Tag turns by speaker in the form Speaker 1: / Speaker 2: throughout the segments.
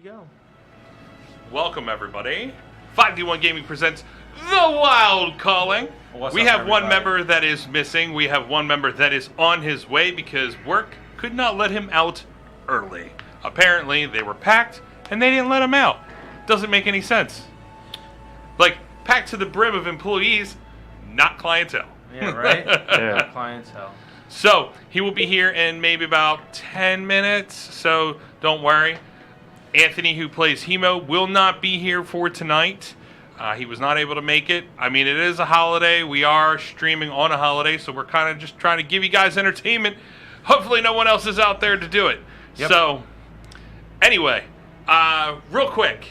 Speaker 1: go.
Speaker 2: Welcome, everybody. 5D1 Gaming presents The Wild Calling.
Speaker 1: What's
Speaker 2: we
Speaker 1: up,
Speaker 2: have
Speaker 1: everybody?
Speaker 2: one member that is missing. We have one member that is on his way because work could not let him out early. Apparently, they were packed and they didn't let him out. Doesn't make any sense. Like, packed to the brim of employees, not clientele.
Speaker 1: Yeah, right?
Speaker 3: Yeah.
Speaker 1: Clientele.
Speaker 2: So, he will be here in maybe about 10 minutes, so don't worry. Anthony, who plays Hemo, will not be here for tonight. He was not able to make it. I mean, it is a holiday. We are streaming on a holiday, so we're kind of just trying to give you guys entertainment. Hopefully no one else is out there to do it.
Speaker 1: Yep.
Speaker 2: So, anyway, real quick,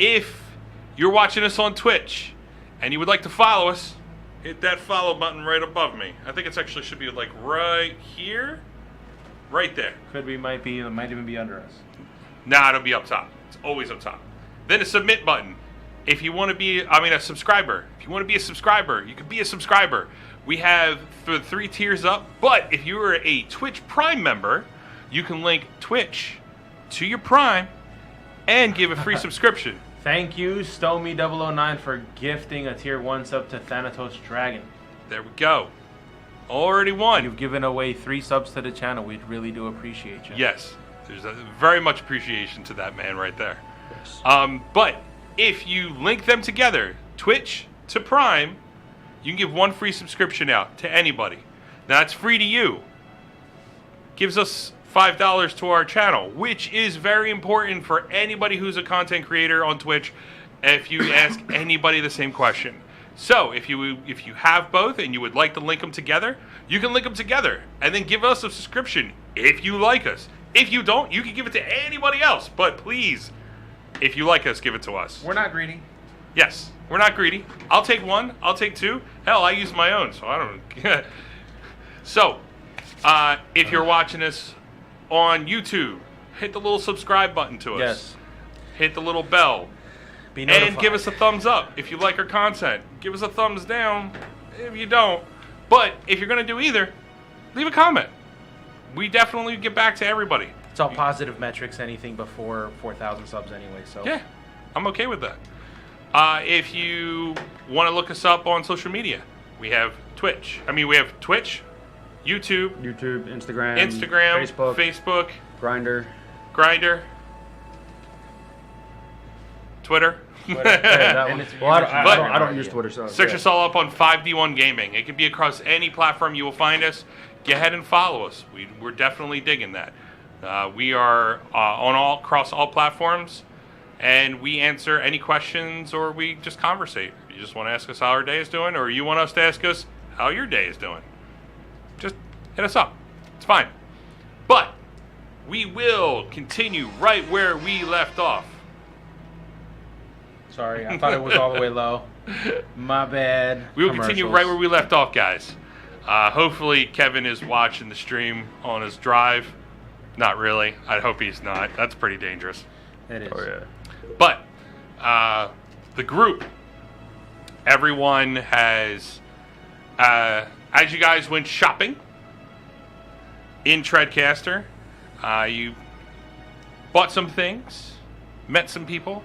Speaker 2: if you're watching us on Twitch and you would like to follow us, hit that follow button right above me. I think it actually should be like right here, right there.
Speaker 1: It might even be under us.
Speaker 2: Nah, it'll be up top. It's always up top. Then a submit button. If you want to be, a subscriber. If you want to be a subscriber, you can be a subscriber. We have the 3 tiers up, but if you are a Twitch Prime member, you can link Twitch to your Prime and give a free subscription.
Speaker 1: Thank you, Stomy009, for gifting a tier 1 sub to Thanatos Dragon.
Speaker 2: There we go. Already won.
Speaker 1: You've given away 3 subs to the channel. We really do appreciate you.
Speaker 2: Yes. There's a very much appreciation to that man right there.
Speaker 3: Yes.
Speaker 2: But if you link them together, Twitch to Prime, you can give 1 free subscription out to anybody. Now, it's free to you. Gives us $5 to our channel, which is very important for anybody who's a content creator on Twitch if you ask anybody the same question. So, if you have both and you would like to link them together, you can link them together and then give us a subscription if you like us. If you don't, you can give it to anybody else. But please, if you like us, give it to us.
Speaker 1: We're not greedy.
Speaker 2: Yes, we're not greedy. I'll take 1. I'll take 2. Hell, I use my own, so I don't. So, if you're watching us on YouTube, hit the little subscribe button to us.
Speaker 1: Yes.
Speaker 2: Hit the little bell.
Speaker 1: Be notified.
Speaker 2: And give us a thumbs up if you like our content. Give us a thumbs down if you don't. But if you're going to do either, leave a comment. We definitely get back to everybody.
Speaker 1: It's all positive metrics, anything before 4,000 subs anyway. So
Speaker 2: Yeah, I'm okay with that. If you want to look us up on social media, we have Twitch. We have Twitch, YouTube,
Speaker 3: YouTube,
Speaker 2: Instagram,
Speaker 3: Facebook,
Speaker 2: Grindr, Twitter.
Speaker 1: Twitter.
Speaker 3: that
Speaker 1: And
Speaker 3: one.
Speaker 1: it's
Speaker 3: Well, I don't use
Speaker 1: Yeah.
Speaker 3: Twitter, so
Speaker 2: Search
Speaker 3: yeah.
Speaker 2: us all up on 5D1 Gaming. It can be across any platform you will find us. Go ahead and follow us. We're definitely digging that. We are across all platforms, and we answer any questions or we just conversate. You just want to ask us how our day is doing, or you want us to ask us how your day is doing. Just hit us up. It's fine. But we will continue right where we left off.
Speaker 1: Sorry, I thought it was all the way low. My bad.
Speaker 2: We will continue right where we left off, guys. Hopefully Kevin is watching the stream on his drive. Not really. I hope he's not. That's pretty dangerous.
Speaker 1: It is.
Speaker 3: Oh yeah.
Speaker 2: But the group, everyone has, as you guys went shopping in Treadcaster, you bought some things, met some people,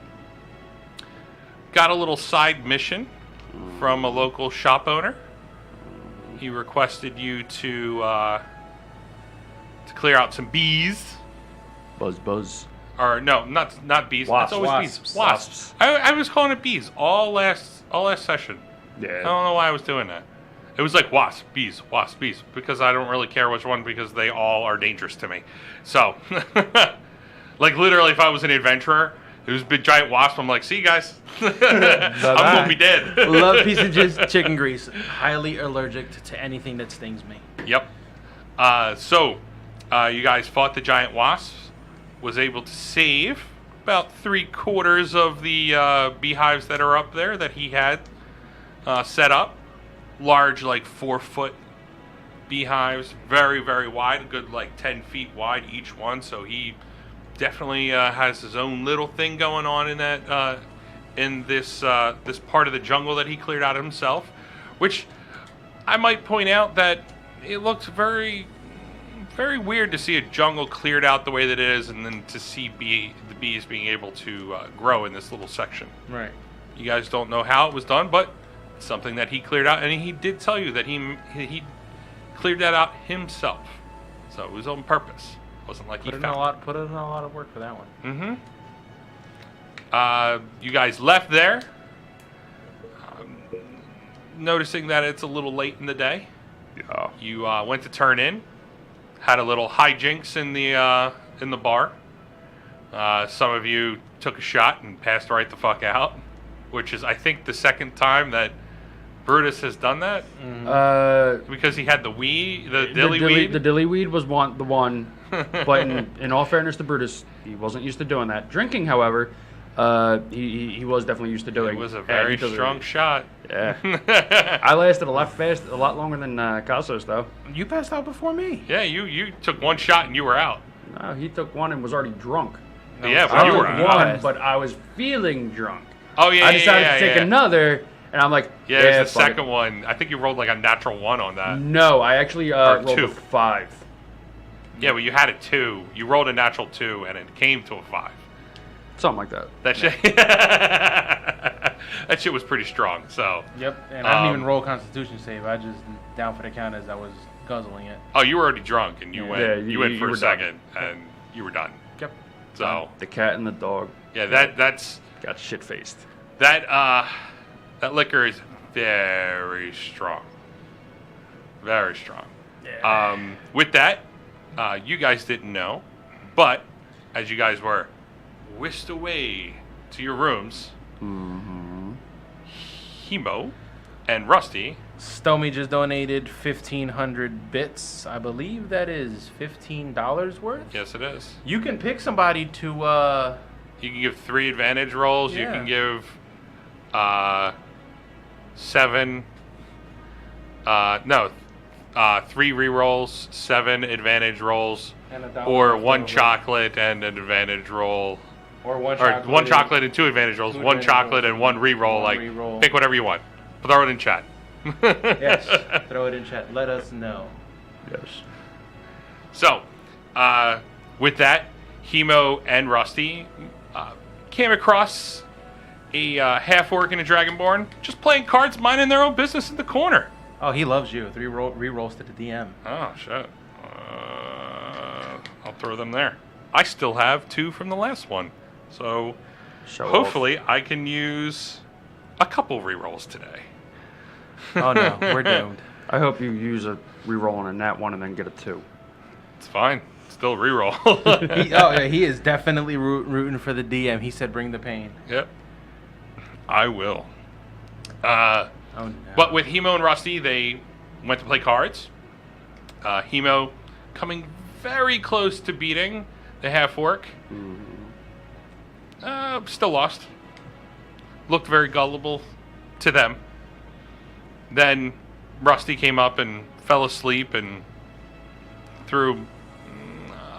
Speaker 2: got a little side mission from a local shop owner. He requested you to clear out some bees.
Speaker 3: Buzz.
Speaker 2: Or no, not bees.
Speaker 3: Wasps.
Speaker 2: It's always
Speaker 1: Wasps.
Speaker 2: bees. Wasps. I was calling it bees all last session.
Speaker 3: Yeah.
Speaker 2: I don't know why I was doing that. It was like wasps, bees, because I don't really care which one because they all are dangerous to me. So, like literally, if I was an adventurer, it was a big giant wasp. I'm like, see you guys, I'm gonna be dead.
Speaker 1: Love piece of just chicken grease. Highly allergic to anything that stings me.
Speaker 2: Yep. So, you guys fought the giant wasps. Was able to save about 3/4 of the beehives that are up there that he had set up. Large, like 4-foot beehives, very, very wide, a good like 10 feet wide each one. So he definitely has his own little thing going on in that this part of the jungle that he cleared out himself. Which I might point out that it looks very very weird to see a jungle cleared out the way that it is, and then to see the bees being able to grow in this little section.
Speaker 1: Right.
Speaker 2: You guys don't know how it was done, but it's something that he cleared out, and he did tell you that he cleared that out himself. So it was on purpose. It wasn't like
Speaker 1: Put in a lot of work for that one.
Speaker 2: You guys left there, noticing that it's a little late in the day.
Speaker 3: Yeah.
Speaker 2: You went to turn in, had a little hijinx in the bar. Some of you took a shot and passed right the fuck out, which is, I think, the second time that Brutus has done that. Because he had the dilly weed.
Speaker 3: The dilly weed was the one. But in all fairness to Brutus, he wasn't used to doing that. Drinking, however, he was definitely used to doing.
Speaker 2: It was a very strong shot.
Speaker 3: Yeah. I lasted a lot longer than Casos, though.
Speaker 1: You passed out before me.
Speaker 2: Yeah, you took one shot and you were out.
Speaker 3: No, he took one and was already drunk.
Speaker 2: Yeah,
Speaker 3: I
Speaker 2: but you were
Speaker 3: took
Speaker 2: out.
Speaker 3: one, but I was feeling drunk.
Speaker 2: Oh, yeah,
Speaker 3: I decided to take
Speaker 2: yeah.
Speaker 3: another, and I'm like,
Speaker 2: Yeah, it was the
Speaker 3: fuck
Speaker 2: second one. I think you rolled like a natural 1 on that.
Speaker 3: No, I actually rolled
Speaker 2: two.
Speaker 3: a 5.
Speaker 2: Yeah, but you had a 2. You rolled a natural 2, and it came to a 5.
Speaker 3: Something like that.
Speaker 2: That shit, that shit was pretty strong. So.
Speaker 1: Yep, and I didn't even roll Constitution save. I just down for the count as I was guzzling it.
Speaker 2: Oh, you were already drunk, and you went.
Speaker 3: Yeah,
Speaker 2: you went for
Speaker 3: you
Speaker 2: a
Speaker 3: were
Speaker 2: second, and you were done.
Speaker 1: Yep.
Speaker 2: So.
Speaker 3: The cat and the dog.
Speaker 2: Yeah, that's
Speaker 3: got shit faced.
Speaker 2: that liquor is very strong. Very strong.
Speaker 1: Yeah.
Speaker 2: With that, you guys didn't know, but as you guys were whisked away to your rooms, Hemo and Rusty.
Speaker 1: Stomy just donated 1,500 bits. I believe that is $15 worth.
Speaker 2: Yes, it is.
Speaker 1: You can pick somebody to.
Speaker 2: You can give 3 advantage rolls.
Speaker 1: Yeah.
Speaker 2: You can give 7. 3 re-rolls, 7 advantage rolls,
Speaker 1: And $1
Speaker 2: or 1
Speaker 1: roll.
Speaker 2: chocolate and an advantage roll.
Speaker 1: Or one
Speaker 2: Or
Speaker 1: chocolate.
Speaker 2: 1 chocolate and 2 advantage rolls. 1
Speaker 1: advantage
Speaker 2: chocolate
Speaker 1: rolls.
Speaker 2: and 1 re-roll.
Speaker 1: One
Speaker 2: Like,
Speaker 1: re-roll.
Speaker 2: pick whatever you want. Throw it in chat.
Speaker 1: Yes. Throw it in chat. Let us know.
Speaker 3: Yes.
Speaker 2: So, with that, Hemo and Rusty came across a half-orc and a dragonborn just playing cards, minding their own business in the corner.
Speaker 1: Oh, he loves you. 3 re-rolls to the DM.
Speaker 2: Oh, shit. I'll throw them there. I still have 2 from the last one. So,
Speaker 3: Show
Speaker 2: hopefully, I can use a couple re-rolls today.
Speaker 1: Oh no, we're doomed.
Speaker 3: I hope you use a reroll on a nat 1 and then get a 2.
Speaker 2: It's fine. Still re-roll.
Speaker 1: He is definitely rooting for the DM. He said, "Bring the pain."
Speaker 2: Yep. I will.
Speaker 1: Oh no.
Speaker 2: But with Hemo and Rusty, they went to play cards. Hemo coming very close to beating the half-orc. Still lost. Looked very gullible to them. Then Rusty came up and fell asleep and through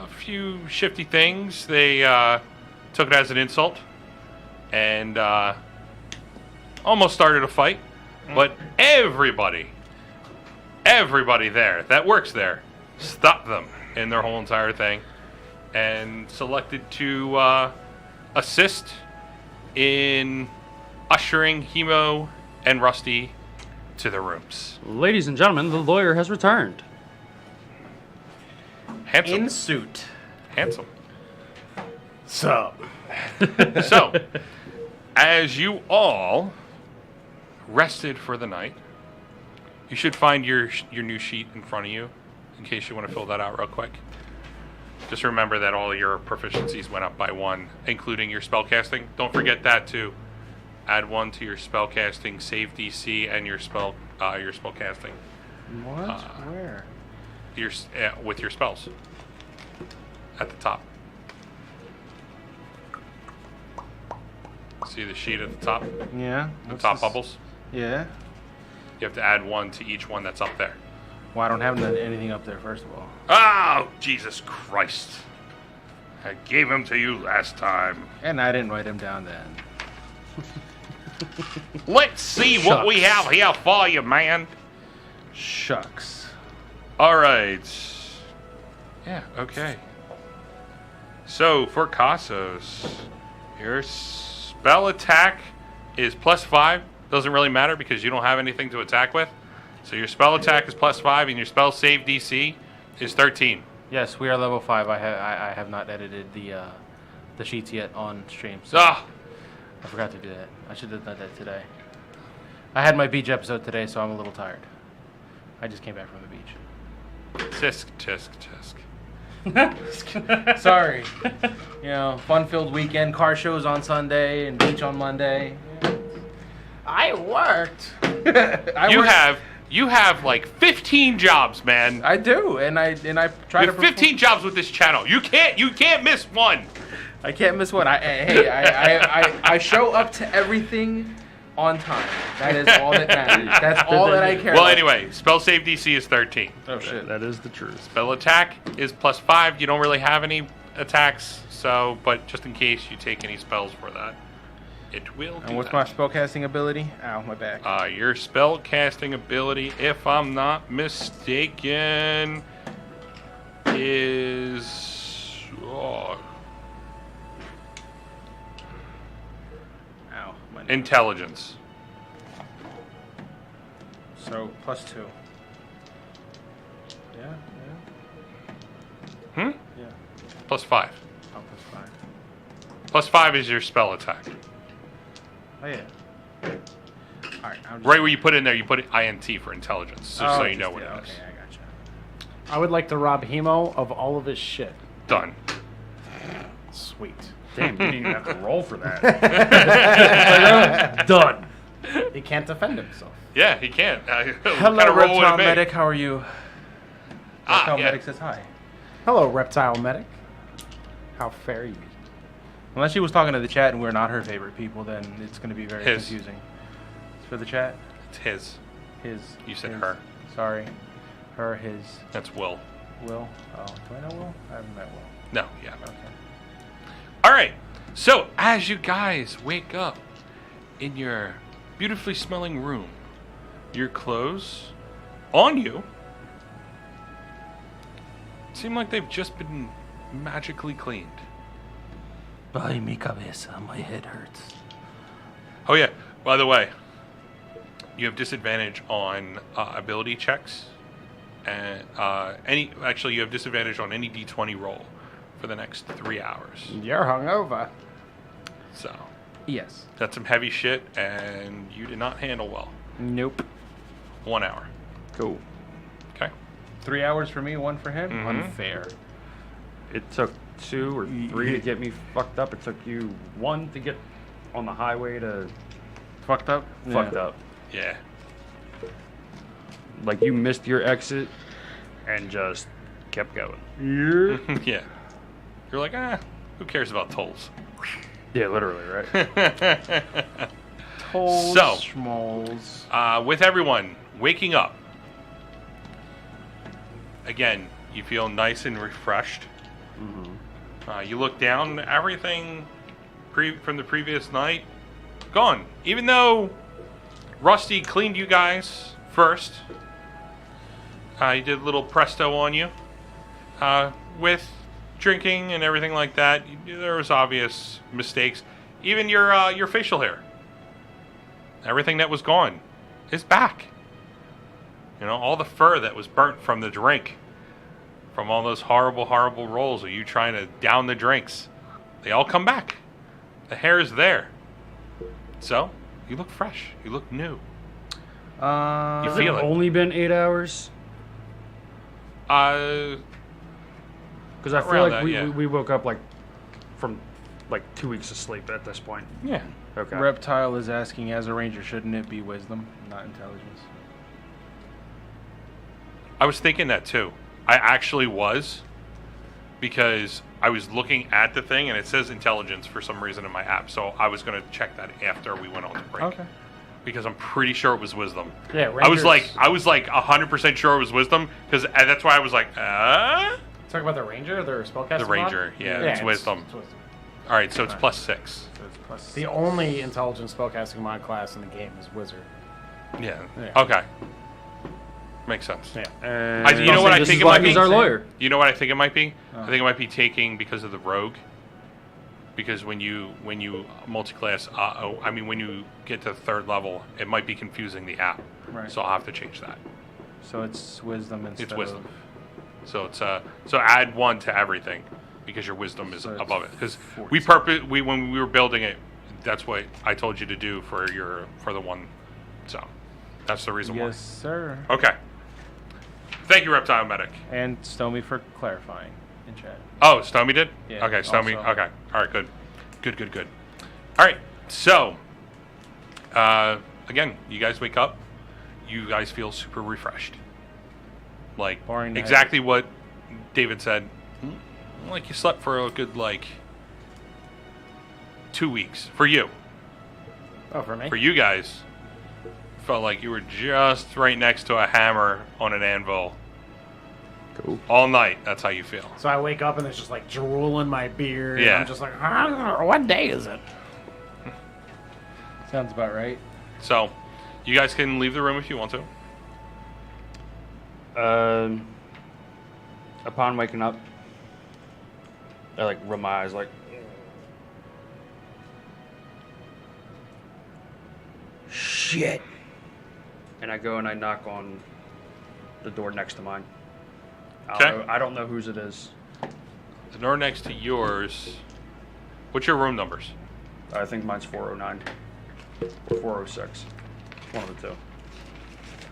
Speaker 2: a few shifty things. They took it as an insult and almost started a fight. But everybody there that works there stopped them in their whole entire thing and selected to assist in ushering Hemo and Rusty to their rooms.
Speaker 3: Ladies and gentlemen, the lawyer has returned.
Speaker 2: Handsome.
Speaker 1: In suit.
Speaker 2: Handsome.
Speaker 1: So.
Speaker 2: So, as you all rested for the night, you should find your new sheet in front of you in case you want to fill that out real quick. Just remember that all your proficiencies went up by 1, including your spellcasting. Don't forget that too. Add 1 to your spellcasting, save DC, and your spellcasting.
Speaker 1: What? Where?
Speaker 2: With your spells at the top. See the sheet at the top?
Speaker 1: Yeah.
Speaker 2: The
Speaker 1: What's
Speaker 2: top
Speaker 1: this?
Speaker 2: bubbles?
Speaker 1: Yeah.
Speaker 2: You have to add 1 to each one that's up there.
Speaker 1: Well, I don't have anything up there, first of all.
Speaker 2: Oh, Jesus Christ. I gave him to you last time.
Speaker 1: And I didn't write him down then.
Speaker 2: Let's see what we have here for you, man.
Speaker 1: Shucks.
Speaker 2: All right. Yeah, okay. So, for Cassos, your spell attack is +5. Doesn't really matter because you don't have anything to attack with. So your spell attack is +5 and your spell save DC is 13.
Speaker 1: Yes, we are level 5. I have not edited the sheets yet on stream. So
Speaker 2: Ah!
Speaker 1: I forgot to do that. I should have done that today. I had my beach episode today, so I'm a little tired. I just came back from the beach.
Speaker 2: Tisk, tisk, tisk.
Speaker 1: Sorry. You know, fun-filled weekend. Car shows on Sunday and beach on Monday. I worked.
Speaker 2: You have like 15 jobs, man.
Speaker 1: I do, and I try
Speaker 2: You
Speaker 1: to.
Speaker 2: have 15 jobs with this channel. You can't miss one.
Speaker 1: I can't miss one. I show up to everything on time. That is all that matters. That's all that I care
Speaker 2: Well,
Speaker 1: about.
Speaker 2: anyway, spell save DC is 13.
Speaker 1: Oh shit.
Speaker 3: That is the truth.
Speaker 2: Spell attack is +5. You don't really have any attacks, so but just in case you take any spells for that, it will.
Speaker 1: And what's my spellcasting ability? Ow, my back.
Speaker 2: Your spell casting ability, if I'm not mistaken, is
Speaker 1: Ow. My neck.
Speaker 2: intelligence.
Speaker 1: So +2. Yeah.
Speaker 2: Hmm?
Speaker 1: Yeah.
Speaker 2: +5.
Speaker 1: Oh, +5.
Speaker 2: +5 is your spell attack.
Speaker 1: Oh yeah. All right. I'm just
Speaker 2: Right where you put in there, you put INT for intelligence, just so you know what it is.
Speaker 1: Okay, I gotcha.
Speaker 4: I would like to rob Hemo of all of his shit.
Speaker 2: Done.
Speaker 4: Sweet.
Speaker 3: Damn, you didn't even have to roll for that. Done.
Speaker 4: He can't defend himself.
Speaker 2: Yeah, he can.
Speaker 1: Hello, Reptile Medic. How are you? Reptile
Speaker 2: Yeah.
Speaker 1: Medic says hi.
Speaker 4: Hello, Reptile Medic. How fare you?
Speaker 1: Unless she was talking to the chat and we're not her favorite people, then it's going to be very
Speaker 2: His.
Speaker 1: confusing. It's for the chat.
Speaker 2: It's his.
Speaker 1: His.
Speaker 2: You said
Speaker 1: his.
Speaker 2: her.
Speaker 1: Sorry. Her, his.
Speaker 2: That's Will.
Speaker 1: Will. Oh, do I know Will? I haven't met Will.
Speaker 2: No, yeah.
Speaker 1: Okay.
Speaker 2: All right. So, as you guys wake up in your beautifully smelling room, your clothes on you seem like they've just been magically cleaned.
Speaker 1: Ay, mi cabeza. My head hurts.
Speaker 2: Oh, yeah. By the way, you have disadvantage on ability checks. And you have disadvantage on any d20 roll for the next 3 hours.
Speaker 4: You're hungover.
Speaker 2: So,
Speaker 1: Yes.
Speaker 2: that's some heavy shit, and you did not handle well.
Speaker 1: Nope.
Speaker 2: 1 hour.
Speaker 3: Cool.
Speaker 2: Okay.
Speaker 1: 3 hours for me, 1 for him?
Speaker 2: Mhm.
Speaker 1: Unfair.
Speaker 3: It took 2 or 3 to get me fucked up. It took you 1 to get on the highway to
Speaker 1: Fucked up?
Speaker 3: fucked
Speaker 1: Yeah.
Speaker 3: up.
Speaker 2: Yeah.
Speaker 3: Like you missed your exit and just kept going.
Speaker 2: Yeah. You're like, who cares about tolls?
Speaker 3: Yeah, literally, right?
Speaker 1: Tolls,
Speaker 2: So.
Speaker 1: schmoles.
Speaker 2: With everyone waking up, again, you feel nice and refreshed. You look down, everything from the previous night, gone. Even though Rusty cleaned you guys first, he did a little presto on you. With drinking and everything like that, there was obvious mistakes. Even your facial hair. Everything that was gone is back. You know, all the fur that was burnt from the drink. From all those horrible, horrible rolls of you trying to down the drinks. They all come back. The hair is there. So, you look fresh. You look new. You
Speaker 3: Has
Speaker 2: feel
Speaker 3: it
Speaker 2: it.
Speaker 3: only been 8 hours?
Speaker 2: Uh,
Speaker 3: Because I feel
Speaker 2: Around
Speaker 3: like
Speaker 2: that, yeah.
Speaker 3: we woke up like from like 2 weeks of sleep at this point.
Speaker 2: yeah.
Speaker 3: Okay.
Speaker 1: Reptile is asking, as a ranger, shouldn't it be wisdom, not intelligence?
Speaker 2: I was thinking that too. I actually was. Because I was looking at the thing and it says intelligence for some reason in my app. So I was going to check that after we went on to break.
Speaker 1: Okay.
Speaker 2: Because I'm pretty sure it was wisdom.
Speaker 4: Yeah,
Speaker 2: I was
Speaker 4: Rangers-
Speaker 2: like 100% sure it was wisdom. Because that's why I was like,
Speaker 4: Talk about the ranger, their spellcasting
Speaker 2: The ranger,
Speaker 4: mod?
Speaker 2: yeah, it's wisdom.
Speaker 4: It's wisdom.
Speaker 2: All right, so it's
Speaker 1: Alright.
Speaker 2: +6.
Speaker 1: So it's plus
Speaker 4: The only intelligent spellcasting mod class in the game is wizard.
Speaker 2: Yeah.
Speaker 4: Yeah.
Speaker 2: Okay. Makes sense.
Speaker 4: Yeah.
Speaker 3: And
Speaker 2: You know what I
Speaker 3: this
Speaker 2: think
Speaker 3: is
Speaker 2: it
Speaker 3: why
Speaker 2: might be?
Speaker 3: he's our lawyer.
Speaker 2: You know what I think it might be? I think it might be taking because of the rogue. Because when you multi-class, when you get to the third level, it might be confusing the app.
Speaker 1: Right.
Speaker 2: So I'll have to change that.
Speaker 1: So it's wisdom instead
Speaker 2: It's wisdom.
Speaker 1: of...
Speaker 2: So it's so add 1 to everything because your wisdom is
Speaker 1: So it's
Speaker 2: above it. Because
Speaker 1: 14.
Speaker 2: when we were building it, that's what I told you to do for the one. So that's the reason
Speaker 1: Yes, sir.
Speaker 2: why. Okay. Thank you, Reptile Medic.
Speaker 1: And Stomy for clarifying in chat.
Speaker 2: Oh, Stomy did?
Speaker 1: Yeah,
Speaker 2: Okay, Stomy.
Speaker 1: also.
Speaker 2: Okay. All right, good. Good. All right. So, again, you guys wake up. You guys feel super refreshed. Like,
Speaker 1: Boring night.
Speaker 2: exactly what David said. Like, you slept for a good, 2 weeks. For you.
Speaker 4: Oh, for me?
Speaker 2: For you guys, felt like you were just right next to a hammer on an anvil
Speaker 3: Cool.
Speaker 2: all night. That's how you feel.
Speaker 4: So I wake up and there's just like drool in my beard.
Speaker 2: Yeah.
Speaker 4: And I'm just like, what day is it?
Speaker 1: Sounds about right.
Speaker 2: So, you guys can leave the room if you want to.
Speaker 3: Upon waking up, I rub my eyes shit. And I go and I knock on the door next to mine.
Speaker 2: Okay.
Speaker 3: I don't know whose it is.
Speaker 2: The door next to yours. What's your room numbers?
Speaker 3: I think mine's 409 or 406. One of the two.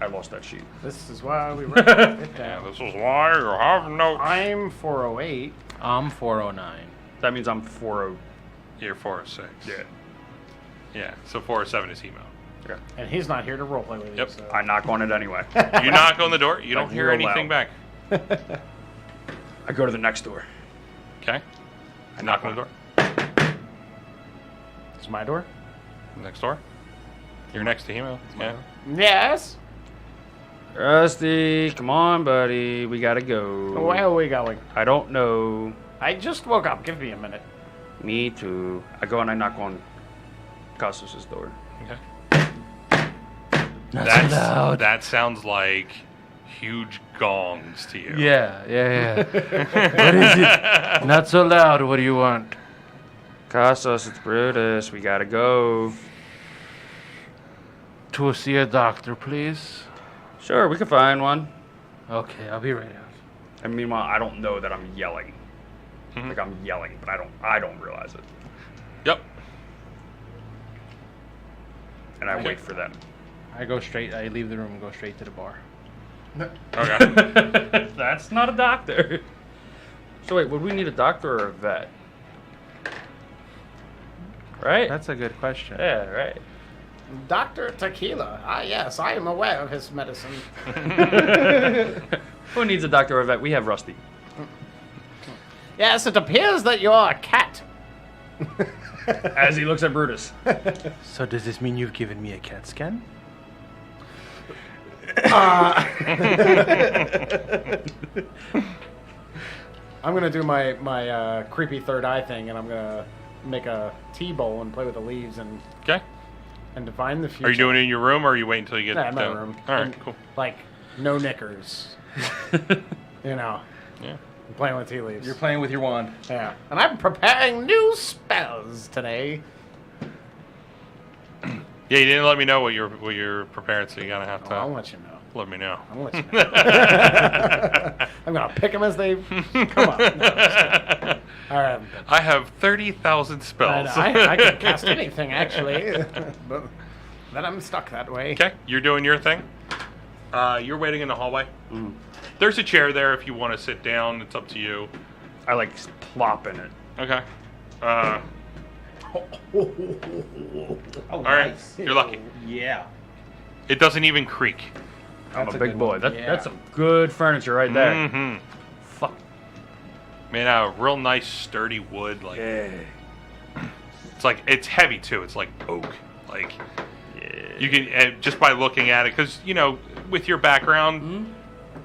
Speaker 3: I lost that sheet.
Speaker 4: This is why we wrote it down.
Speaker 2: this is why you have no.
Speaker 4: I'm 408.
Speaker 1: I'm 409.
Speaker 3: That means I'm 40.
Speaker 2: You're 406.
Speaker 3: Yeah.
Speaker 2: Yeah. So 407 is emo.
Speaker 3: Okay.
Speaker 4: And he's not here to roleplay with
Speaker 2: Yep.
Speaker 4: you. So.
Speaker 3: I knock on it anyway.
Speaker 2: You knock on the door. You don't
Speaker 3: Like
Speaker 2: hear
Speaker 3: real
Speaker 2: anything
Speaker 3: loud.
Speaker 2: back.
Speaker 3: I go to the next door.
Speaker 2: Okay. I knock on the door.
Speaker 4: It's my door?
Speaker 2: Next door. You're next to hemo. Yeah.
Speaker 4: Yes.
Speaker 3: Rusty, come on, buddy. We gotta go.
Speaker 4: Where are we going?
Speaker 3: I don't know.
Speaker 4: I just woke up. Give me a minute.
Speaker 3: Me too. I go and I knock on Costas' door.
Speaker 2: Okay. That sounds like huge gongs to you.
Speaker 1: Yeah. What is it? Not so loud. What do you want?
Speaker 3: Costas, it's Brutus. We gotta go.
Speaker 1: To see a doctor, please.
Speaker 3: Sure, we can find one.
Speaker 1: Okay, I'll be right out.
Speaker 3: And meanwhile, I don't know that I'm yelling.
Speaker 2: Mhm.
Speaker 3: Like I'm yelling, but I don't realize it.
Speaker 2: Yep.
Speaker 3: And I
Speaker 2: Okay.
Speaker 3: wait for them.
Speaker 1: I leave the room and go straight to the bar.
Speaker 2: Okay.
Speaker 3: That's not a doctor. So wait, would we need a doctor or a vet? Right?
Speaker 1: That's a good question.
Speaker 3: Yeah, right.
Speaker 4: Dr. Tequila. Ah, yes, I am aware of his medicine.
Speaker 3: Who needs a doctor or a vet? We have Rusty.
Speaker 4: Yes, it appears that you're a cat.
Speaker 3: As he looks at Brutus.
Speaker 1: So does this mean you've given me a CAT scan?
Speaker 4: I'm gonna do my creepy third eye thing, and I'm gonna make a tea bowl and play with the leaves and
Speaker 2: Okay.
Speaker 4: divine the future.
Speaker 2: Are you doing it in your room, or are you waiting until you get
Speaker 4: Yeah, in my
Speaker 2: down?
Speaker 4: room.
Speaker 2: All right.
Speaker 4: And,
Speaker 2: Cool.
Speaker 4: Like no knickers. You know,
Speaker 2: Yeah.
Speaker 4: I'm playing with tea leaves.
Speaker 1: You're playing with your wand.
Speaker 4: Yeah, and I'm preparing new spells today.
Speaker 2: Yeah, you didn't let me know what you're preparing, so you're gonna have to
Speaker 4: I'll let you know.
Speaker 2: let me know.
Speaker 4: I'm gonna let you know. I'm gonna pick them as they come up. No, I'm just kidding. All right.
Speaker 2: I have 30,000 spells.
Speaker 4: I can cast anything actually, but then I'm stuck that way.
Speaker 2: Okay, you're doing your thing. You're waiting in the hallway.
Speaker 3: Mhm.
Speaker 2: There's a chair there if you want to sit down. It's up to you.
Speaker 3: I like plop in it.
Speaker 2: Okay.
Speaker 4: Oh,
Speaker 2: All right, you're lucky.
Speaker 1: Yeah.
Speaker 2: It doesn't even creak.
Speaker 3: I'm
Speaker 1: That's
Speaker 3: a
Speaker 1: a
Speaker 3: big
Speaker 1: good
Speaker 3: boy.
Speaker 1: one.
Speaker 3: That's
Speaker 1: Yeah.
Speaker 3: some good furniture right there.
Speaker 2: Mm-hmm.
Speaker 3: Fuck.
Speaker 2: Made out of real nice, sturdy wood. Like
Speaker 3: Yeah.
Speaker 2: it's heavy too. It's like oak. Like
Speaker 3: Yeah.
Speaker 2: you can just by looking at it, because with your background,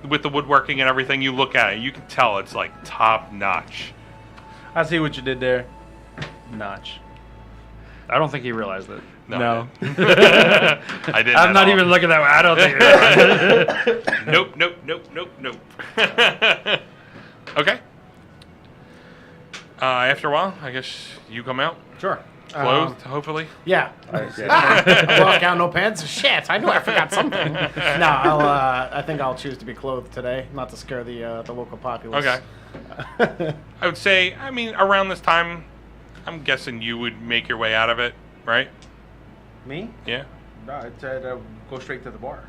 Speaker 2: with the woodworking and everything, you look at it, you can tell it's like top notch.
Speaker 1: I see what you did there. Notch.
Speaker 3: I don't think he realized it.
Speaker 1: No.
Speaker 2: I didn't.
Speaker 3: I'm
Speaker 2: at
Speaker 3: not
Speaker 2: all.
Speaker 3: even looking that way. I don't think he realized it.
Speaker 2: Nope. Okay. After a while, I guess you come out
Speaker 4: Sure.
Speaker 2: clothed, hopefully.
Speaker 4: Yeah. I walk out, no pants. Shit, I knew I forgot something. No, I think I'll choose to be clothed today, not to scare the local populace.
Speaker 2: Okay. I would say, I mean, around this time, I'm guessing you would make your way out of it, right?
Speaker 5: Me?
Speaker 2: Yeah.
Speaker 5: No, I said go straight to the bar.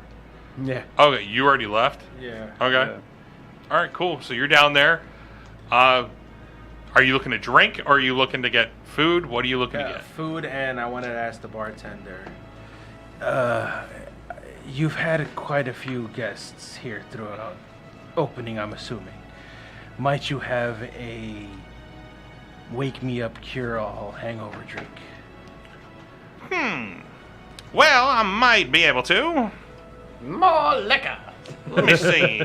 Speaker 4: Yeah.
Speaker 2: Okay, you already left?
Speaker 5: Yeah.
Speaker 2: Okay.
Speaker 3: Yeah.
Speaker 2: All right, cool. So you're down there. Are you looking to drink or are you looking to get food? What are you looking to get?
Speaker 5: Food, and I wanted to ask the bartender.
Speaker 1: You've had quite a few guests here throughout opening, I'm assuming. Might you have a wake me up cure-all hangover drink?
Speaker 2: Well, I might be able to.
Speaker 4: More liquor.
Speaker 2: Let me see.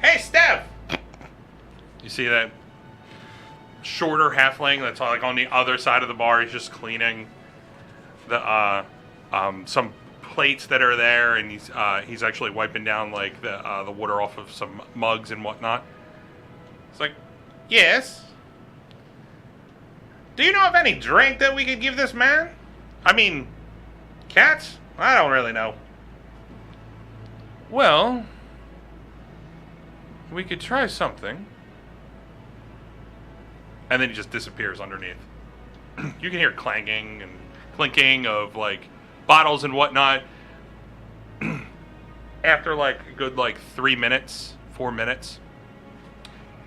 Speaker 2: Hey, Steph! You see that shorter halfling that's like on the other side of the bar? He's just cleaning the some plates that are there, and he's actually wiping down like the water off of some mugs and whatnot. It's like, yes. Do you know of any drink that we could give this man? I mean, cats? I don't really know. Well, we could try something. And then he just disappears underneath. You can hear clanging and clinking of like bottles and whatnot. After like a good like 3 minutes, 4 minutes,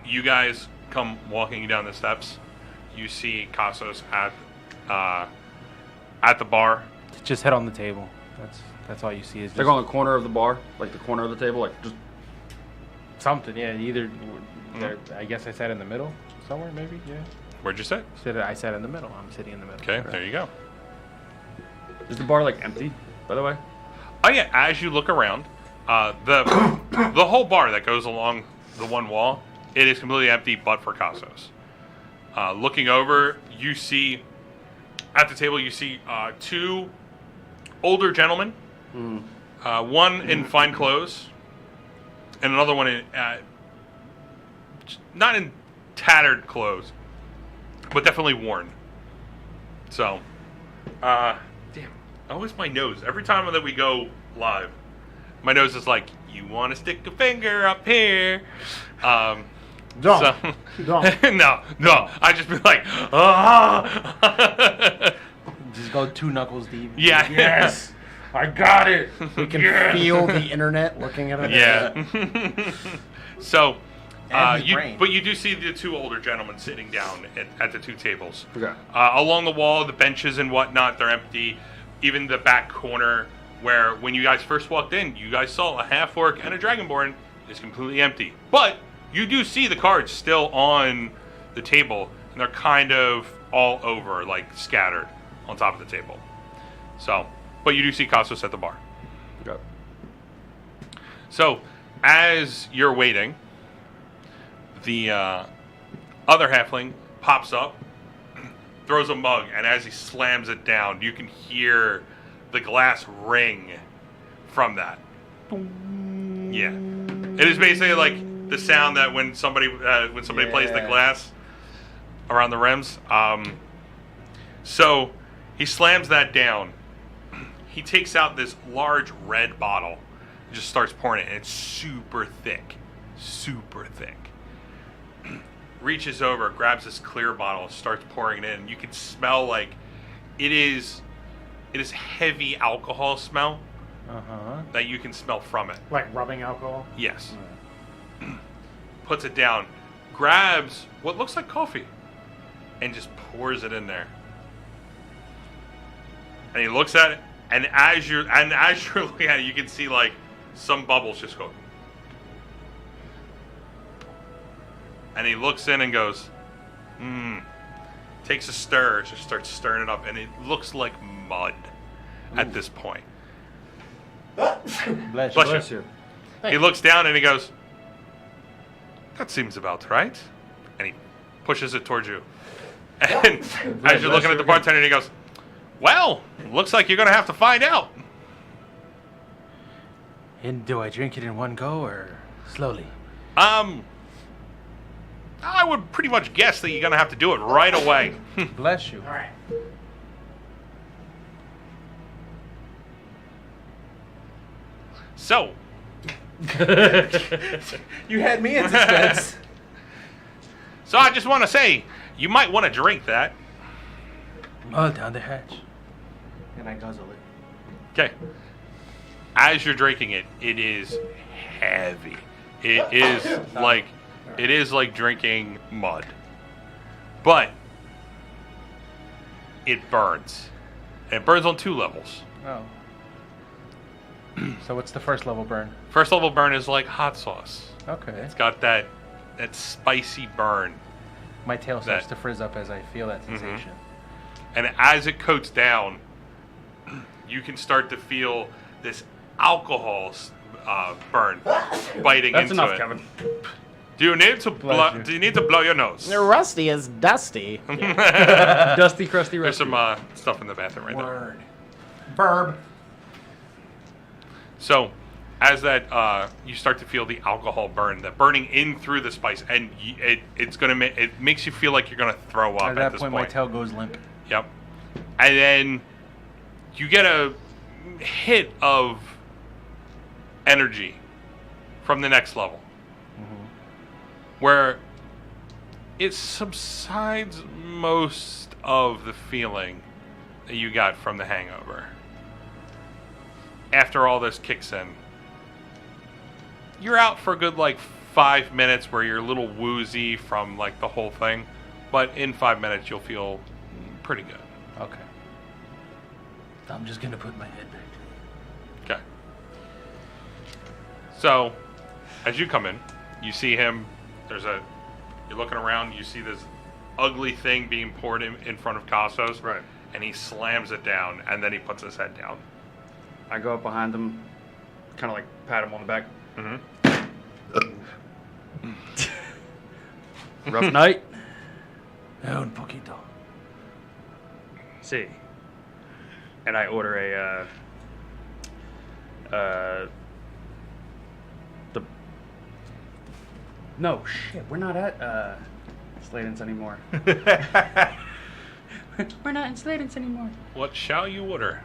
Speaker 2: you guys come walking down the steps. You see Casos at the bar.
Speaker 1: Just head on the table. That's all you see is
Speaker 3: Like on the corner of the bar, like the corner of the table, like just.
Speaker 1: something. Yeah, either. I guess I sat in the middle somewhere, maybe. Yeah.
Speaker 2: Where'd you sit?
Speaker 1: I sat in the middle. I'm sitting in the middle.
Speaker 2: Okay, there you go.
Speaker 3: Is the bar like empty, by the way?
Speaker 2: Oh yeah, as you look around, the whole bar that goes along the one wall, it is completely empty but for Casos. Looking over, you see at the table you see two older gentlemen, one in fine clothes, and another one in not in tattered clothes, but definitely worn. So, damn, always my nose. Every time that we go live, my nose is like, you want to stick a finger up here.
Speaker 4: Don't.
Speaker 2: So,
Speaker 4: Don't.
Speaker 2: no. I just be like, ah.
Speaker 1: Just go 2 knuckles deep.
Speaker 2: Yeah.
Speaker 5: Yes, I got it.
Speaker 4: We can feel the internet looking at it.
Speaker 2: Yeah. So,
Speaker 5: And his brain.
Speaker 2: but you do see the two older gentlemen sitting down at the two tables.
Speaker 3: Okay.
Speaker 2: Along the wall, the benches and whatnot, they're empty. Even the back corner, where when you guys first walked in, you guys saw a half-orc and a dragonborn, is completely empty. But you do see the cards still on the table, and they're kind of all over, like scattered on top of the table. So, but you do see Casos at the bar.
Speaker 3: Okay.
Speaker 2: So, as you're waiting, the other halfling pops up, throws a mug, and as he slams it down, you can hear the glass ring from that. Yeah, it is basically like the sound that when somebody plays the glass around the rims. So he slams that down. He takes out this large red bottle and just starts pouring it, and it's super thick. Reaches over, grabs this clear bottle, starts pouring it in. You can smell like it is heavy alcohol smell that you can smell from it.
Speaker 4: Like rubbing alcohol?
Speaker 2: Yes. Puts it down, grabs what looks like coffee, and just pours it in there. And he looks at it, and as you're looking at it, you can see like some bubbles just go. And he looks in and goes, takes a stir, just starts stirring it up, and it looks like mud at this point.
Speaker 1: Bless
Speaker 2: Bless you. He looks down and he goes, that seems about right. And he pushes it towards you. And as you're looking at the bartender, he goes, "Well, looks like you're going to have to find out."
Speaker 1: And do I drink it in one go or slowly?
Speaker 2: I would pretty much guess that you're going to have to do it right away.
Speaker 1: Bless you.
Speaker 4: All right.
Speaker 2: So,
Speaker 5: You had me in suspense.
Speaker 2: so I just want to say, you might want to drink that.
Speaker 1: Oh, down the hatch.
Speaker 5: And I guzzle it.
Speaker 2: Okay. As you're drinking it, it is heavy. It is like drinking mud. But it burns. And it burns on 2 levels.
Speaker 1: Oh. So what's the first level burn?
Speaker 2: First level burn is like hot sauce.
Speaker 1: Okay.
Speaker 2: It's got that spicy burn.
Speaker 1: My tail starts
Speaker 2: that-
Speaker 1: to frizz up as I feel that sensation.
Speaker 2: And as it coats down, you can start to feel this alcohol burn biting
Speaker 3: That's
Speaker 2: into
Speaker 3: enough,
Speaker 2: it.
Speaker 3: Kevin.
Speaker 2: Do you need to blow?
Speaker 1: Pleasure.
Speaker 2: Do you need to blow your nose?
Speaker 4: Rusty is dusty.
Speaker 3: Dusty, crusty,
Speaker 2: There's
Speaker 3: rusty.
Speaker 2: some stuff in the bathroom right now.
Speaker 4: Word. Burb.
Speaker 2: So, as that you start to feel the alcohol burn, the burning in through the spice, and it's gonna it makes you feel like you're gonna throw up
Speaker 1: At that
Speaker 2: this
Speaker 1: point, my tail goes limp.
Speaker 2: Yep. And then you get a hit of energy from the next level, where it subsides most of the feeling that you got from the hangover. After all this kicks in, you're out for a good 5 minutes where you're a little woozy from the whole thing, but in 5 minutes you'll feel pretty good.
Speaker 1: Okay. I'm just gonna put my head back.
Speaker 2: Okay. So, as you come in, you see him. You're looking around. You see this ugly thing being poured in front of Casso's.
Speaker 3: Right.
Speaker 2: And he slams it down, and then he puts his head down.
Speaker 3: I go up behind him, kind of pat him on the back. Rough night.
Speaker 1: Un poquito.
Speaker 3: See. And I order No, shit, we're not at Sladen's anymore. We're not in Sladen's anymore.
Speaker 2: What shall you order?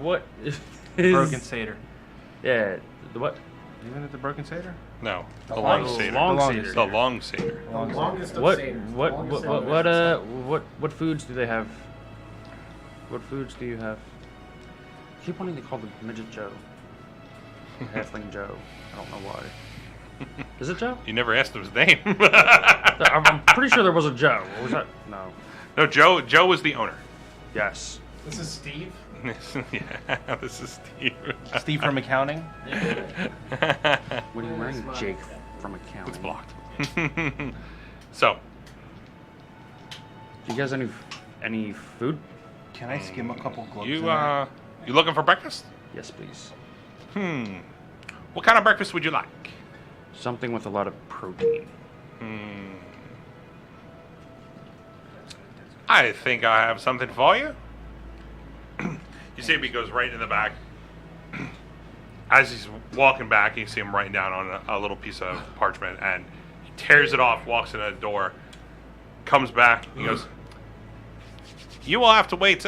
Speaker 3: What is
Speaker 1: Broken Seder.
Speaker 3: Yeah, the what?
Speaker 1: Isn't it the Broken Seder?
Speaker 2: No, the
Speaker 4: long
Speaker 2: long seder.
Speaker 3: long
Speaker 2: The
Speaker 3: seder.
Speaker 2: long seder.
Speaker 4: The longest of
Speaker 3: What
Speaker 4: Seders.
Speaker 3: what
Speaker 4: Longest
Speaker 3: what
Speaker 4: of
Speaker 3: what
Speaker 4: Seders.
Speaker 3: what foods do they have? What foods do you have? I keep wanting to call the midget Joe. Halfling Joe. I don't know why. Is it Joe?
Speaker 2: You never asked him his name.
Speaker 3: I'm pretty sure there was a Joe. What was that? No.
Speaker 2: No, Joe was the owner.
Speaker 3: Yes.
Speaker 4: This is Steve.
Speaker 2: Yeah, this is Steve.
Speaker 1: Steve from accounting.
Speaker 3: What are you wearing, Jake from accounting?
Speaker 2: It's blocked. So,
Speaker 3: Do you guys any food?
Speaker 1: Can I skim a couple globes?
Speaker 2: you
Speaker 1: in there?
Speaker 2: you looking for breakfast?
Speaker 3: Yes, please.
Speaker 2: What kind of breakfast would you like?
Speaker 3: Something with a lot of protein.
Speaker 2: I think I have something for you. You see him, he goes right in the back. As he's walking back, you see him writing down on a little piece of parchment, and he tears it off, walks in the door, comes back, he goes, "You will have to wait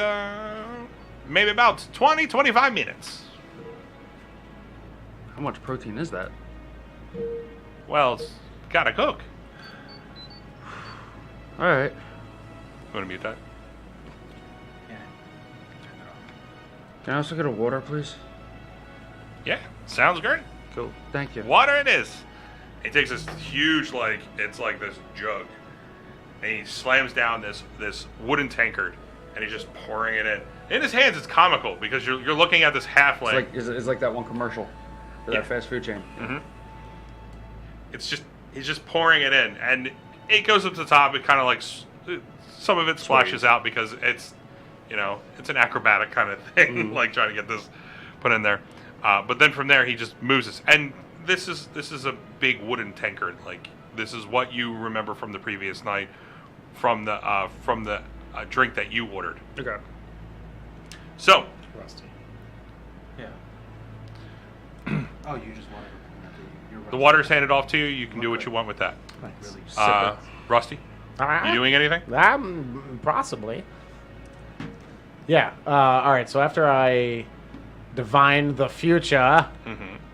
Speaker 2: maybe about 20, 25 minutes.
Speaker 3: How much protein is that?
Speaker 2: Well, it's gotta cook."
Speaker 3: All right.
Speaker 2: You want to mute that?
Speaker 1: Yeah. Turn it off.
Speaker 3: Can I also get a water, please?
Speaker 2: Yeah, sounds great.
Speaker 3: Cool. Thank you.
Speaker 2: Water it is. He takes this huge, it's like this jug, and he slams down this wooden tankard, and he's just pouring it in. In his hands, it's comical because you're looking at this halfling.
Speaker 3: It's like that one commercial for
Speaker 2: Yeah.
Speaker 3: that fast food chain.
Speaker 2: He's just pouring it in, and it goes up to the top. It kind of some of it splashes out because it's an acrobatic kind of thing, like trying to get this put in there. But then from there, he just moves this, and this is a big wooden tankard. This is what you remember from the previous night, from the drink that you ordered.
Speaker 3: Okay.
Speaker 2: So,
Speaker 4: Rusty.
Speaker 5: Yeah. Oh, you just wanted to.
Speaker 2: the water's handed off to you. You can do what you want with that.
Speaker 4: Nice.
Speaker 5: Really
Speaker 2: Rusty, you doing anything?
Speaker 4: Possibly. Yeah. All right. So after I divine the future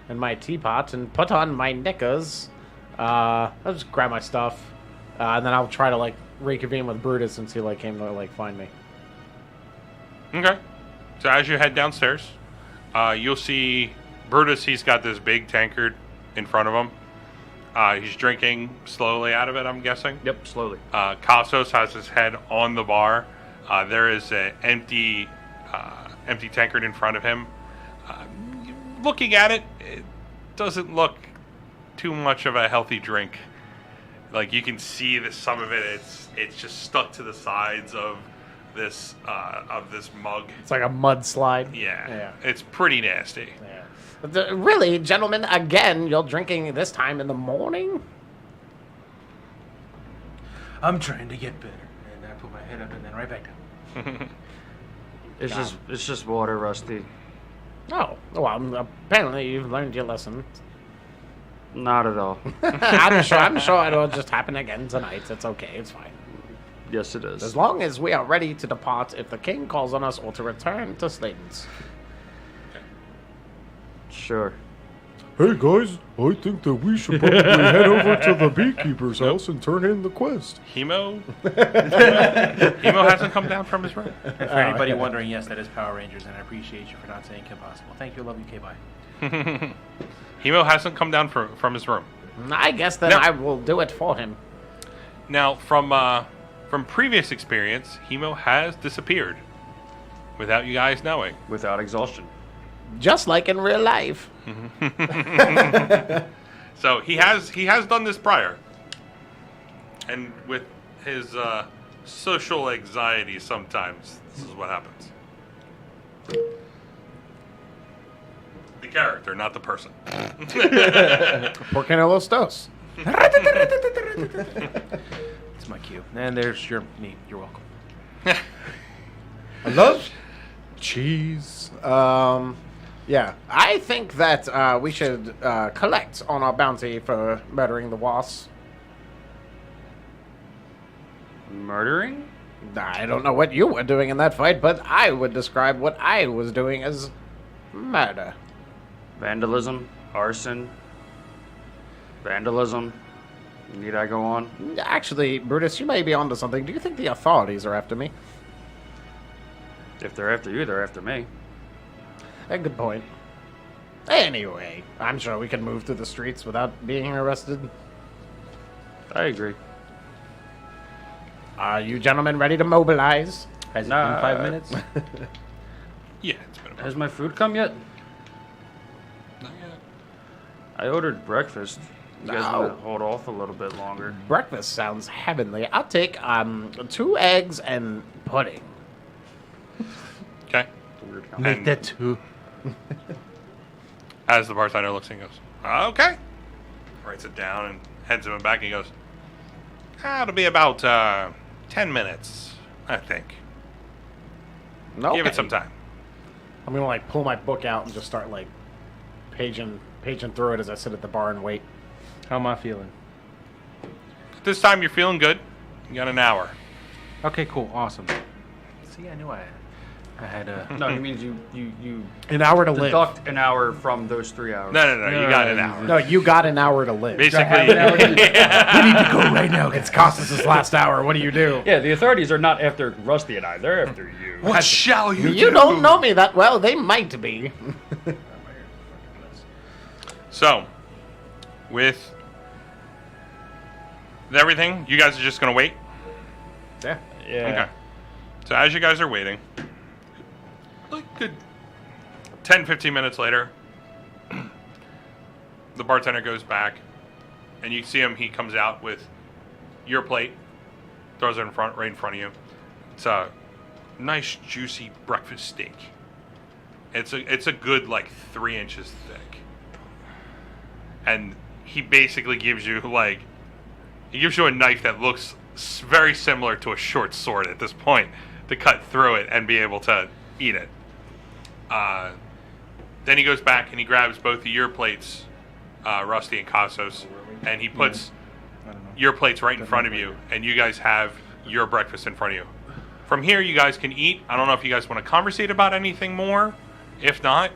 Speaker 4: in my teapot and put on my knickers, I'll just grab my stuff, and then I'll try to like reconvene with Brutus since he like came to like find me.
Speaker 2: Okay. So as you head downstairs, you'll see Brutus. He's got this big tankard in front of him. He's drinking slowly out of it, I'm guessing.
Speaker 3: Yep, slowly.
Speaker 2: Kassos has his head on the bar. There is an empty tankard in front of him. Looking at it, it doesn't look too much of a healthy drink. Like you can see that some of it, it's just stuck to the sides of this mug.
Speaker 4: It's like a mudslide.
Speaker 2: Yeah, it's pretty nasty.
Speaker 4: Yeah. But really, gentlemen, again, you're drinking this time in the morning?
Speaker 1: I'm trying to get better. And I put my head up and then right back down.
Speaker 3: It's just water, Rusty.
Speaker 4: Oh, well, apparently you've learned your lesson.
Speaker 3: Not at all.
Speaker 4: I'm sure it'll just happen again tonight. It's okay. It's fine.
Speaker 3: Yes, it is.
Speaker 4: As long as we are ready to depart if the king calls on us or to return to Sladen's.
Speaker 3: Sure.
Speaker 6: Hey guys, I think that we should probably head over to the beekeeper's house and turn in the quest.
Speaker 2: Hemo? Hemo hasn't come down from his room.
Speaker 1: And for anybody wondering, yes, that is Power Rangers, and I appreciate you for not saying impossible. Thank you, love you, K-bye.
Speaker 2: Hemo hasn't come down from his room.
Speaker 4: I guess then
Speaker 2: No.
Speaker 4: I will do it for him.
Speaker 2: Now, from previous experience, Hemo has disappeared without you guys knowing.
Speaker 3: Without exhaustion.
Speaker 4: Just like in real life.
Speaker 2: So he has done this prior, and with his social anxiety, sometimes this is what happens. The character, not the person.
Speaker 4: Por qué no los dos?
Speaker 1: It's my cue. And there's your me. You're welcome.
Speaker 6: I love cheese.
Speaker 4: Yeah, I think that we should collect on our bounty for murdering the wasps.
Speaker 3: Murdering?
Speaker 4: I don't know what you were doing in that fight, but I would describe what I was doing as murder.
Speaker 3: Vandalism? Arson? Vandalism? Need I go on?
Speaker 4: Actually, Brutus, you may be onto something. Do you think the authorities are after me?
Speaker 3: If they're after you, they're after me.
Speaker 4: A good point. Anyway, I'm sure we can move through the streets without being arrested.
Speaker 3: I agree.
Speaker 4: Are you gentlemen ready to mobilize?
Speaker 1: Has it
Speaker 3: Nah.
Speaker 1: been 5 minutes?
Speaker 2: Yeah, it's been about.
Speaker 3: Has my food come yet?
Speaker 2: Not yet.
Speaker 3: I ordered breakfast. You guys
Speaker 4: No.
Speaker 3: want to hold off a little bit longer?
Speaker 4: Breakfast sounds heavenly. I'll take 2 eggs and pudding.
Speaker 2: Okay.
Speaker 3: Weird
Speaker 2: And-
Speaker 1: Make that 2.
Speaker 2: As the bartender looks and goes, okay. Writes it down and heads him back and he goes, it'll be about 10 minutes, I think.
Speaker 4: No,
Speaker 2: Give it some time.
Speaker 4: I'm gonna like pull my book out and just start like paging through it as I sit at the bar and wait.
Speaker 1: How am I feeling?
Speaker 2: This time you're feeling good. You got an hour.
Speaker 1: Okay, cool. Awesome. See, I knew I had a...
Speaker 3: No, he means you
Speaker 4: An hour to live.
Speaker 3: deduct an hour from those 3 hours.
Speaker 2: No, you got an hour.
Speaker 4: No, you got an hour to live.
Speaker 2: Basically,
Speaker 1: We need to go right now.
Speaker 4: It's Costas' last hour. What do you do?
Speaker 3: Yeah, the authorities are not after Rusty and I. They're after you.
Speaker 2: what shall you do?
Speaker 4: You don't know me that well. They might be.
Speaker 2: So, with everything, you guys are just going to wait?
Speaker 4: Yeah.
Speaker 3: Yeah.
Speaker 2: Okay. So as you guys are waiting, like good 10, 15 minutes later, the bartender goes back, and you see him. He comes out with your plate, throws it right in front of you. It's a nice, juicy breakfast steak. It's a good like 3 inches thick, and he basically gives you like He gives you a knife that looks very similar to a short sword at this point to cut through it and be able to eat it. Then he goes back and he grabs both of your plates, Rusty and Cassos, and he puts your plates right in front of you, and you guys have your breakfast in front of you. From here, you guys can eat. I don't know if you guys want to conversate about anything more. If not,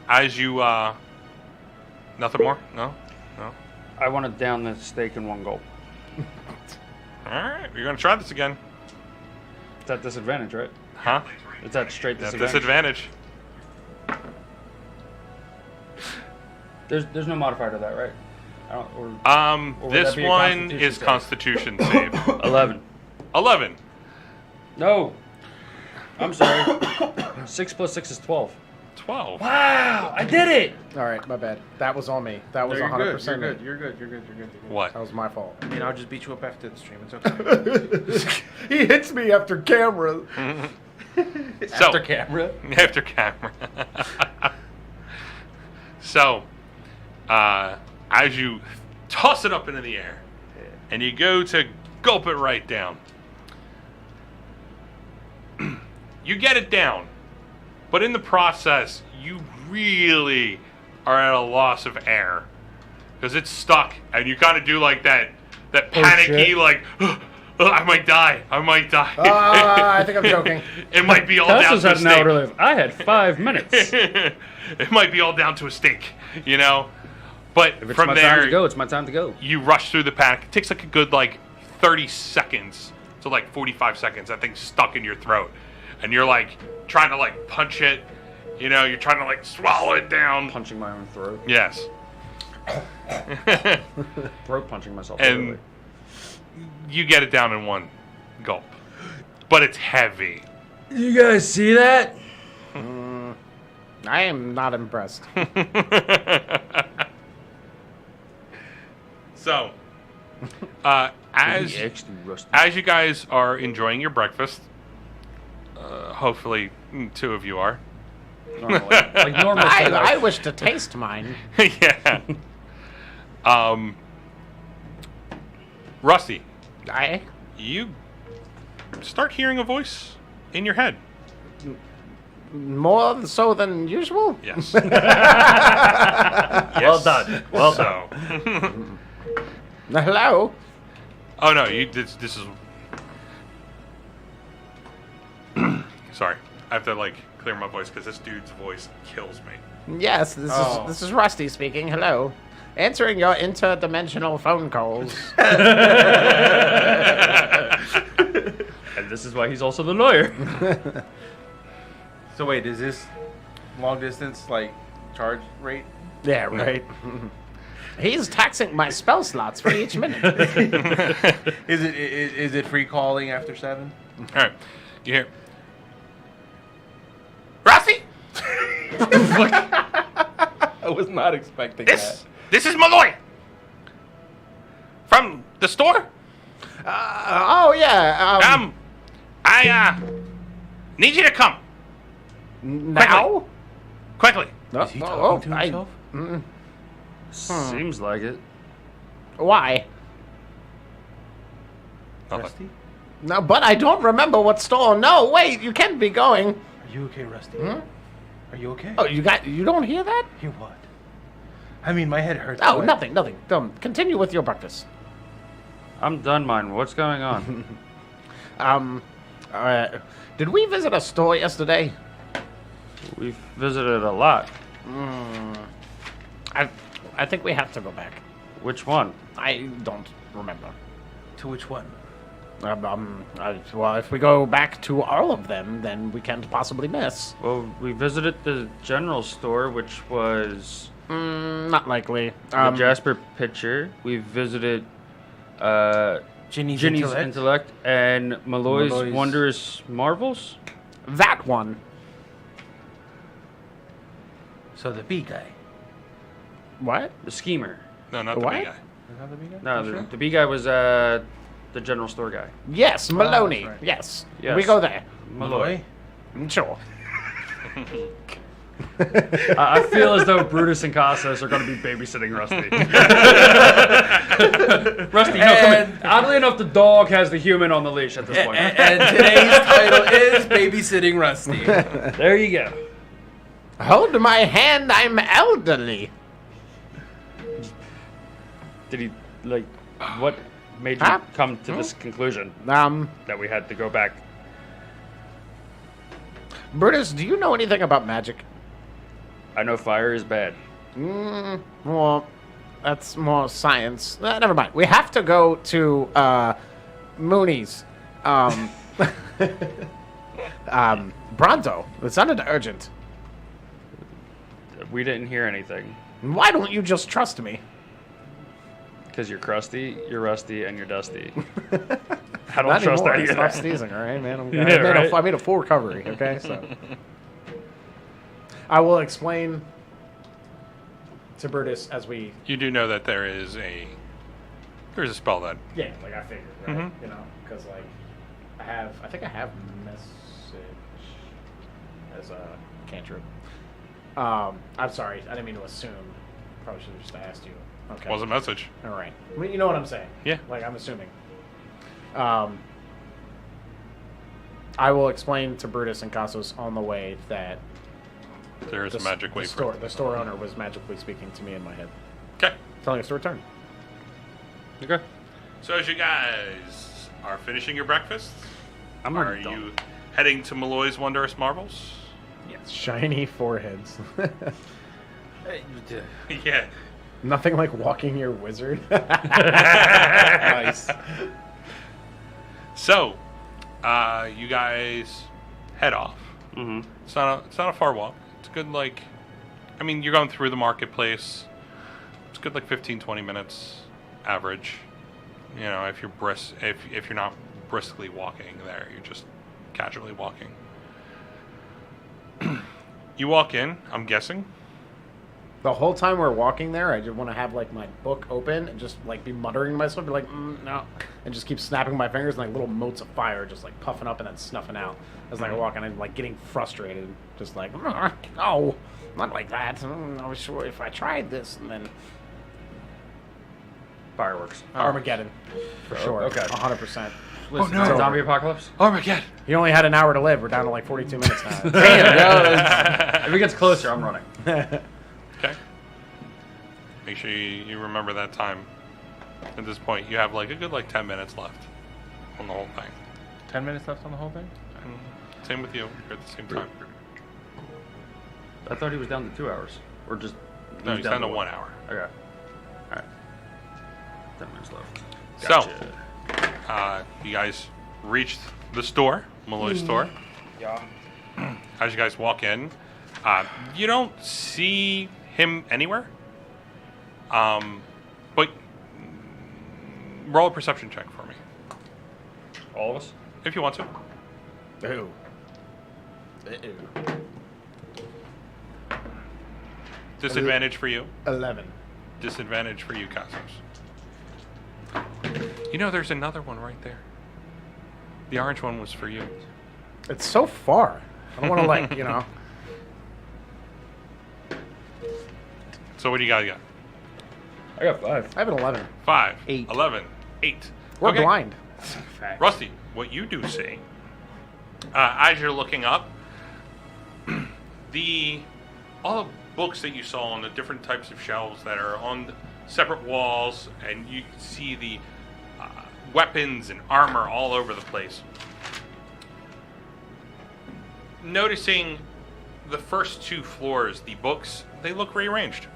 Speaker 2: as you... nothing more? No? No?
Speaker 3: I want to down the steak in one gulp.
Speaker 2: Alright, you're going to try this again.
Speaker 3: It's at disadvantage, right?
Speaker 2: Huh?
Speaker 3: It's at straight
Speaker 2: That's
Speaker 3: disadvantage.
Speaker 2: disadvantage.
Speaker 3: There's no modifier to that, right? Or would
Speaker 2: This
Speaker 3: that be a
Speaker 2: one
Speaker 3: Constitution
Speaker 2: is
Speaker 3: save?
Speaker 2: Constitution save.
Speaker 3: 11.
Speaker 2: 11.
Speaker 3: No. I'm sorry. 6 plus 6 is 12.
Speaker 2: 12.
Speaker 3: Wow! I did it!
Speaker 4: All right, my bad. That was on me. That was
Speaker 5: No,
Speaker 4: 100%
Speaker 5: you're
Speaker 4: me.
Speaker 5: good. You're good. You're good. You're good.
Speaker 2: What?
Speaker 4: That was my fault.
Speaker 5: I mean, I'll just beat you up after the stream. It's okay.
Speaker 6: He hits me after camera.
Speaker 2: So,
Speaker 5: After camera.
Speaker 2: After camera. So, as you toss it up into the air, and you go to gulp it right down, you get it down, but in the process, you really are at a loss of air because it's stuck, and you kind of do like that panicky,
Speaker 3: shit.
Speaker 2: like, I might die. I might die.
Speaker 4: I think I'm joking.
Speaker 2: It might be all down
Speaker 3: Tassos
Speaker 2: to a
Speaker 3: had an hour to
Speaker 2: steak.
Speaker 3: live. I had 5 minutes.
Speaker 2: It might be all down to a steak, you know? But
Speaker 3: If it's
Speaker 2: from
Speaker 3: my
Speaker 2: there,
Speaker 3: time to go, it's my time to go.
Speaker 2: you rush through the panic. It takes like a good 30 seconds to 45 seconds. That thing's stuck in your throat. And you're trying to punch it. You know, you're trying to swallow it down.
Speaker 3: Punching my own throat.
Speaker 2: Yes.
Speaker 3: Throat punching myself.
Speaker 2: And
Speaker 3: literally.
Speaker 2: you get it down in one gulp. But it's heavy.
Speaker 3: You guys see that?
Speaker 4: I am not impressed.
Speaker 2: So, as you guys are enjoying your breakfast, hopefully 2 of you are.
Speaker 3: Normally. Like normal setup.
Speaker 4: I wish to taste mine.
Speaker 2: Yeah. Rusty, you start hearing a voice in your head.
Speaker 4: More so than usual?
Speaker 2: Yes.
Speaker 3: Well done. Well done.
Speaker 2: So.
Speaker 4: Hello?
Speaker 2: Oh no, this is. Sorry, I have to clear my voice because this dude's voice kills me.
Speaker 4: Yes, this is Rusty speaking. Hello. Answering your interdimensional phone calls.
Speaker 3: And this is why he's also the lawyer.
Speaker 5: So wait, is this long distance charge rate?
Speaker 4: Yeah, right. He's taxing my spell slots for each minute.
Speaker 5: Is it free calling after 7?
Speaker 2: All right, you hear, Rusty?
Speaker 5: I was not expecting
Speaker 2: This is Malloy from the store.
Speaker 4: Oh, yeah.
Speaker 2: I need you to come
Speaker 4: Now?
Speaker 2: quickly.
Speaker 5: Is he talking to himself?
Speaker 3: Seems like it.
Speaker 4: Why?
Speaker 2: Nothing.
Speaker 5: Rusty?
Speaker 4: No, but I don't remember what store. No, wait, you can't be going.
Speaker 5: Are you okay, Rusty? Are you okay?
Speaker 4: Oh, you don't hear that?
Speaker 5: Hear what? I mean, my head hurts.
Speaker 4: Oh,
Speaker 5: but-
Speaker 4: nothing. Continue with your breakfast.
Speaker 3: I'm done mine. What's going on?
Speaker 4: Did we visit a store yesterday?
Speaker 3: We've visited a lot.
Speaker 4: I think we have to go back.
Speaker 3: Which one?
Speaker 4: I don't remember.
Speaker 5: To which one?
Speaker 4: Well, if we go back to all of them, then we can't possibly miss.
Speaker 3: Well, we visited the general store, which was
Speaker 4: Not likely.
Speaker 3: the Jasper Pitcher. We visited
Speaker 5: Ginny's
Speaker 3: Ginny's Intellect and Malloy's
Speaker 5: Malloy's-
Speaker 3: Wondrous Marvels.
Speaker 4: That one.
Speaker 5: So the bee guy.
Speaker 4: What?
Speaker 3: The Schemer.
Speaker 2: No, not the
Speaker 4: What?
Speaker 2: big guy.
Speaker 5: Is that the bee guy?
Speaker 3: No,
Speaker 5: You sure?
Speaker 3: the B guy was the general store guy.
Speaker 4: Yes, Maloney.
Speaker 5: that's right.
Speaker 4: Yes.
Speaker 3: Yes.
Speaker 4: We go there.
Speaker 5: Malloy?
Speaker 4: Sure.
Speaker 3: I feel as though Brutus and Cassos are going to be babysitting Rusty. Oddly enough, the dog has the human on the leash at this point.
Speaker 5: And today's title is Babysitting Rusty.
Speaker 3: There you go.
Speaker 4: Hold my hand, I'm elderly.
Speaker 3: Did he, like, what made you
Speaker 4: Huh?
Speaker 3: come to this conclusion that we had to go back?
Speaker 4: Brutus, do you know anything about magic?
Speaker 3: I know fire is bad.
Speaker 4: Well, that's more science. Never mind. We have to go to Mooney's. Pronto. It sounded urgent.
Speaker 3: We didn't hear anything.
Speaker 4: Why don't you just trust me?
Speaker 3: Because you're crusty, you're rusty, and you're dusty. I don't
Speaker 4: Not
Speaker 3: trust
Speaker 4: anymore.
Speaker 3: any of
Speaker 4: Stop
Speaker 3: that.
Speaker 4: sneezing, all right, man?
Speaker 3: Yeah, right.
Speaker 4: I made a full recovery, okay? So I will explain to Brutus as we...
Speaker 2: You do know that there's a spell that
Speaker 4: Yeah, like I figured, right? You know, because like I think I have message as a cantrip. I'm sorry, I didn't mean to assume. Probably should have just asked you. Okay.
Speaker 2: was a message.
Speaker 4: All right. I mean, you know what I'm saying?
Speaker 2: Yeah.
Speaker 4: Like I'm assuming. I will explain to Brutus and Cassos on the way that
Speaker 2: There is a magic way for it.
Speaker 4: the store owner was magically speaking to me in my head,
Speaker 2: Okay.
Speaker 4: telling us to return.
Speaker 3: Okay.
Speaker 2: So as you guys are finishing your breakfast,
Speaker 3: I'm
Speaker 2: are
Speaker 3: already done.
Speaker 2: you heading to Malloy's Wondrous Marvels?
Speaker 4: Yes. Shiny foreheads.
Speaker 2: Yeah.
Speaker 4: Nothing like walking your wizard.
Speaker 5: Nice.
Speaker 2: So, you guys head off.
Speaker 3: Mm-hmm.
Speaker 2: It's not a far walk. It's a good, like, I mean, you're going through the marketplace. It's good, like 15-20 minutes average. You know, if you're if you're not briskly walking there, you're just casually walking. You walk in, I'm guessing.
Speaker 4: The whole time we're walking there, I just want to have like my book open and just like be muttering to myself, be like, no, and just keep snapping my fingers and like little motes of fire just like puffing up and then snuffing out as like I walk, and I'm like getting frustrated, just like, no, not like that. I was sure if I tried this, and then
Speaker 3: Fireworks.
Speaker 4: Armageddon for sure.
Speaker 3: okay.
Speaker 4: 100%.
Speaker 5: Listen,
Speaker 4: no.
Speaker 3: Zombie apocalypse?
Speaker 2: Oh my god.
Speaker 4: He only had an hour to live. We're down to like 42 minutes now.
Speaker 3: If it gets closer, I'm running.
Speaker 2: Okay. Make sure you remember that time. At this point, you have like a good 10 minutes left on the whole thing.
Speaker 5: 10 minutes left on the whole thing?
Speaker 2: And same with you. You're at the same time.
Speaker 3: I thought he was down to 2 hours. Or just...
Speaker 2: No, he's down to 1 hour.
Speaker 3: Okay. Alright. 10 minutes left.
Speaker 2: So, you guys reached the store, Malloy's store.
Speaker 3: Yeah.
Speaker 2: As you guys walk in, you don't see him anywhere. But roll a perception check for me,
Speaker 3: All of us?
Speaker 2: if you want to.
Speaker 4: Ooh.
Speaker 2: Disadvantage for you.
Speaker 4: 11.
Speaker 2: Disadvantage for you, Cosmos. You know, there's another one right there. The orange one was for you.
Speaker 4: It's so far. I don't want to like, you know.
Speaker 2: So what do you guys got?
Speaker 3: I got 5.
Speaker 4: I have an 11.
Speaker 2: 5,
Speaker 5: 8.
Speaker 2: 11, 8.
Speaker 4: We're
Speaker 2: Okay.
Speaker 4: blind.
Speaker 2: Rusty, what you do see, as you're looking up, all the books that you saw on the different types of shelves that are on separate walls, and you see the weapons and armor all over the place. Noticing the first 2 floors, the books, they look rearranged.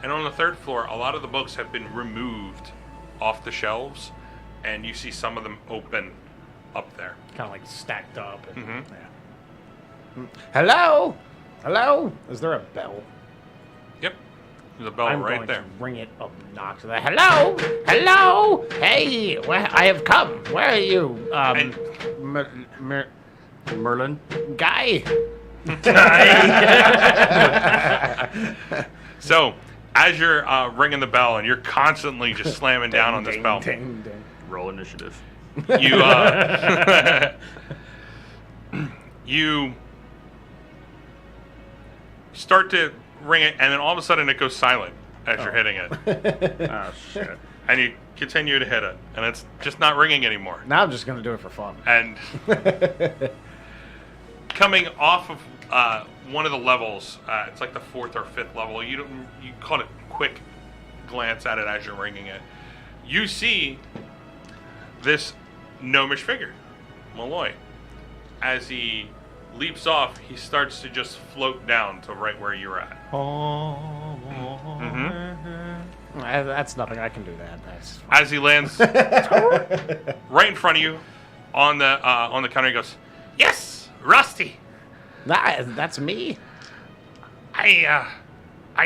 Speaker 2: And on the 3rd floor, a lot of the books have been removed off the shelves, and you see some of them open up there.
Speaker 4: Kind of like stacked up. And,
Speaker 2: Mhm.
Speaker 4: yeah. Hello? Hello? Is there a bell?
Speaker 2: Yep. There's a bell
Speaker 4: I'm
Speaker 2: right
Speaker 4: going
Speaker 2: there.
Speaker 4: to ring it obnoxiously. Hello? Hello? Hey, I have come. Where are you?
Speaker 3: Merlin?
Speaker 4: Guy?
Speaker 2: So, as you're ringing the bell and you're constantly just slamming down on this bell,
Speaker 4: Ding, ding.
Speaker 3: Roll initiative.
Speaker 2: you you start to ring it, and then all of a sudden it goes silent. as you're hitting it.
Speaker 3: Oh shit.
Speaker 2: And you continue to hit it, and it's just not ringing anymore.
Speaker 4: Now I'm just gonna do it for fun.
Speaker 2: And coming off of one of the levels, it's like the 4th or 5th level. You caught a quick glance at it as you're ringing it. You see this gnomish figure, Malloy. As he leaps off, he starts to just float down to right where you're at.
Speaker 4: That's nothing. I can do that. That's fine.
Speaker 2: As he lands right in front of you on the counter, he goes, "Yes, Rusty.
Speaker 4: That's me.
Speaker 2: I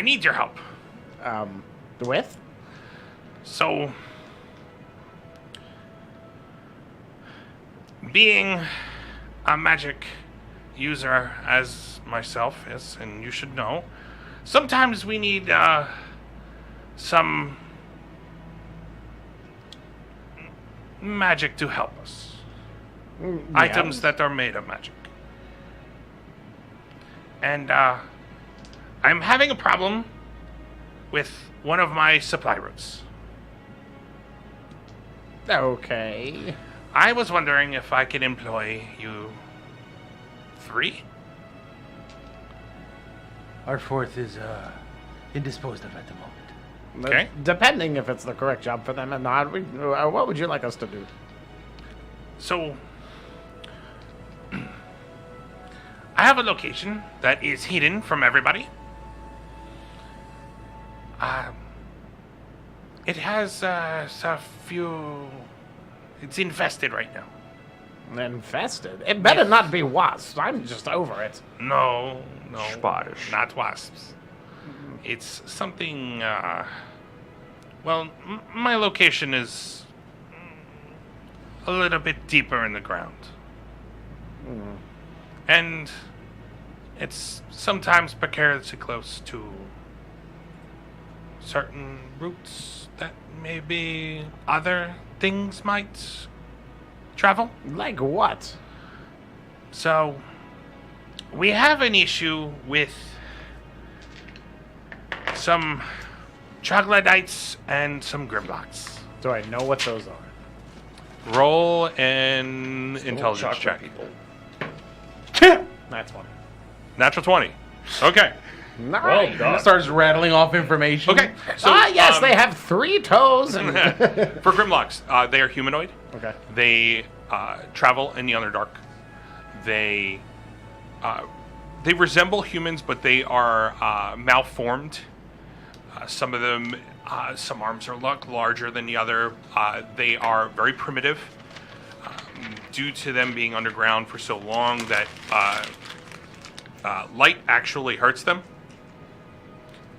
Speaker 2: need your help.
Speaker 4: With?
Speaker 2: So, being a magic user as myself is, and you should know, sometimes we need some magic to help us. Items that are made of magic. And I'm having a problem with one of my supply routes.
Speaker 4: Okay.
Speaker 2: I was wondering if I could employ you 3?
Speaker 1: Our 4th is indisposed of at the moment.
Speaker 2: Okay.
Speaker 4: Depending if it's the correct job for them or not, what would you like us to do?
Speaker 2: So, I have a location that is hidden from everybody. It has a few... It's infested right now.
Speaker 4: Infested? It better not be wasps. I'm just over it.
Speaker 2: No,
Speaker 3: Spottish.
Speaker 2: not wasps. It's something, well, my location is a little bit deeper in the ground. And it's sometimes precariously close to certain routes that maybe other things might travel.
Speaker 4: Like what?
Speaker 2: So, we have an issue with some troglodytes and some grimlocks.
Speaker 4: Do I know what those are?
Speaker 2: Roll an intelligence check.
Speaker 4: That's one.
Speaker 2: Natural 20. Okay.
Speaker 4: Nice.
Speaker 5: Starts rattling off information.
Speaker 2: Okay. So,
Speaker 4: yes, they have 3 toes. And
Speaker 2: for grimlocks, they are humanoid.
Speaker 4: okay.
Speaker 2: They travel in the Underdark. They resemble humans, but they are malformed. Some of them, some arms are larger than the other. They are very primitive, due to them being underground for so long that light actually hurts them.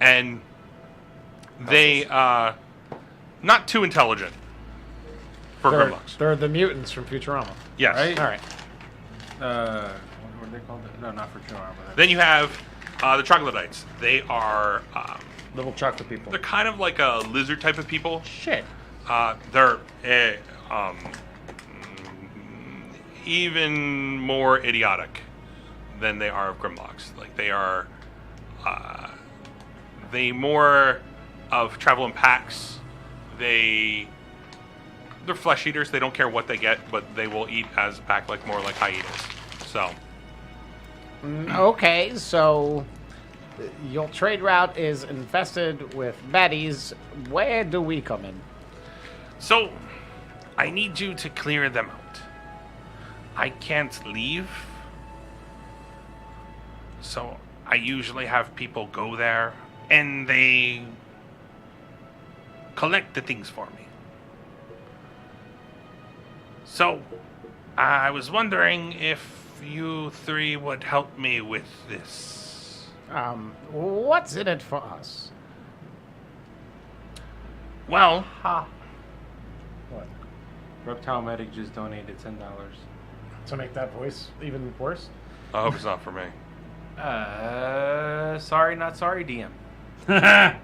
Speaker 2: And they not too intelligent for grimlocks.
Speaker 4: They're the mutants from Futurama.
Speaker 2: Yes.
Speaker 5: Right?
Speaker 4: All right.
Speaker 5: What were they called? No, not for sure.
Speaker 2: Then you have the troglodytes. They are
Speaker 3: Little chocolate people.
Speaker 2: they're kind of like a lizard type of people.
Speaker 4: Shit.
Speaker 2: They're even more idiotic than they are of grimlocks. Like they are, they more of travel in packs. They're flesh eaters. They don't care what they get, but they will eat as a pack, like more like hyenas. So
Speaker 4: Okay, so your trade route is infested with baddies. Where do we come in?
Speaker 2: So, I need you to clear them out. I can't leave. So, I usually have people go there and they collect the things for me. So, I was wondering if you 3 would help me with this.
Speaker 4: What's in it for us?
Speaker 2: Well,
Speaker 4: What?
Speaker 5: Reptile Medic just donated $10.
Speaker 4: To make that voice even worse?
Speaker 2: I hope it's not for me.
Speaker 5: Sorry, not sorry, DM.
Speaker 4: I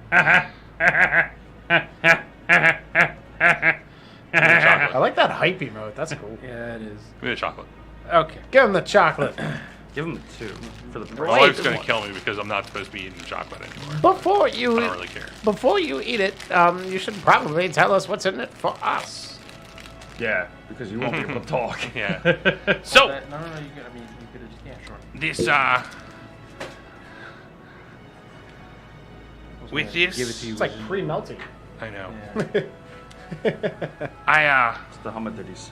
Speaker 4: like that hype emote. That's cool.
Speaker 5: Yeah, it is.
Speaker 2: Give me the chocolate.
Speaker 5: Okay.
Speaker 4: Give him the chocolate.
Speaker 3: Give him 2 for the
Speaker 2: My
Speaker 3: price.
Speaker 2: wife's gonna kill me because I'm not supposed to be eating chocolate anymore.
Speaker 4: Before
Speaker 2: I
Speaker 4: you
Speaker 2: don't really care.
Speaker 4: before you eat it, you should probably tell us what's in it for us.
Speaker 3: Yeah, because you won't be able to talk.
Speaker 2: Yeah. So
Speaker 5: No, you could, I mean, you could have just, yeah, sure.
Speaker 2: this with this,
Speaker 5: Give it to you.
Speaker 4: It's like pre-melting.
Speaker 2: I know.
Speaker 5: Yeah.
Speaker 3: It's the humiditties.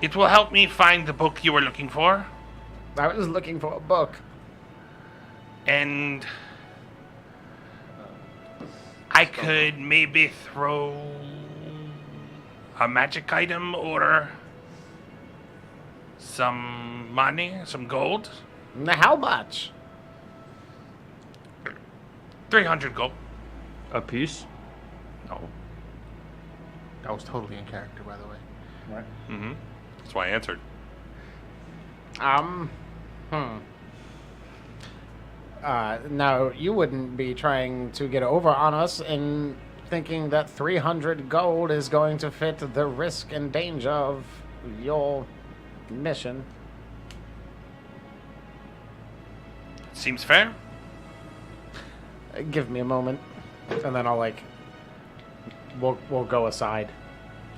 Speaker 2: It will help me find the book you were looking for,
Speaker 4: I was looking for a book.
Speaker 2: and I could maybe throw a magic item or some money, some gold.
Speaker 4: How much?
Speaker 2: 300 gold.
Speaker 3: A piece?
Speaker 2: No.
Speaker 5: That was totally in character, by the way.
Speaker 4: Right.
Speaker 2: Mm-hmm. That's why I answered.
Speaker 4: No, you wouldn't be trying to get over on us in thinking that 300 gold is going to fit the risk and danger of your mission.
Speaker 2: Seems fair.
Speaker 4: Give me a moment, and then I'll we'll go aside,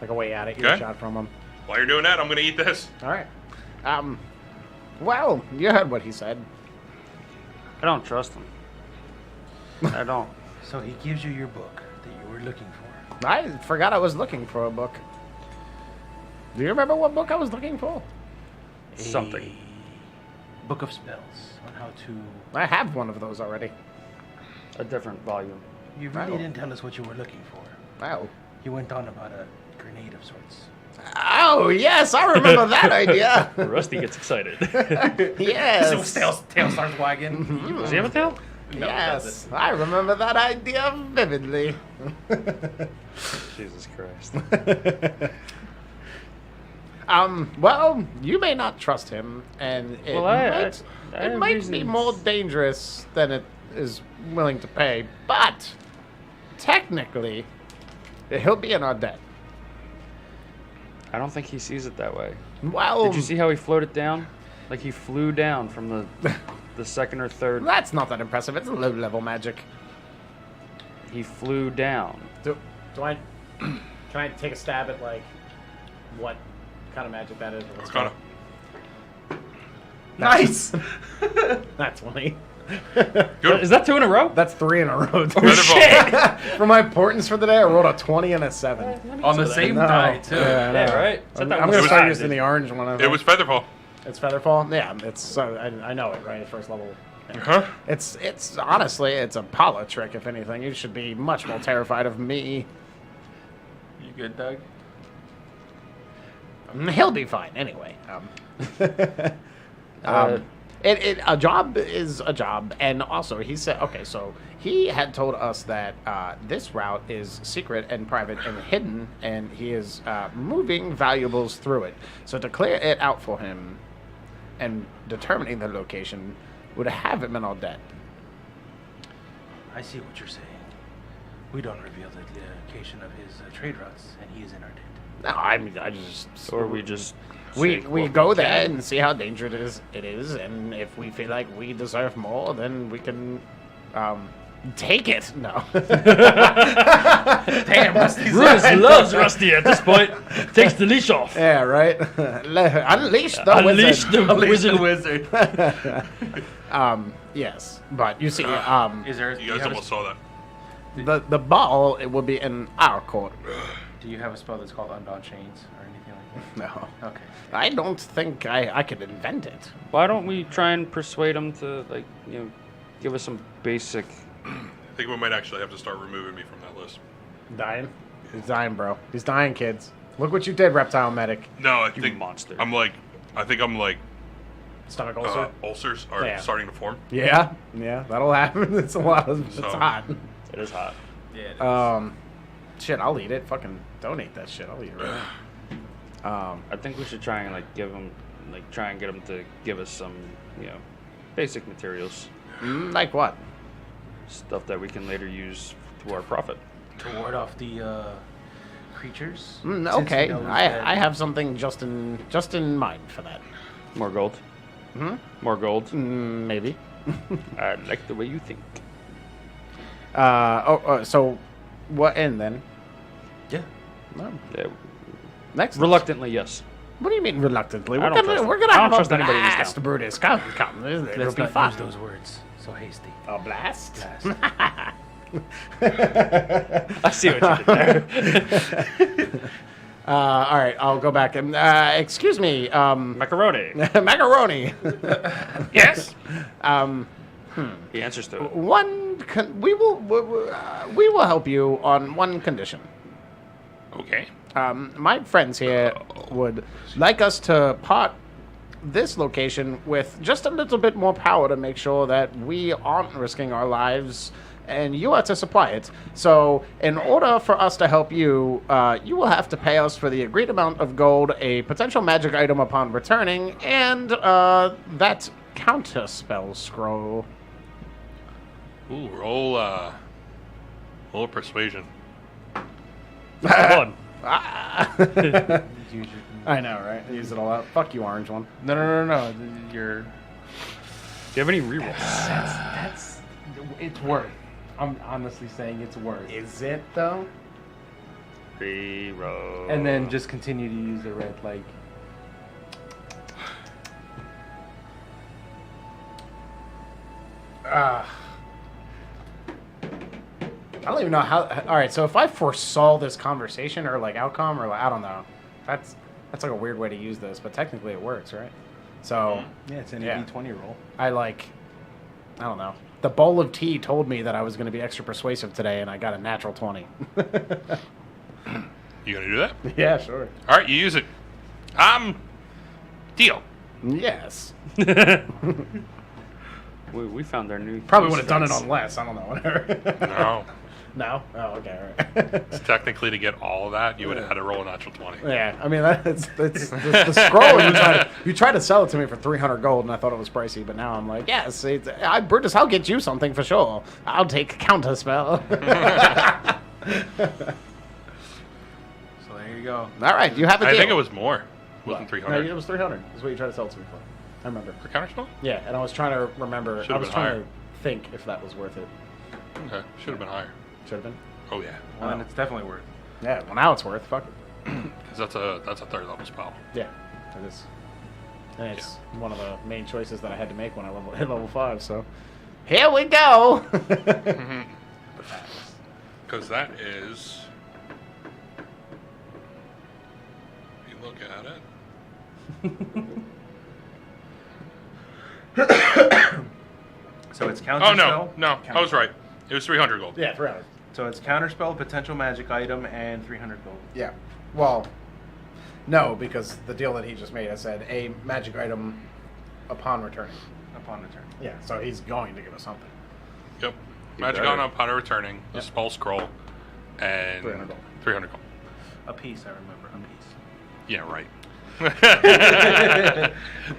Speaker 4: like away at it,
Speaker 2: Okay.
Speaker 4: earshot from him.
Speaker 2: While you're doing that, I'm gonna eat this.
Speaker 4: All right. Well, you heard what he said.
Speaker 3: I don't trust him. I don't.
Speaker 1: So he gives you your book that you were looking for.
Speaker 4: I forgot I was looking for a book. Do you remember what book I was looking for?
Speaker 3: Something.
Speaker 1: A book of spells on how to.
Speaker 4: I have one of those already.
Speaker 3: A different volume.
Speaker 1: You really
Speaker 4: Oh.
Speaker 1: didn't tell us what you were looking for.
Speaker 4: Oh.
Speaker 1: You went on about a grenade of sorts.
Speaker 4: Oh, yes, I remember that idea.
Speaker 3: Rusty gets excited.
Speaker 4: Yes.
Speaker 1: Tail starts wagging.
Speaker 3: Does he have a tail?
Speaker 4: Yes, I remember that idea vividly.
Speaker 3: Jesus Christ.
Speaker 4: Well, you may not trust him, and it
Speaker 3: Well, I
Speaker 4: might
Speaker 3: have
Speaker 4: be
Speaker 3: reasons.
Speaker 4: more dangerous than it is willing to pay, but technically, he'll be in our debt.
Speaker 3: I don't think he sees it that way.
Speaker 4: Well,
Speaker 3: Did you see how he floated down? Like he flew down from the second or third.
Speaker 4: that's not that impressive. It's low-level magic.
Speaker 3: He flew down.
Speaker 4: Do I? Can I take a stab at what kind of magic that is? or what's
Speaker 2: Arcana.
Speaker 4: Nice. That's 20.
Speaker 2: Good.
Speaker 3: Is that 2 in a row?
Speaker 4: That's 3 in a row. dude.
Speaker 2: Featherfall.
Speaker 4: For my importance for the day, I rolled a 20 and a 7.
Speaker 5: On the same
Speaker 4: No.
Speaker 5: die, too.
Speaker 4: Yeah, I know.
Speaker 3: Yeah, right? Set
Speaker 4: I'm
Speaker 3: that
Speaker 4: going
Speaker 3: one
Speaker 4: to start
Speaker 3: aside,
Speaker 4: using
Speaker 3: dude.
Speaker 4: the orange one. I
Speaker 2: It
Speaker 4: think.
Speaker 2: was Featherfall.
Speaker 4: It's Featherfall. Yeah, it's. I know it, right? First level. Yeah.
Speaker 2: Huh?
Speaker 4: It's honestly, it's a Paula trick. If anything, you should be much more terrified of me.
Speaker 5: You good, Doug?
Speaker 4: He'll be fine anyway. A job is a job, and also he said, okay, so he had told us that this route is secret and private and hidden, and he is moving valuables through it. So to clear it out for him and determining the location would have him in our debt.
Speaker 1: I see what you're saying. We don't reveal the location of his trade routes, and he is in our debt.
Speaker 4: No, I just
Speaker 3: Or we just.
Speaker 4: we
Speaker 3: say
Speaker 4: we
Speaker 3: what
Speaker 4: go
Speaker 3: we
Speaker 4: there
Speaker 3: can.
Speaker 4: and see how dangerous it is, and if we feel like we deserve more, then we can take it. No.
Speaker 5: Damn, Rusty's
Speaker 3: Bruce loves Rusty at this point. Takes the leash off.
Speaker 4: Yeah, right. Unleash the
Speaker 3: Unleash
Speaker 4: wizard.
Speaker 3: the wizard.
Speaker 4: Yes, but you see,
Speaker 5: Is there?
Speaker 2: You guys almost saw that.
Speaker 4: the ball it will be in our court.
Speaker 5: Do you have a spell that's called Unbound Chains or anything like
Speaker 4: No,
Speaker 5: that? Okay.
Speaker 4: I don't think I could invent it.
Speaker 3: Why don't we try and persuade him to, give us some basic.
Speaker 2: I think we might actually have to start removing me from that list.
Speaker 4: Dying? He's dying, bro. He's dying, kids. Look what you did, reptile medic.
Speaker 2: No, I
Speaker 3: You
Speaker 2: think
Speaker 3: monster.
Speaker 2: I think I'm like
Speaker 4: Stomach ulcer.
Speaker 2: ulcers are
Speaker 4: Yeah.
Speaker 2: starting to form.
Speaker 4: Yeah, that'll happen. It's a lot of. It's
Speaker 2: So-
Speaker 4: hot.
Speaker 3: It is hot.
Speaker 5: Yeah.
Speaker 4: Shit, I'll eat it. Fucking donate that shit. I'll eat it. Right.
Speaker 3: I think we should try and give him, try and get him to give us some, basic materials,
Speaker 4: Like what?
Speaker 3: stuff that we can later use to our profit.
Speaker 1: To ward off the creatures.
Speaker 4: Mm,
Speaker 1: Since he
Speaker 4: okay,
Speaker 1: knows that-
Speaker 4: I have something just in mind for that.
Speaker 3: More gold. More gold.
Speaker 4: Maybe.
Speaker 3: I like the way you think.
Speaker 4: So what end then?
Speaker 1: Yeah.
Speaker 4: No.
Speaker 3: Yeah,
Speaker 4: Next.
Speaker 3: reluctantly, yes.
Speaker 4: What do you mean reluctantly?
Speaker 3: I don't trust them.
Speaker 4: We're gonna
Speaker 3: I
Speaker 4: have
Speaker 3: don't
Speaker 4: a
Speaker 3: trust anybody in this
Speaker 4: blast,
Speaker 3: town.
Speaker 4: Brutus. Come. It'll
Speaker 1: Let's
Speaker 4: be
Speaker 1: not
Speaker 4: fun.
Speaker 1: use those words so hasty.
Speaker 4: A blast?
Speaker 1: Blast.
Speaker 3: I see what you did there.
Speaker 4: All right, I'll go back and excuse me,
Speaker 3: Macaroni.
Speaker 4: macaroni.
Speaker 2: Yes.
Speaker 3: He answers to it.
Speaker 4: We will help you on one condition.
Speaker 2: Okay.
Speaker 4: My friends here would like us to pot this location with just a little bit more power to make sure that we aren't risking our lives, and you are to supply it. So, in order for us to help you, you will have to pay us for the agreed amount of gold, a potential magic item upon returning, and that counterspell scroll.
Speaker 2: Ooh, roll persuasion.
Speaker 3: One.
Speaker 1: Use your-
Speaker 4: I know, right? Use it all out. Fuck you, orange one.
Speaker 1: No. You're.
Speaker 3: Do you have any rerolls?
Speaker 1: That's. It's worth. I'm honestly saying it's worth.
Speaker 4: Is it though?
Speaker 3: Reroll.
Speaker 1: And then just continue to use the red, like.
Speaker 4: I don't even know how. All right, so if I foresaw this conversation or like outcome or like I don't know, that's like a weird way to use this, but technically it works, right? So
Speaker 1: Yeah, it's an
Speaker 4: Yeah.
Speaker 1: 80-20 roll.
Speaker 4: I don't know. The bowl of tea told me that I was going to be extra persuasive today, and I got a natural 20.
Speaker 2: You gonna do that?
Speaker 4: Yeah, sure.
Speaker 2: All right, you use it. Deal.
Speaker 4: Yes.
Speaker 3: We found our new.
Speaker 4: Probably would have done it on less. I don't know. Whatever.
Speaker 2: No.
Speaker 4: No. Oh, okay. All right.
Speaker 2: Technically, to get all of that, you would have had to roll a natural 20.
Speaker 4: Yeah, I mean that's the scroll. You try to sell it to me for 300 gold, and I thought it was pricey, but now I'm like, yes, Brutus, I'll get you something for sure. I'll take counterspell.
Speaker 1: So there you go.
Speaker 4: All right, you have a deal.
Speaker 2: I think it was more. It wasn't
Speaker 4: No,
Speaker 2: 300.
Speaker 4: it was 300. Is what you tried to sell it to me for. I remember.
Speaker 2: For counterspell?
Speaker 4: Yeah, and I was trying to remember.
Speaker 2: Should've
Speaker 4: I was
Speaker 2: been
Speaker 4: trying
Speaker 2: higher.
Speaker 4: to think if that was worth it.
Speaker 2: Okay, should have been higher.
Speaker 4: Should have been.
Speaker 2: Oh yeah,
Speaker 1: Well, then it's definitely worth.
Speaker 4: Yeah. Well, now it's worth. Fuck it.
Speaker 2: because that's a third level spell.
Speaker 4: Yeah, it is. And it's one of the main choices that I had to make when I hit level 5. So here we go.
Speaker 2: Because that is. If you look at it.
Speaker 1: So it's counterspell.
Speaker 2: Oh no, I was right. It was 300 gold.
Speaker 4: Yeah, 300.
Speaker 1: So it's counterspell, potential magic item, and 300 gold.
Speaker 4: Yeah. Well, no, because the deal that he just made, I said a magic item upon returning.
Speaker 1: Upon return.
Speaker 4: Yeah, so he's going to give us something.
Speaker 2: Yep. Magic
Speaker 3: better.
Speaker 2: item upon returning, the
Speaker 4: Yep.
Speaker 2: spell scroll, and
Speaker 4: 300 gold.
Speaker 2: 300 gold.
Speaker 1: A piece, I remember. A piece.
Speaker 2: Yeah, right.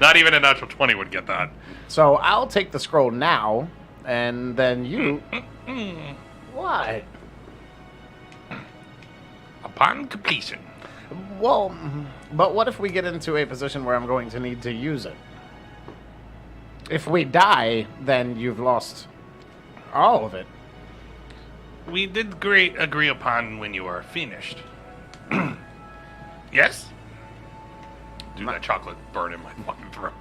Speaker 2: Not even a natural 20 would get that.
Speaker 4: So I'll take the scroll now, and then you. What?
Speaker 2: Upon completion.
Speaker 4: Well, but what if we get into a position where I'm going to need to use it? If we die, then you've lost all of it.
Speaker 2: We did agree upon when you are finished. Yes? Do that chocolate burn in my fucking throat.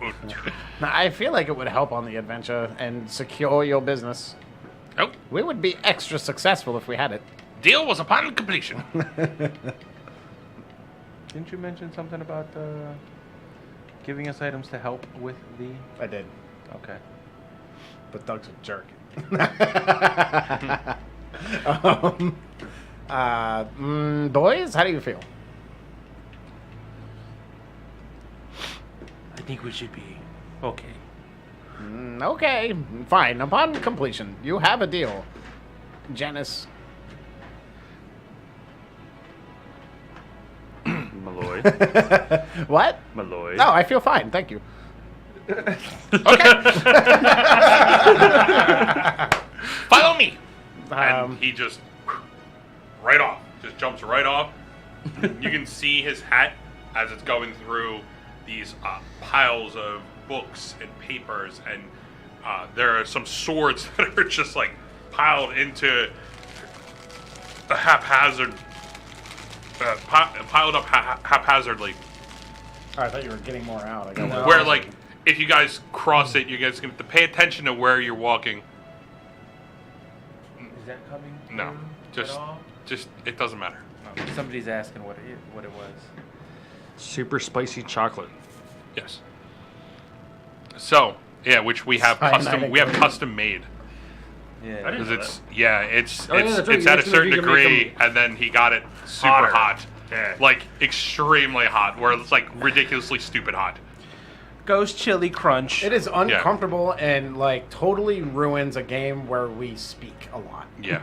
Speaker 4: Now, I feel like it would help on the adventure and secure your business.
Speaker 2: Oh,
Speaker 4: We would be extra successful if we had it.
Speaker 2: deal was upon completion.
Speaker 1: Didn't you mention something about giving us items to help with the...
Speaker 4: I did,
Speaker 1: Okay.
Speaker 4: but Doug's a jerk. Boys, how do you feel?
Speaker 1: I think we should be okay.
Speaker 4: Okay, fine. Upon completion, you have a deal. Janice.
Speaker 3: Malloy.
Speaker 4: What?
Speaker 3: Malloy.
Speaker 4: No, I feel fine. Thank you.
Speaker 2: Follow me. And
Speaker 4: Um,
Speaker 2: he just right off, just jumps right off. You can see his hat as it's going through these piles of books and papers, and there are some swords that are just like piled into a haphazard, piled up haphazardly.
Speaker 4: Oh, I thought you were getting more out. I got one.
Speaker 2: Where like if you guys cross it, you guys gonna have to pay attention to where you're walking.
Speaker 1: Is that coming?
Speaker 2: No,
Speaker 1: through at all?
Speaker 2: just it doesn't matter.
Speaker 1: No, somebody's asking what it was.
Speaker 3: Super spicy chocolate.
Speaker 2: Yes. So yeah, which we have
Speaker 4: Cyanide
Speaker 2: custom made.
Speaker 1: Yeah.
Speaker 2: Because it's
Speaker 3: Oh, yeah,
Speaker 2: it's
Speaker 3: that's right.
Speaker 2: it's
Speaker 3: You
Speaker 2: at a
Speaker 3: mentioned
Speaker 2: certain
Speaker 3: you can make
Speaker 2: degree,
Speaker 3: them
Speaker 2: and then he got it super
Speaker 3: hotter.
Speaker 2: hot,
Speaker 3: Yeah.
Speaker 2: like extremely hot, where it's like ridiculously stupid hot.
Speaker 1: Goes chili crunch.
Speaker 4: It is uncomfortable and like totally ruins a game where we speak a lot.
Speaker 2: Yeah,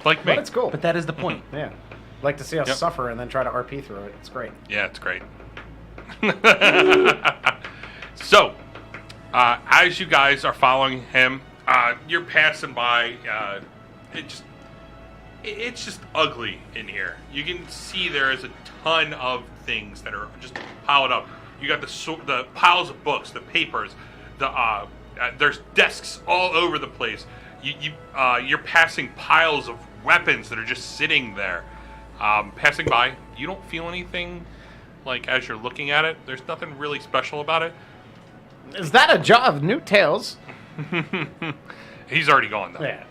Speaker 2: like me.
Speaker 4: But it's cool.
Speaker 1: But that is the point.
Speaker 4: Yeah. Like to see us
Speaker 2: Yep.
Speaker 4: suffer and then try to RP through it. It's great.
Speaker 2: Yeah, it's great. So, as you guys are following him, you're passing by. It's just ugly in here. You can see there is a ton of things that are just piled up. You got the piles of books, the papers, there's desks all over the place. You're passing piles of weapons that are just sitting there. Passing by, you don't feel anything like as you're looking at it. There's nothing really special about it.
Speaker 4: Is that a jar of new tails?
Speaker 2: He's already gone though.
Speaker 4: Yeah.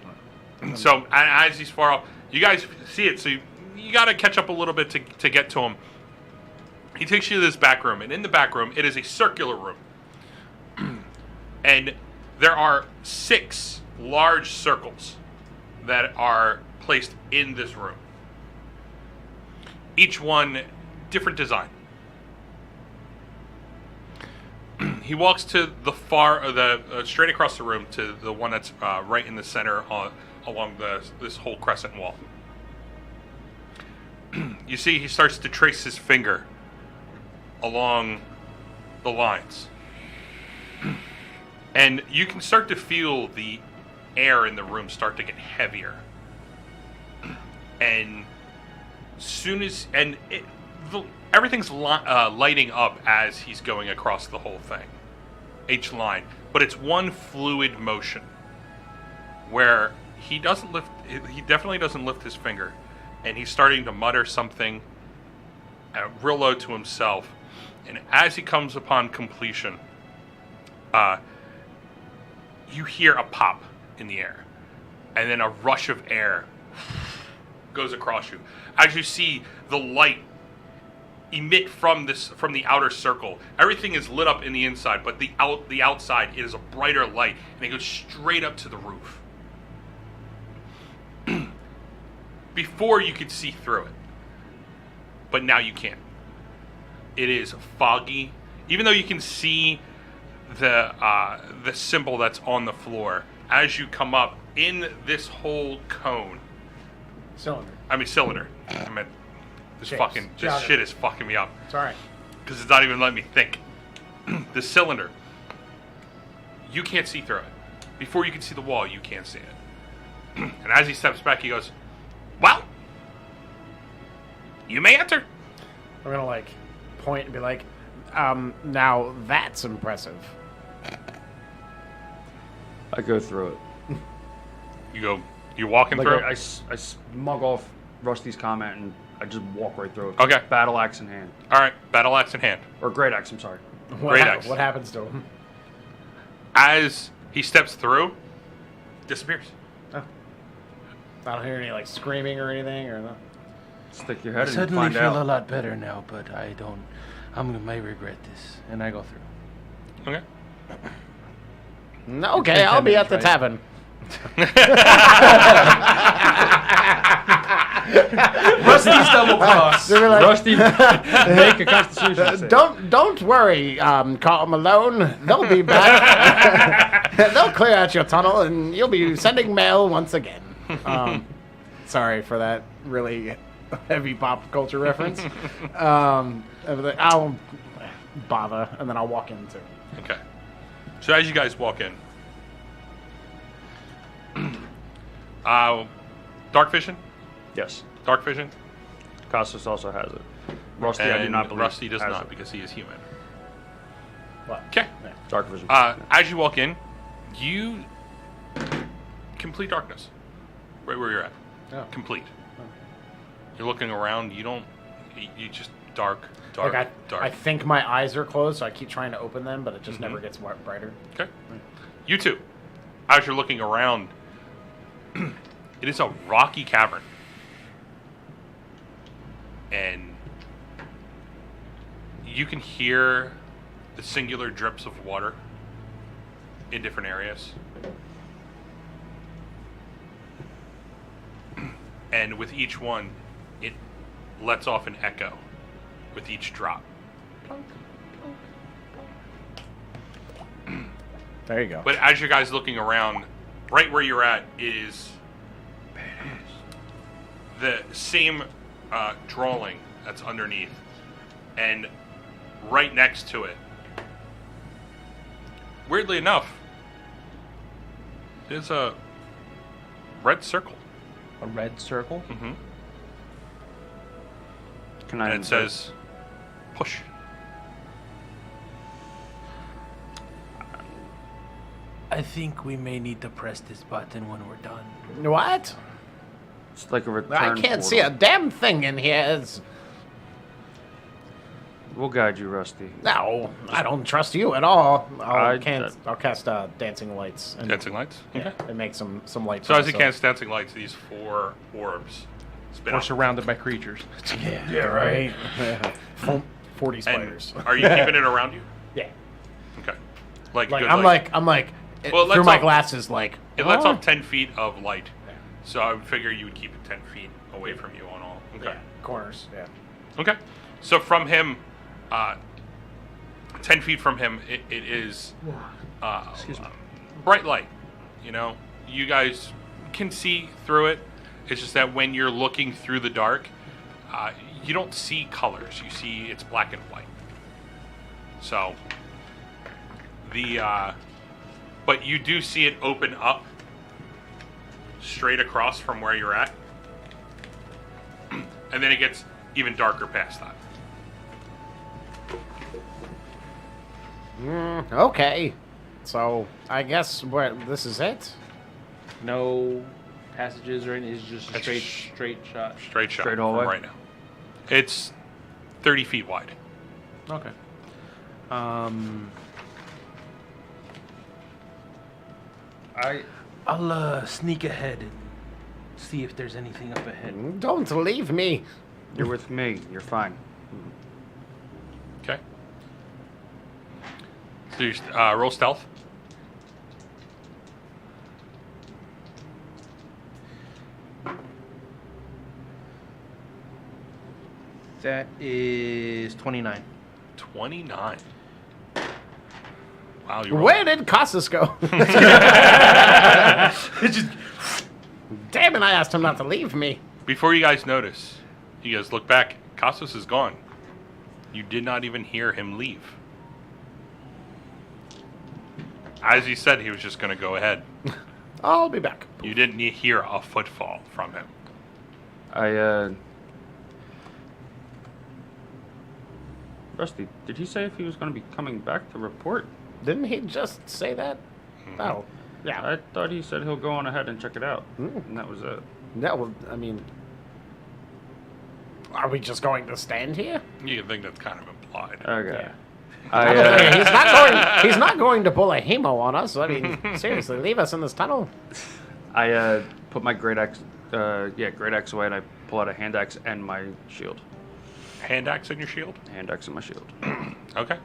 Speaker 2: So as he's far off, you guys see it. So you got to catch up a little bit to get to him. He takes you to this back room, and in the back room, it is a circular room, and there are 6 large circles that are placed in this room. Each one different design. He walks to the straight across the room to the one that's right in the center along this whole crescent wall. You see, he starts to trace his finger along the lines, and you can start to feel the air in the room start to get heavier, and everything's lighting up as he's going across the whole thing, each line, but it's one fluid motion where he definitely doesn't lift his finger, and he's starting to mutter something real low to himself, and as he comes upon completion, you hear a pop in the air, and then a rush of air goes across you as you see the light emit from the outer circle. Everything is lit up in the inside, but the outside, it is a brighter light, and it goes straight up to the roof. Before you could see through it, but now you can't. It is foggy, even though you can see the symbol that's on the floor. As you come up in this whole cone, cylinder. I meant this shit is fucking me up.
Speaker 4: It's alright.
Speaker 2: Because it's not even letting me think. The cylinder, you can't see through it. Before you can see the wall, you can't see it. And as he steps back, he goes, "Well, you may enter."
Speaker 4: I'm gonna like point and be like, now that's impressive.
Speaker 3: I go through it.
Speaker 2: You're walking
Speaker 3: Like
Speaker 2: through?
Speaker 3: I smug off Rusty's comment and I just walk right through it.
Speaker 2: Okay.
Speaker 3: Battle axe in hand.
Speaker 2: Alright, battle axe in hand.
Speaker 3: Or great axe, I'm sorry.
Speaker 2: Great axe.
Speaker 4: What happens to him?
Speaker 2: As he steps through, disappears.
Speaker 4: Oh. I don't hear any like screaming or anything or nothing.
Speaker 3: Stick your
Speaker 1: I
Speaker 3: head in and
Speaker 1: suddenly
Speaker 3: find
Speaker 1: feel a
Speaker 3: out.
Speaker 1: lot better now, but I may regret this. And I go through.
Speaker 2: Okay.
Speaker 4: Okay, I'll be at the
Speaker 1: right?
Speaker 4: tavern.
Speaker 1: Rusty's double cross.
Speaker 4: They're like,
Speaker 3: Rusty, make a constitution save.
Speaker 4: don't worry, Carl Malone. They'll be back. They'll clear out your tunnel, and you'll be sending mail once again. Sorry for that really heavy pop culture reference. I'll bother, and then I'll walk in too.
Speaker 2: Okay. So as you guys walk in, dark vision?
Speaker 3: Yes.
Speaker 2: Dark vision?
Speaker 3: Costas also has it. Rusty, I do not believe
Speaker 2: Rusty does
Speaker 3: has
Speaker 2: not
Speaker 3: it.
Speaker 2: because he is human.
Speaker 4: What?
Speaker 2: Okay.
Speaker 4: Yeah.
Speaker 3: Dark vision.
Speaker 2: As you walk in, you complete darkness, right where you're at.
Speaker 4: Oh.
Speaker 2: Complete. You're looking around. You don't. You just dark.
Speaker 4: Like I think my eyes are closed, so I keep trying to open them, but it just never gets brighter.
Speaker 2: Okay. You two, as you're looking around, it is a rocky cavern. And you can hear the singular drips of water in different areas. And with each one, it lets off an echo with each drop.
Speaker 4: There you go.
Speaker 2: But as you guys looking around, right where you're at is the same drawing that's underneath, and right next to it, weirdly enough, there's a red circle.
Speaker 1: A red circle.
Speaker 2: Mm-hmm.
Speaker 3: Can I?
Speaker 2: And it says, "Push."
Speaker 1: I think we may need to press this button when we're done.
Speaker 4: What?
Speaker 3: It's like a return.
Speaker 4: I can't see a
Speaker 3: portal.
Speaker 4: damn thing in here.
Speaker 3: We'll guide you, Rusty.
Speaker 4: No, I don't trust you at all.
Speaker 3: I-
Speaker 4: I'll cast dancing lights. And,
Speaker 2: Dancing lights.
Speaker 4: Yeah, and make some lights.
Speaker 2: So
Speaker 4: for
Speaker 2: as he
Speaker 4: myself.
Speaker 2: casts dancing lights, these 4 orbs spin
Speaker 1: We're
Speaker 2: out.
Speaker 1: surrounded by creatures.
Speaker 4: Yeah, right. 40
Speaker 2: And
Speaker 4: spiders.
Speaker 2: are you keeping it around you?
Speaker 4: Yeah.
Speaker 2: Okay. Like
Speaker 4: Like
Speaker 2: good,
Speaker 4: I'm like
Speaker 2: Well, it
Speaker 4: through
Speaker 2: lets
Speaker 4: my
Speaker 2: off-
Speaker 4: glasses like
Speaker 2: it lets
Speaker 4: "Oh."
Speaker 2: off 10 feet of light. So I would figure you would keep it 10 feet away from you on all. Okay.
Speaker 4: Yeah, corners. Yeah.
Speaker 2: Okay. So from him, 10 feet from him, it is bright light. You know, you guys can see through it. It's just that when you're looking through the dark, you don't see colors. You see it's black and white. So but you do see it open up straight across from where you're at, and then it gets even darker past that.
Speaker 4: Okay. So I guess this is it.
Speaker 1: No passages or anything. It's just a
Speaker 2: It's
Speaker 1: straight shot.
Speaker 2: Straight shot
Speaker 3: Straight
Speaker 2: from
Speaker 3: hallway?
Speaker 2: right now. It's 30 feet wide.
Speaker 1: Okay. I'll sneak ahead and see if there's anything up ahead.
Speaker 4: Don't leave me.
Speaker 3: You're with me. You're fine.
Speaker 2: Okay. So you roll stealth.
Speaker 1: That is 29.
Speaker 2: 29. Wow, you
Speaker 4: Where did Casas go? Damn it! I asked him not to leave me.
Speaker 2: Before you guys notice, you guys look back. Casas is gone. You did not even hear him leave. As he said, he was just going to go ahead.
Speaker 4: I'll be back.
Speaker 2: You didn't hear a footfall from him.
Speaker 3: Rusty, did he say if he was going to be coming back to report?
Speaker 4: Didn't he just say that? Oh, yeah.
Speaker 3: I thought he said he'll go on ahead and check it out.
Speaker 4: Mm.
Speaker 3: And that was it.
Speaker 4: That would. I mean, are we just going to stand here?
Speaker 2: You can think that's kind of implied.
Speaker 3: Okay.
Speaker 4: He's not going to pull a hemo on us. I mean, seriously, leave us in this tunnel.
Speaker 3: I put my great axe, great axe away, and I pull out a hand axe and my shield.
Speaker 2: Hand axe in your shield?
Speaker 3: Hand axe and my shield.
Speaker 2: Okay.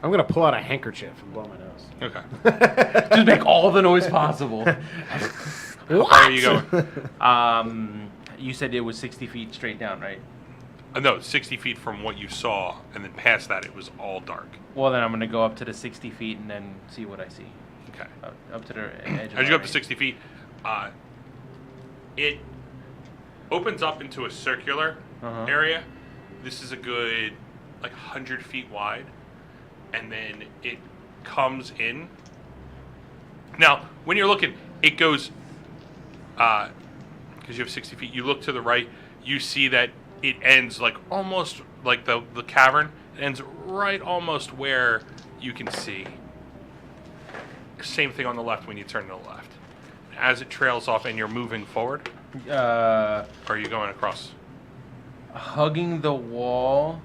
Speaker 4: I'm gonna pull out a handkerchief and blow my nose.
Speaker 2: Okay.
Speaker 1: Just make all the noise possible.
Speaker 2: How far are you going?
Speaker 1: You said it was 60 feet straight down, right?
Speaker 2: No, 60 feet from what you saw, and then past that, it was all dark.
Speaker 1: Well, then I'm going to go up to the 60 feet and then see what I see.
Speaker 2: Okay.
Speaker 1: Up to the edge of
Speaker 2: As you go up
Speaker 1: my
Speaker 2: to 60 feet, it opens up into a circular area. This is a good, 100 feet wide. And then it comes in. Now, when you're looking, it goes, because you have 60 feet, you look to the right, you see that it ends almost like the cavern. It ends right almost where you can see. Same thing on the left when you turn to the left. As it trails off and you're moving forward, or are you going across?
Speaker 1: Hugging the wall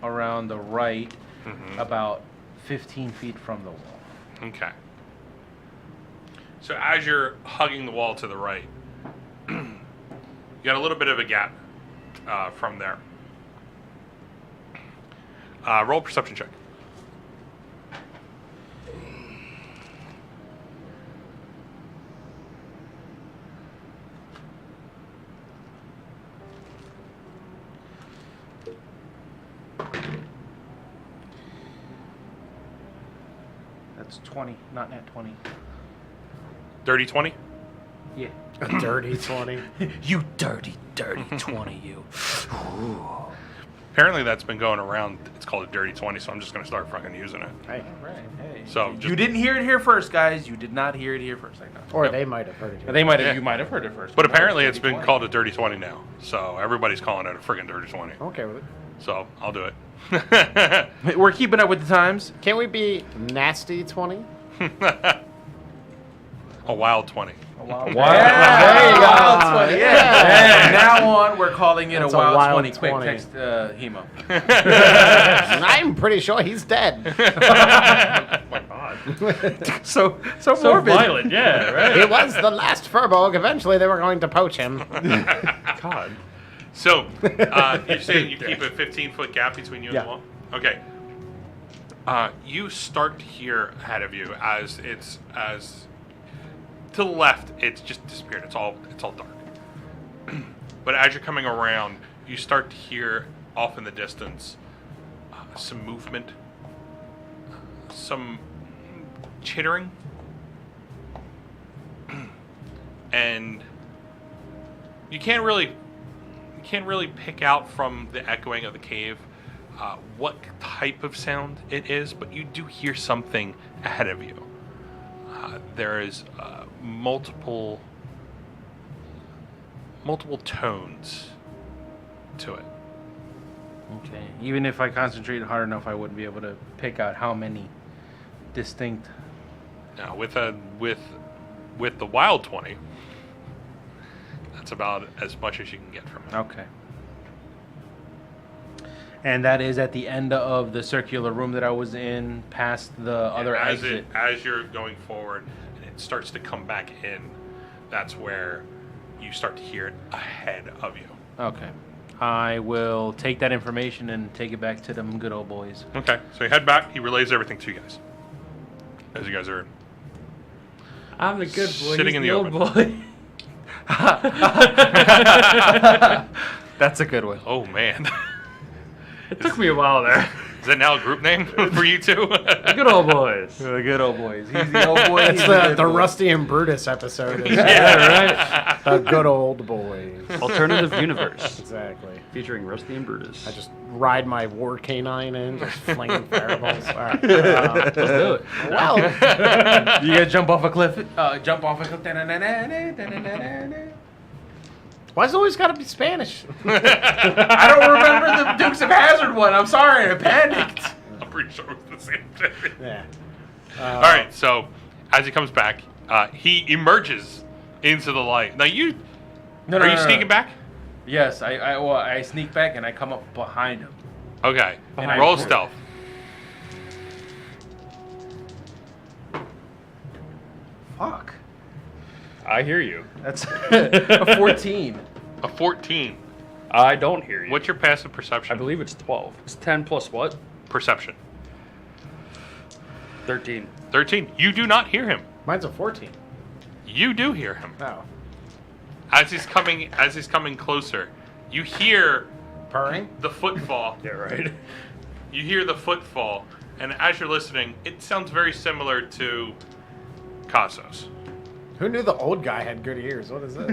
Speaker 1: around the right, about 15 feet from the wall.
Speaker 2: Okay. So as you're hugging the wall to the right, you got a little bit of a gap from there. Roll a perception check.
Speaker 1: That's 20, not nat 20.
Speaker 2: Dirty 20?
Speaker 1: Yeah.
Speaker 4: A dirty 20.
Speaker 1: You dirty 20, you.
Speaker 2: Apparently that's been going around. It's called a dirty 20, so I'm just going to start fucking using it.
Speaker 4: Hey.
Speaker 1: Right, hey.
Speaker 2: So
Speaker 1: You
Speaker 2: just-
Speaker 1: didn't hear it here first, guys. You did not hear it here first. I know.
Speaker 4: Or they might have heard it.
Speaker 1: They might have.
Speaker 2: Yeah.
Speaker 1: You might have heard it first.
Speaker 2: But apparently
Speaker 1: No,
Speaker 2: it's been
Speaker 1: 20.
Speaker 2: called a dirty 20 now. So everybody's calling it a friggin' dirty 20.
Speaker 4: Okay with it.
Speaker 2: So I'll do it.
Speaker 1: We're keeping up with the times.
Speaker 4: Can we be nasty 20?
Speaker 2: A wild 20.
Speaker 1: Wow.
Speaker 4: There you go.
Speaker 1: Wild 20. Yeah. From now on, we're calling it
Speaker 4: That's
Speaker 1: a
Speaker 4: a
Speaker 1: wild,
Speaker 4: wild
Speaker 1: 20. Quick,
Speaker 4: 20.
Speaker 1: text Hemo.
Speaker 4: I'm pretty sure he's dead.
Speaker 3: My God.
Speaker 1: so
Speaker 5: So
Speaker 1: morbid.
Speaker 5: violent, yeah, right?
Speaker 4: He was the last Furbolg. Eventually, they were going to poach him.
Speaker 5: God.
Speaker 2: So you're saying you keep a 15-foot gap between you and
Speaker 4: Yeah.
Speaker 2: the wall? Okay. You start to hear ahead of you as to the left, it's just disappeared. It's all dark. But as you're coming around, you start to hear off in the distance some movement, some chittering, and you can't really pick out from the echoing of the cave what type of sound it is, but you do hear something ahead of you. There is multiple tones to it.
Speaker 1: Okay. Even if I concentrated hard enough, I wouldn't be able to pick out how many distinct.
Speaker 2: Now, with the wild 20, that's about as much as you can get from it.
Speaker 1: Okay. And that is at the end of the circular room that I was in, past the other
Speaker 2: And
Speaker 1: exit.
Speaker 2: as you're going forward and it starts to come back in, that's where you start to hear it ahead of you.
Speaker 1: Okay. I will take that information and take it back to them good old boys.
Speaker 2: Okay, so you head back. He relays everything to you guys. As you guys are
Speaker 5: I'm the good boy.
Speaker 2: Sitting
Speaker 5: he's
Speaker 2: in the
Speaker 5: old
Speaker 2: open.
Speaker 5: boy.
Speaker 1: That's a good one.
Speaker 2: Oh man.
Speaker 5: It took me a while there.
Speaker 2: Is that now a group name for you two?
Speaker 5: The good old boys.
Speaker 1: The good old boys. He's the old boy.
Speaker 4: It's
Speaker 1: he's
Speaker 4: the
Speaker 1: good boy.
Speaker 4: Rusty and Brutus episode.
Speaker 5: Yeah, right.
Speaker 4: The good old boys.
Speaker 3: Alternative universe
Speaker 4: Exactly.
Speaker 3: featuring Rusty and Brutus.
Speaker 4: I just ride my war canine in, just flinging fireballs. All right.
Speaker 5: Let's do it.
Speaker 4: Well,
Speaker 1: You gotta jump off a cliff. Jump off a cliff.
Speaker 4: why's it always got to be Spanish?
Speaker 1: I don't remember the Dukes of Hazzard one. I'm sorry. I panicked.
Speaker 2: I'm pretty sure it was the same thing.
Speaker 4: Yeah.
Speaker 2: All right, so as he comes back, he emerges into the light. Now you are you sneaking back?
Speaker 1: Yes, I sneak back and I come up behind him.
Speaker 2: Okay,
Speaker 1: And I
Speaker 2: roll
Speaker 1: pull.
Speaker 2: stealth.
Speaker 1: Fuck.
Speaker 5: I hear you.
Speaker 1: That's a 14.
Speaker 2: A 14.
Speaker 5: I don't hear you.
Speaker 2: What's your passive
Speaker 5: I
Speaker 2: perception?
Speaker 5: believe it's 12.
Speaker 3: It's 10 plus what?
Speaker 2: Perception.
Speaker 3: 13.
Speaker 2: 13. You do not hear him.
Speaker 4: Mine's a 14.
Speaker 2: You do hear him.
Speaker 4: Oh.
Speaker 2: As he's coming closer, you hear
Speaker 4: Purring?
Speaker 2: the footfall.
Speaker 5: Yeah, right.
Speaker 2: You hear the footfall, and as you're listening, it sounds very similar to Casos.
Speaker 4: Who knew the old guy had good ears? What is this?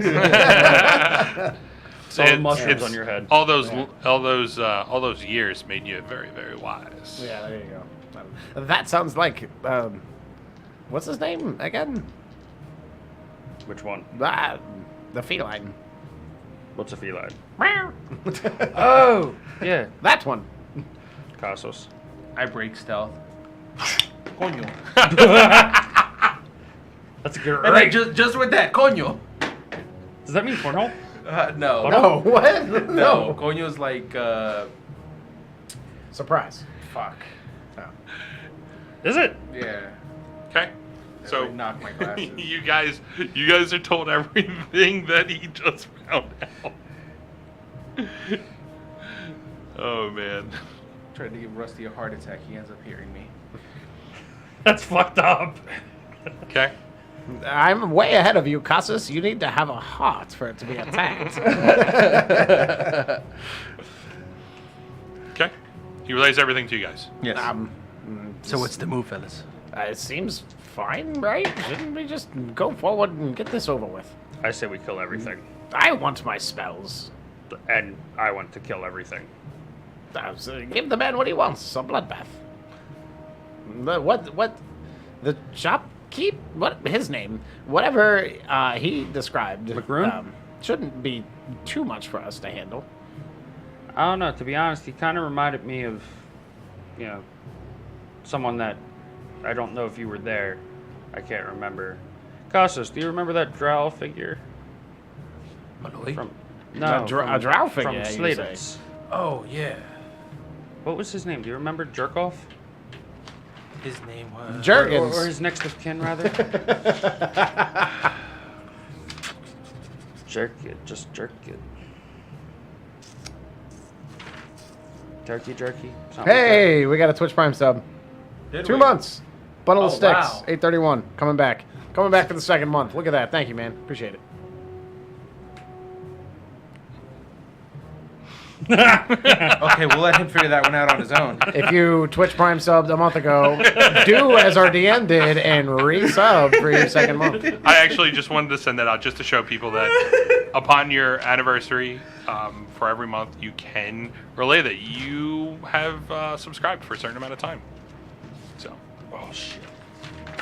Speaker 3: It's all the mushrooms on your head.
Speaker 2: All those years made you very, very wise.
Speaker 4: Yeah, there you go. That sounds like, what's his name again?
Speaker 3: Which one?
Speaker 4: Ah, the feline.
Speaker 3: What's a feline?
Speaker 4: Meow.
Speaker 3: Oh, yeah.
Speaker 4: That one.
Speaker 3: Casos.
Speaker 1: I break stealth.
Speaker 5: Coño.
Speaker 3: That's a good
Speaker 5: And then
Speaker 3: right.
Speaker 5: just with that, coño.
Speaker 3: Does that mean cornhole?
Speaker 5: No.
Speaker 4: No, what?
Speaker 5: No. Coño's like,
Speaker 4: Surprise.
Speaker 5: fuck.
Speaker 3: Is it?
Speaker 5: Yeah.
Speaker 2: Okay. So
Speaker 5: So knock my glasses.
Speaker 2: you guys are told everything that he just found out. Oh man.
Speaker 5: Tried to give Rusty a heart attack. He ends up hearing me.
Speaker 3: That's fucked up.
Speaker 2: Okay.
Speaker 4: I'm way ahead of you, Cassus. You need to have a heart for it to be attacked.
Speaker 2: Okay. He relays everything to you guys.
Speaker 5: Yes.
Speaker 1: So what's the move, fellas?
Speaker 4: It seems fine, right? Shouldn't we just go forward and get this over with?
Speaker 3: I say we kill everything.
Speaker 4: I want my spells.
Speaker 3: And I want to kill everything.
Speaker 4: So give the man what he wants, a bloodbath. What? The shopkeep? What? His name? Whatever he described.
Speaker 3: McRoon?
Speaker 4: Shouldn't be too much for us to handle.
Speaker 3: I don't know. To be honest, he kind of reminded me of, someone that I don't know if you were there. I can't remember. Cassus, do you remember that drow figure?
Speaker 1: Malloy?
Speaker 3: From
Speaker 4: A drow figure,
Speaker 3: from
Speaker 4: you
Speaker 3: Slater's.
Speaker 1: Oh, yeah.
Speaker 3: What was his name? Do you remember Jerkoff?
Speaker 1: His name was...
Speaker 4: Jergens.
Speaker 3: Or his next of kin, rather? Jerk it. Just jerk it. Turkey jerky? Something
Speaker 4: Hey, we got a Twitch Prime sub.
Speaker 5: Did
Speaker 4: 2
Speaker 5: we?
Speaker 4: months. Bundle of
Speaker 5: Oh,
Speaker 4: sticks.
Speaker 5: wow.
Speaker 4: 831. Coming back. Coming back for the second month. Look at that. Thank you, man. Appreciate it.
Speaker 5: Okay, we'll let him figure that one out on his own.
Speaker 4: If you Twitch Prime subbed a month ago, do as our DM did and resub for your second month.
Speaker 2: I actually just wanted to send that out just to show people that upon your anniversary, for every month, you can relay that you have subscribed for a certain amount of time. So,
Speaker 3: Oh, shit.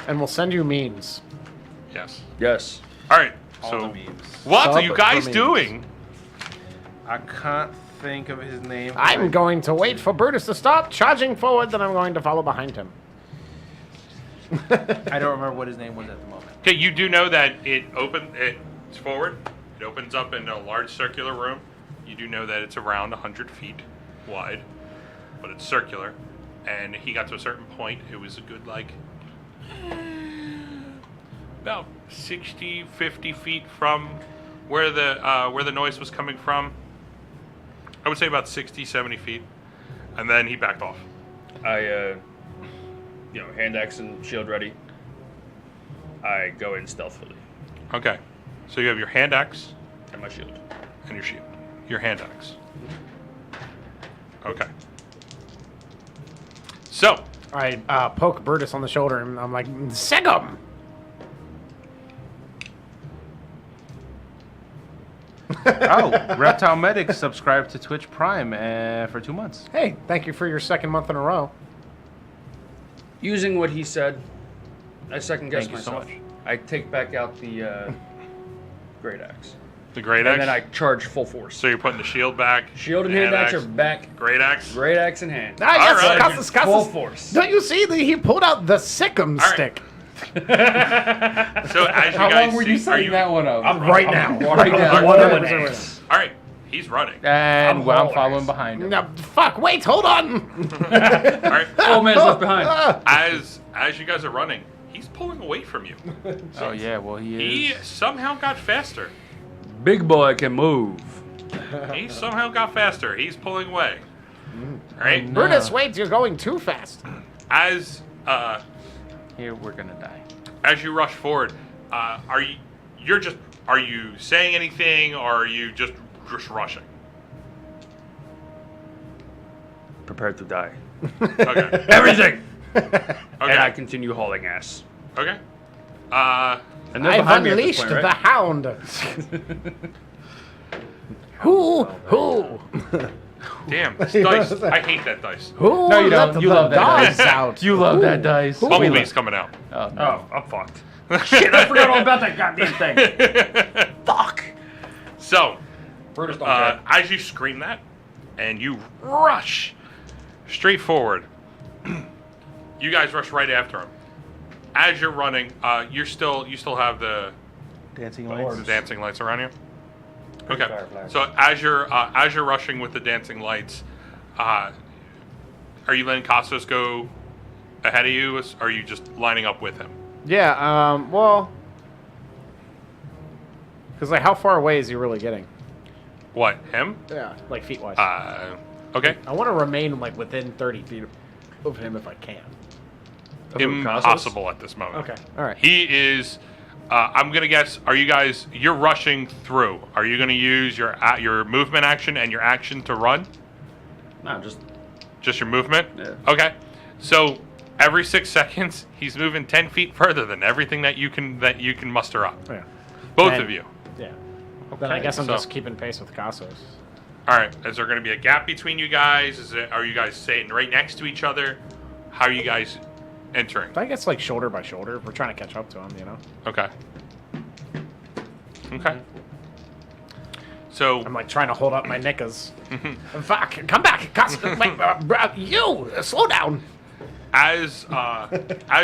Speaker 4: And we'll send you memes.
Speaker 2: yes.
Speaker 3: Yes.
Speaker 2: All right.
Speaker 5: All
Speaker 2: So,
Speaker 5: the memes.
Speaker 2: what
Speaker 4: Sub
Speaker 2: are you guys
Speaker 4: for memes.
Speaker 2: doing?
Speaker 5: I can't think of his name.
Speaker 4: I'm going to wait for Brutus to stop charging forward, then I'm going to follow behind him.
Speaker 5: I don't remember what his name was at the moment.
Speaker 2: Okay, you do know that it's forward. It opens up in a large circular room. You do know that it's around 100 feet wide, but it's circular. And he got to a certain point. It was a good, about 60, 50 feet from where the noise was coming from. I would say about 60, 70 feet. And then he backed off.
Speaker 3: I, hand axe and shield ready. I go in stealthily.
Speaker 2: Okay. So you have your hand axe
Speaker 3: And my shield.
Speaker 2: and your shield. Your hand axe. Okay. So,
Speaker 4: I poke Brutus on the shoulder and I'm like, Segum!
Speaker 5: Oh, Reptile Medic subscribed to Twitch Prime for 2 months.
Speaker 4: Hey, thank you for your second month in a row.
Speaker 3: Using what he said, I second guess
Speaker 5: Thank you so
Speaker 3: myself.
Speaker 5: much.
Speaker 3: I take back out the great axe.
Speaker 2: the great
Speaker 3: And
Speaker 2: axe.
Speaker 3: then I charge full force.
Speaker 2: So you're putting the shield back.
Speaker 3: Shield and hand axe are back.
Speaker 2: Great axe.
Speaker 3: Great axe in hand.
Speaker 4: Ah, yes,
Speaker 2: right.
Speaker 4: Cassus, Cassus.
Speaker 3: Full force.
Speaker 4: Don't you see that he pulled out the Sikkim
Speaker 2: right.
Speaker 4: stick?
Speaker 2: So as you
Speaker 5: How
Speaker 2: guys
Speaker 5: long were
Speaker 2: see,
Speaker 5: you
Speaker 2: are
Speaker 5: setting
Speaker 2: you
Speaker 5: that one up?
Speaker 4: Right now.
Speaker 5: Right now.
Speaker 4: 100% right
Speaker 2: all right? He's running.
Speaker 5: And
Speaker 3: I'm
Speaker 5: I'm
Speaker 3: hauling
Speaker 5: following
Speaker 3: ass.
Speaker 5: behind him.
Speaker 4: now. Fuck, wait, hold on.
Speaker 2: All right.
Speaker 3: Oh, man's left behind.
Speaker 2: As you guys are running, he's pulling away from you.
Speaker 5: Oh, yeah, well, he
Speaker 2: He
Speaker 5: is.
Speaker 2: somehow got faster.
Speaker 3: Big boy can move.
Speaker 2: He somehow got faster. He's pulling away. All right.
Speaker 4: Brutus, wait, you're going too fast.
Speaker 2: As
Speaker 5: Here, we're going to die.
Speaker 2: as you rush forward, are you saying anything, or are you just rushing?
Speaker 3: Prepared to die.
Speaker 2: Okay.
Speaker 3: Everything!
Speaker 2: Okay.
Speaker 3: And I continue hauling ass.
Speaker 2: Okay.
Speaker 3: And they're
Speaker 4: I've
Speaker 3: behind me at this
Speaker 4: unleashed
Speaker 3: point,
Speaker 4: the
Speaker 3: right?
Speaker 4: hound. Who?
Speaker 2: Damn, this dice. I hate that dice.
Speaker 4: Who?
Speaker 5: No, you
Speaker 4: let
Speaker 5: don't. You
Speaker 4: the
Speaker 5: love that
Speaker 4: dogs
Speaker 5: dice.
Speaker 4: out.
Speaker 5: You love
Speaker 4: Who?
Speaker 5: that dice.
Speaker 4: Who?
Speaker 2: Bumblebee's coming out.
Speaker 5: Oh, no.
Speaker 3: Oh, I'm fucked. Shit, I forgot all about that goddamn thing. Fuck.
Speaker 2: So,
Speaker 3: Brutus don't care.
Speaker 2: as you scream that, and you rush straight forward, You guys rush right after him. As you're running, you still have the
Speaker 1: Dancing
Speaker 2: the
Speaker 1: lights.
Speaker 2: dancing lights around you. Okay.
Speaker 3: Fireflies.
Speaker 2: So as you're rushing with the dancing lights, are you letting Costos go ahead of you, or are you just lining up with him?
Speaker 4: Yeah. Well, because like, how far away is he really getting?
Speaker 2: What, him?
Speaker 4: Yeah. Like feet wise.
Speaker 2: Okay.
Speaker 4: I want to remain like within 30 feet of him if I can.
Speaker 2: Impossible at this moment.
Speaker 4: Okay. All right.
Speaker 2: He is. I'm gonna guess. Are you guys? You're rushing through. Are you gonna use your movement action and your action to run?
Speaker 3: No,
Speaker 2: Just your movement.
Speaker 3: Yeah.
Speaker 2: Okay. So every 6 seconds, he's moving 10 feet further than everything that you can muster up.
Speaker 4: Yeah.
Speaker 2: Both
Speaker 4: And-
Speaker 2: of you.
Speaker 4: Yeah. Then I guess I'm
Speaker 2: so-
Speaker 4: just keeping pace with Cassos.
Speaker 2: All right. Is there going to be a gap between you guys? Are you guys staying right next to each other? How are you guys entering?
Speaker 4: I guess like shoulder by shoulder. We're trying to catch up to him, you know.
Speaker 2: Okay. Okay. So
Speaker 4: I'm like trying to hold up my knickers. Fuck! Come back, Cassos! Wait, you slow down.
Speaker 2: as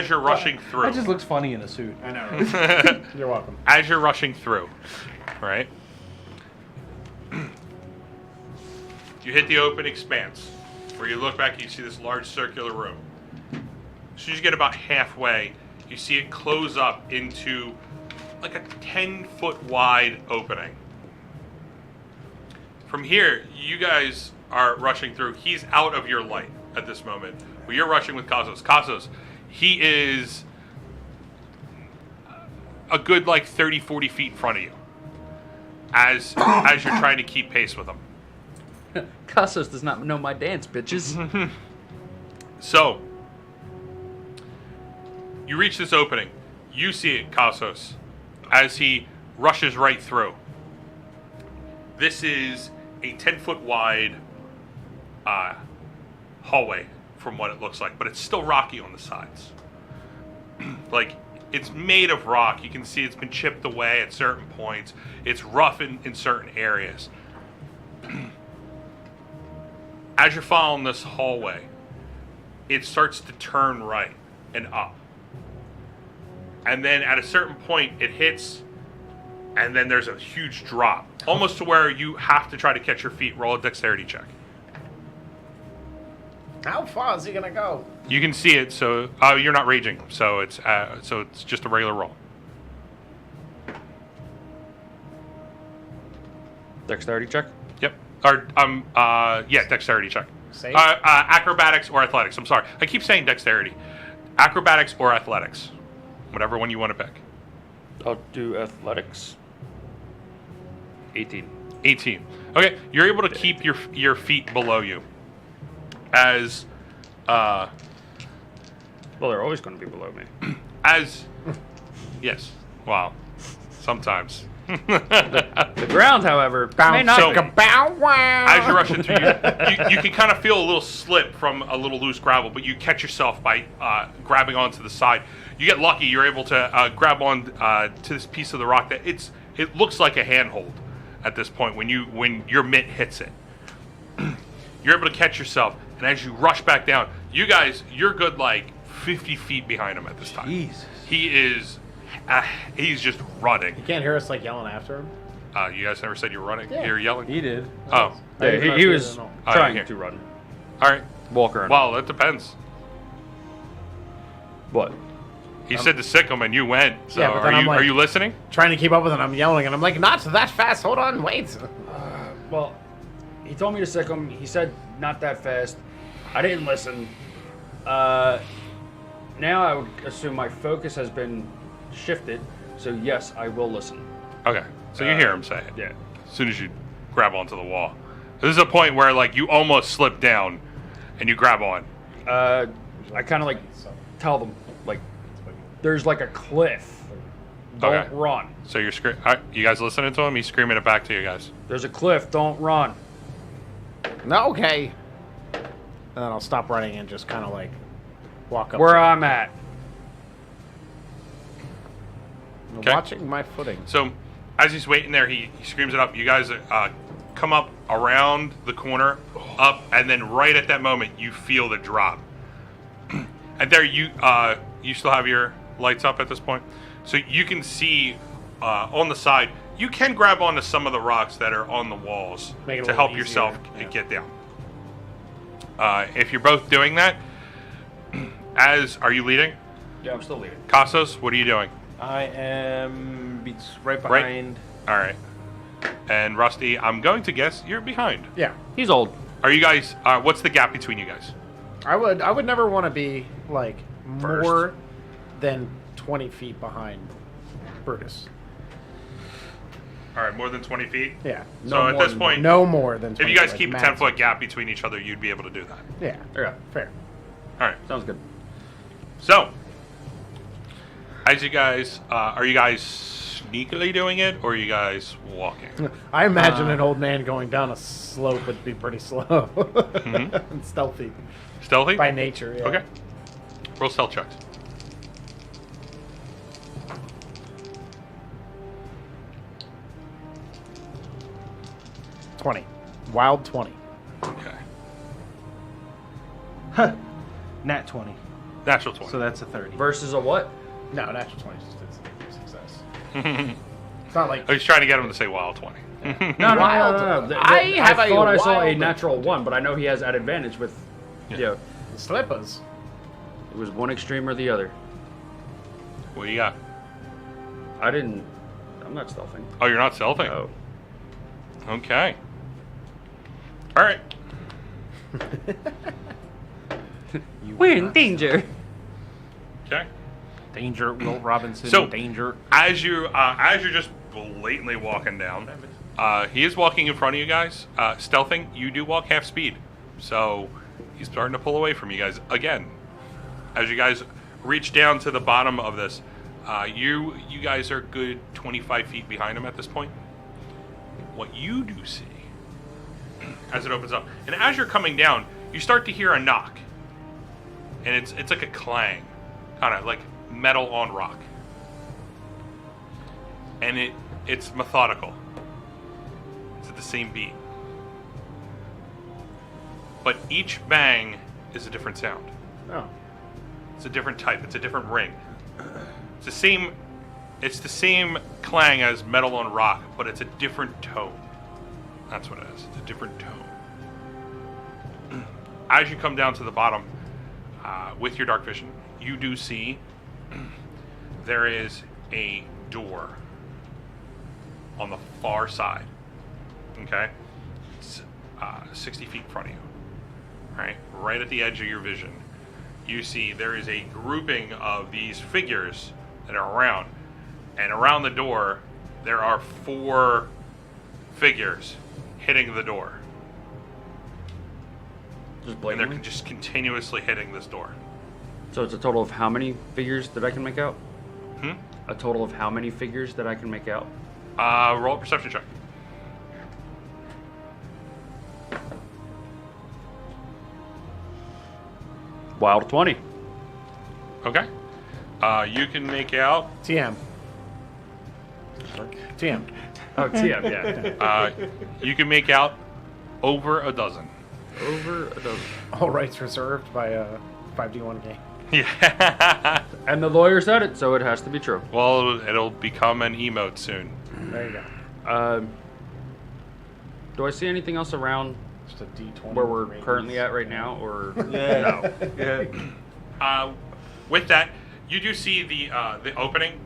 Speaker 2: you're rushing through,
Speaker 1: That just looks funny in a suit.
Speaker 4: I know. You're welcome.
Speaker 2: as you're rushing through, right? You hit the open expanse, where you look back, you see this large circular room. As soon as you get about halfway, you see it close up into like a 10-foot wide opening. From here, you guys are rushing through. He's out of your light at this moment. But you're rushing with Cossos. Cossos, he is a good like 30, 40 feet in front of you as you're trying to keep pace with him.
Speaker 3: Cassos does not know my dance, bitches.
Speaker 2: So, you reach this opening. You see it, Cossos, as he rushes right through. This is a 10-foot wide hallway from what it looks like, but it's still rocky on the sides. Like, it's made of rock. You can see it's been chipped away at certain points. It's rough in certain areas. As you're following this hallway, it starts to turn right and up. And then at a certain point, it hits, and then there's a huge drop. Almost to where you have to try to catch your feet. Roll a dexterity check.
Speaker 4: How far is he gonna go?
Speaker 2: You can see it, so you're not raging, so it's just a regular roll.
Speaker 3: Dexterity check.
Speaker 2: Yep. Or yeah, dexterity check.
Speaker 4: Save?
Speaker 2: Acrobatics or athletics. I'm sorry, I keep saying dexterity. Acrobatics or athletics, whatever one you want to pick.
Speaker 3: I'll do athletics. 18.
Speaker 2: 18. Okay, you're able to keep your feet below you. As
Speaker 3: Well, they're always going to be below me.
Speaker 2: yes. Wow. Sometimes.
Speaker 3: The ground, however, may not
Speaker 2: So-
Speaker 3: be.
Speaker 4: Bow wow.
Speaker 2: As you're rushing through, you can kind of feel a little slip from a little loose gravel, but you catch yourself by grabbing onto the side. You get lucky; you're able to grab on to this piece of the rock that it looks like a handhold at this point when your mitt hits it. You're able to catch yourself, and as you rush back down, you're good like 50 feet behind him at this time.
Speaker 1: Jesus.
Speaker 2: He is, he's just running.
Speaker 4: You can't hear us like yelling after him.
Speaker 2: You guys never said you were running.
Speaker 4: Yeah.
Speaker 2: You're yelling.
Speaker 1: He did.
Speaker 2: Oh,
Speaker 4: I didn't know
Speaker 3: Yeah,
Speaker 4: if
Speaker 3: he
Speaker 4: you
Speaker 3: was
Speaker 4: didn't know.
Speaker 3: trying
Speaker 2: here.
Speaker 3: to run.
Speaker 2: all right.
Speaker 3: Walk around.
Speaker 2: Well, it depends.
Speaker 3: What?
Speaker 2: He said to sick him, and you went. So
Speaker 4: Yeah, but then I'm like-
Speaker 2: are you listening?
Speaker 4: Trying to keep up with him, I'm yelling, and I'm like, not that fast. Hold on, wait.
Speaker 3: Well, he told me to sick him. He said not that fast. I didn't listen. Now I would assume my focus has been shifted. So yes, I will listen.
Speaker 2: Okay. So you hear him say it.
Speaker 3: Yeah.
Speaker 2: As soon as you grab onto the wall. This is a point where like you almost slip down, and you grab on.
Speaker 3: I kind of like tell them like there's like a cliff. Don't
Speaker 2: Okay.
Speaker 3: run.
Speaker 2: So you're you guys listening to him? He's screaming it back to you guys.
Speaker 3: There's a cliff. Don't run.
Speaker 4: No, okay. And then I'll stop running and just kind of like walk up.
Speaker 3: Where
Speaker 4: to him.
Speaker 3: I'm at.
Speaker 2: Okay.
Speaker 4: Watching my footing.
Speaker 2: So as he's waiting there, he screams it up. You guys come up around the corner, up, and then right at that moment, you feel the drop. And there you still have your lights up at this point, so you can see on the side. You can grab onto some of the rocks that are on the walls
Speaker 4: Make it a
Speaker 2: to
Speaker 4: little
Speaker 2: help yourself
Speaker 4: easier, yeah.
Speaker 2: get down. If you're both doing that, are you leading?
Speaker 3: Yeah, I'm still leading.
Speaker 2: Casas, what are you doing?
Speaker 5: I am right behind.
Speaker 2: All right. And Rusty, I'm going to guess you're behind.
Speaker 4: Yeah.
Speaker 3: He's old.
Speaker 2: Are you guys? What's the gap between you guys?
Speaker 4: I would never want to be like
Speaker 3: First.
Speaker 4: more than 20 feet behind Brutus.
Speaker 2: All right, more than 20 feet.
Speaker 4: Yeah.
Speaker 2: So at this point,
Speaker 4: No more than
Speaker 2: if
Speaker 4: 20
Speaker 2: you guys
Speaker 4: like
Speaker 2: keep a
Speaker 4: maximum.
Speaker 2: 10-foot gap between each other, you'd be able to do that.
Speaker 4: Yeah.
Speaker 3: Yeah,
Speaker 4: Fair.
Speaker 2: All right.
Speaker 3: sounds good.
Speaker 2: So, as you guys, are you guys sneakily doing it, or are you guys walking?
Speaker 4: I imagine an old man going down a slope would be pretty slow and stealthy
Speaker 2: Stealthy?
Speaker 4: by nature. Yeah.
Speaker 2: Okay. Roll stealth checks.
Speaker 4: Wild 20.
Speaker 2: Okay.
Speaker 5: Nat 20.
Speaker 2: Natural 20.
Speaker 5: So that's a 30.
Speaker 3: Versus a what?
Speaker 4: No, natural 20 is just a success. It's not like
Speaker 2: I was trying to get him to say wild 20.
Speaker 3: No.
Speaker 4: Wild.
Speaker 3: I thought I saw a
Speaker 4: wild-
Speaker 3: natural 1, but I know he has at advantage with. Yeah.
Speaker 4: slippers.
Speaker 3: It was one extreme or the other.
Speaker 2: What do you got?
Speaker 3: I'm not stealthing.
Speaker 2: Oh, you're not stealthing?
Speaker 3: No.
Speaker 2: Okay. All right.
Speaker 3: We're in danger.
Speaker 2: Okay.
Speaker 5: Danger, Will Robinson.
Speaker 2: So-
Speaker 5: danger.
Speaker 2: As you're just blatantly walking down, he is walking in front of you guys, stealthing. You do walk half speed, so he's starting to pull away from you guys again. As you guys reach down to the bottom of this, you guys are good 25 feet behind him at this point. What you do see, as it opens up, and as you're coming down, you start to hear a knock, and it's like a clang, kind of like metal on rock. And it's methodical. It's at the same beat. But each bang is a different sound.
Speaker 4: Oh.
Speaker 2: It's a different type. It's a different ring. It's the same clang as metal on rock, but it's a different tone. That's what it is. It's a different tone. As you come down to the bottom, with your dark vision, you do see there is a door on the far side. Okay? It's 60 feet in front of you. Right at the edge of your vision, you see there is a grouping of these figures that are around. And around the door, there are 4 figures hitting the door.
Speaker 3: Just
Speaker 2: And they're
Speaker 3: blatantly.
Speaker 2: just continuously hitting this door.
Speaker 3: So it's a total of how many figures that I can make out?
Speaker 2: Hmm?
Speaker 3: A total of how many figures that I can make out?
Speaker 2: Roll a perception check.
Speaker 3: Wild 20.
Speaker 2: Okay. You can make out.
Speaker 4: TM. TM.
Speaker 3: Oh, TM, yeah.
Speaker 2: You can make out over a dozen.
Speaker 3: Over a dozen.
Speaker 4: All rights reserved by 5D1 game.
Speaker 2: Yeah.
Speaker 3: And the lawyer said it, so it has to be true.
Speaker 2: Well, it'll become an emote soon.
Speaker 4: There you go.
Speaker 3: Do I see anything else around
Speaker 4: Just a D20.
Speaker 3: where we're
Speaker 4: range.
Speaker 3: currently at right now, or
Speaker 5: Yeah.
Speaker 3: no?
Speaker 5: Yeah.
Speaker 2: With that, you do see the opening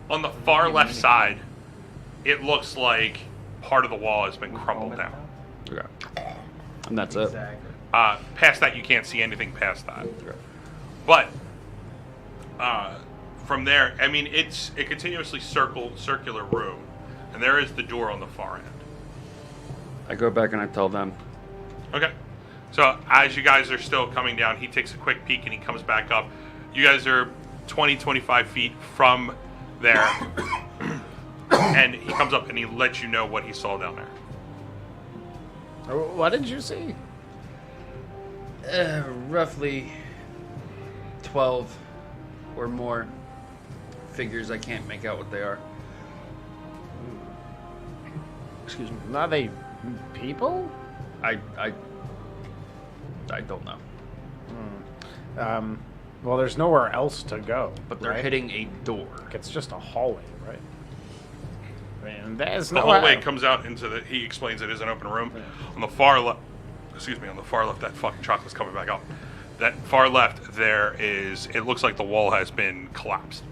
Speaker 2: on the far left side. It looks like part of the wall has been crumbled down.
Speaker 3: Okay. And that's it.
Speaker 5: Exactly.
Speaker 2: Past that, you can't see anything past that.
Speaker 3: Okay.
Speaker 2: But from there, I mean, it's a continuously circular room, and there is the door on the far end.
Speaker 3: I go back and I tell them,
Speaker 2: Okay. So as you guys are still coming down, he takes a quick peek and he comes back up. You guys are 20, 25 feet from there. And he comes up and he lets you know what he saw down there.
Speaker 4: What did you see?
Speaker 3: roughly 12 or more figures. I can't make out what they are. Excuse me.
Speaker 4: Are they people?
Speaker 3: I don't know.
Speaker 4: Well, there's nowhere else to go.
Speaker 3: But they're
Speaker 4: right?
Speaker 3: hitting a door.
Speaker 4: It's just a hallway, right? And there's
Speaker 2: The
Speaker 4: no
Speaker 2: hallway comes out into the. He explains it is an open room. On the far left, excuse me, on the far left, that fucking chocolate's coming back up. That far left, there is. It looks like the wall has been collapsed,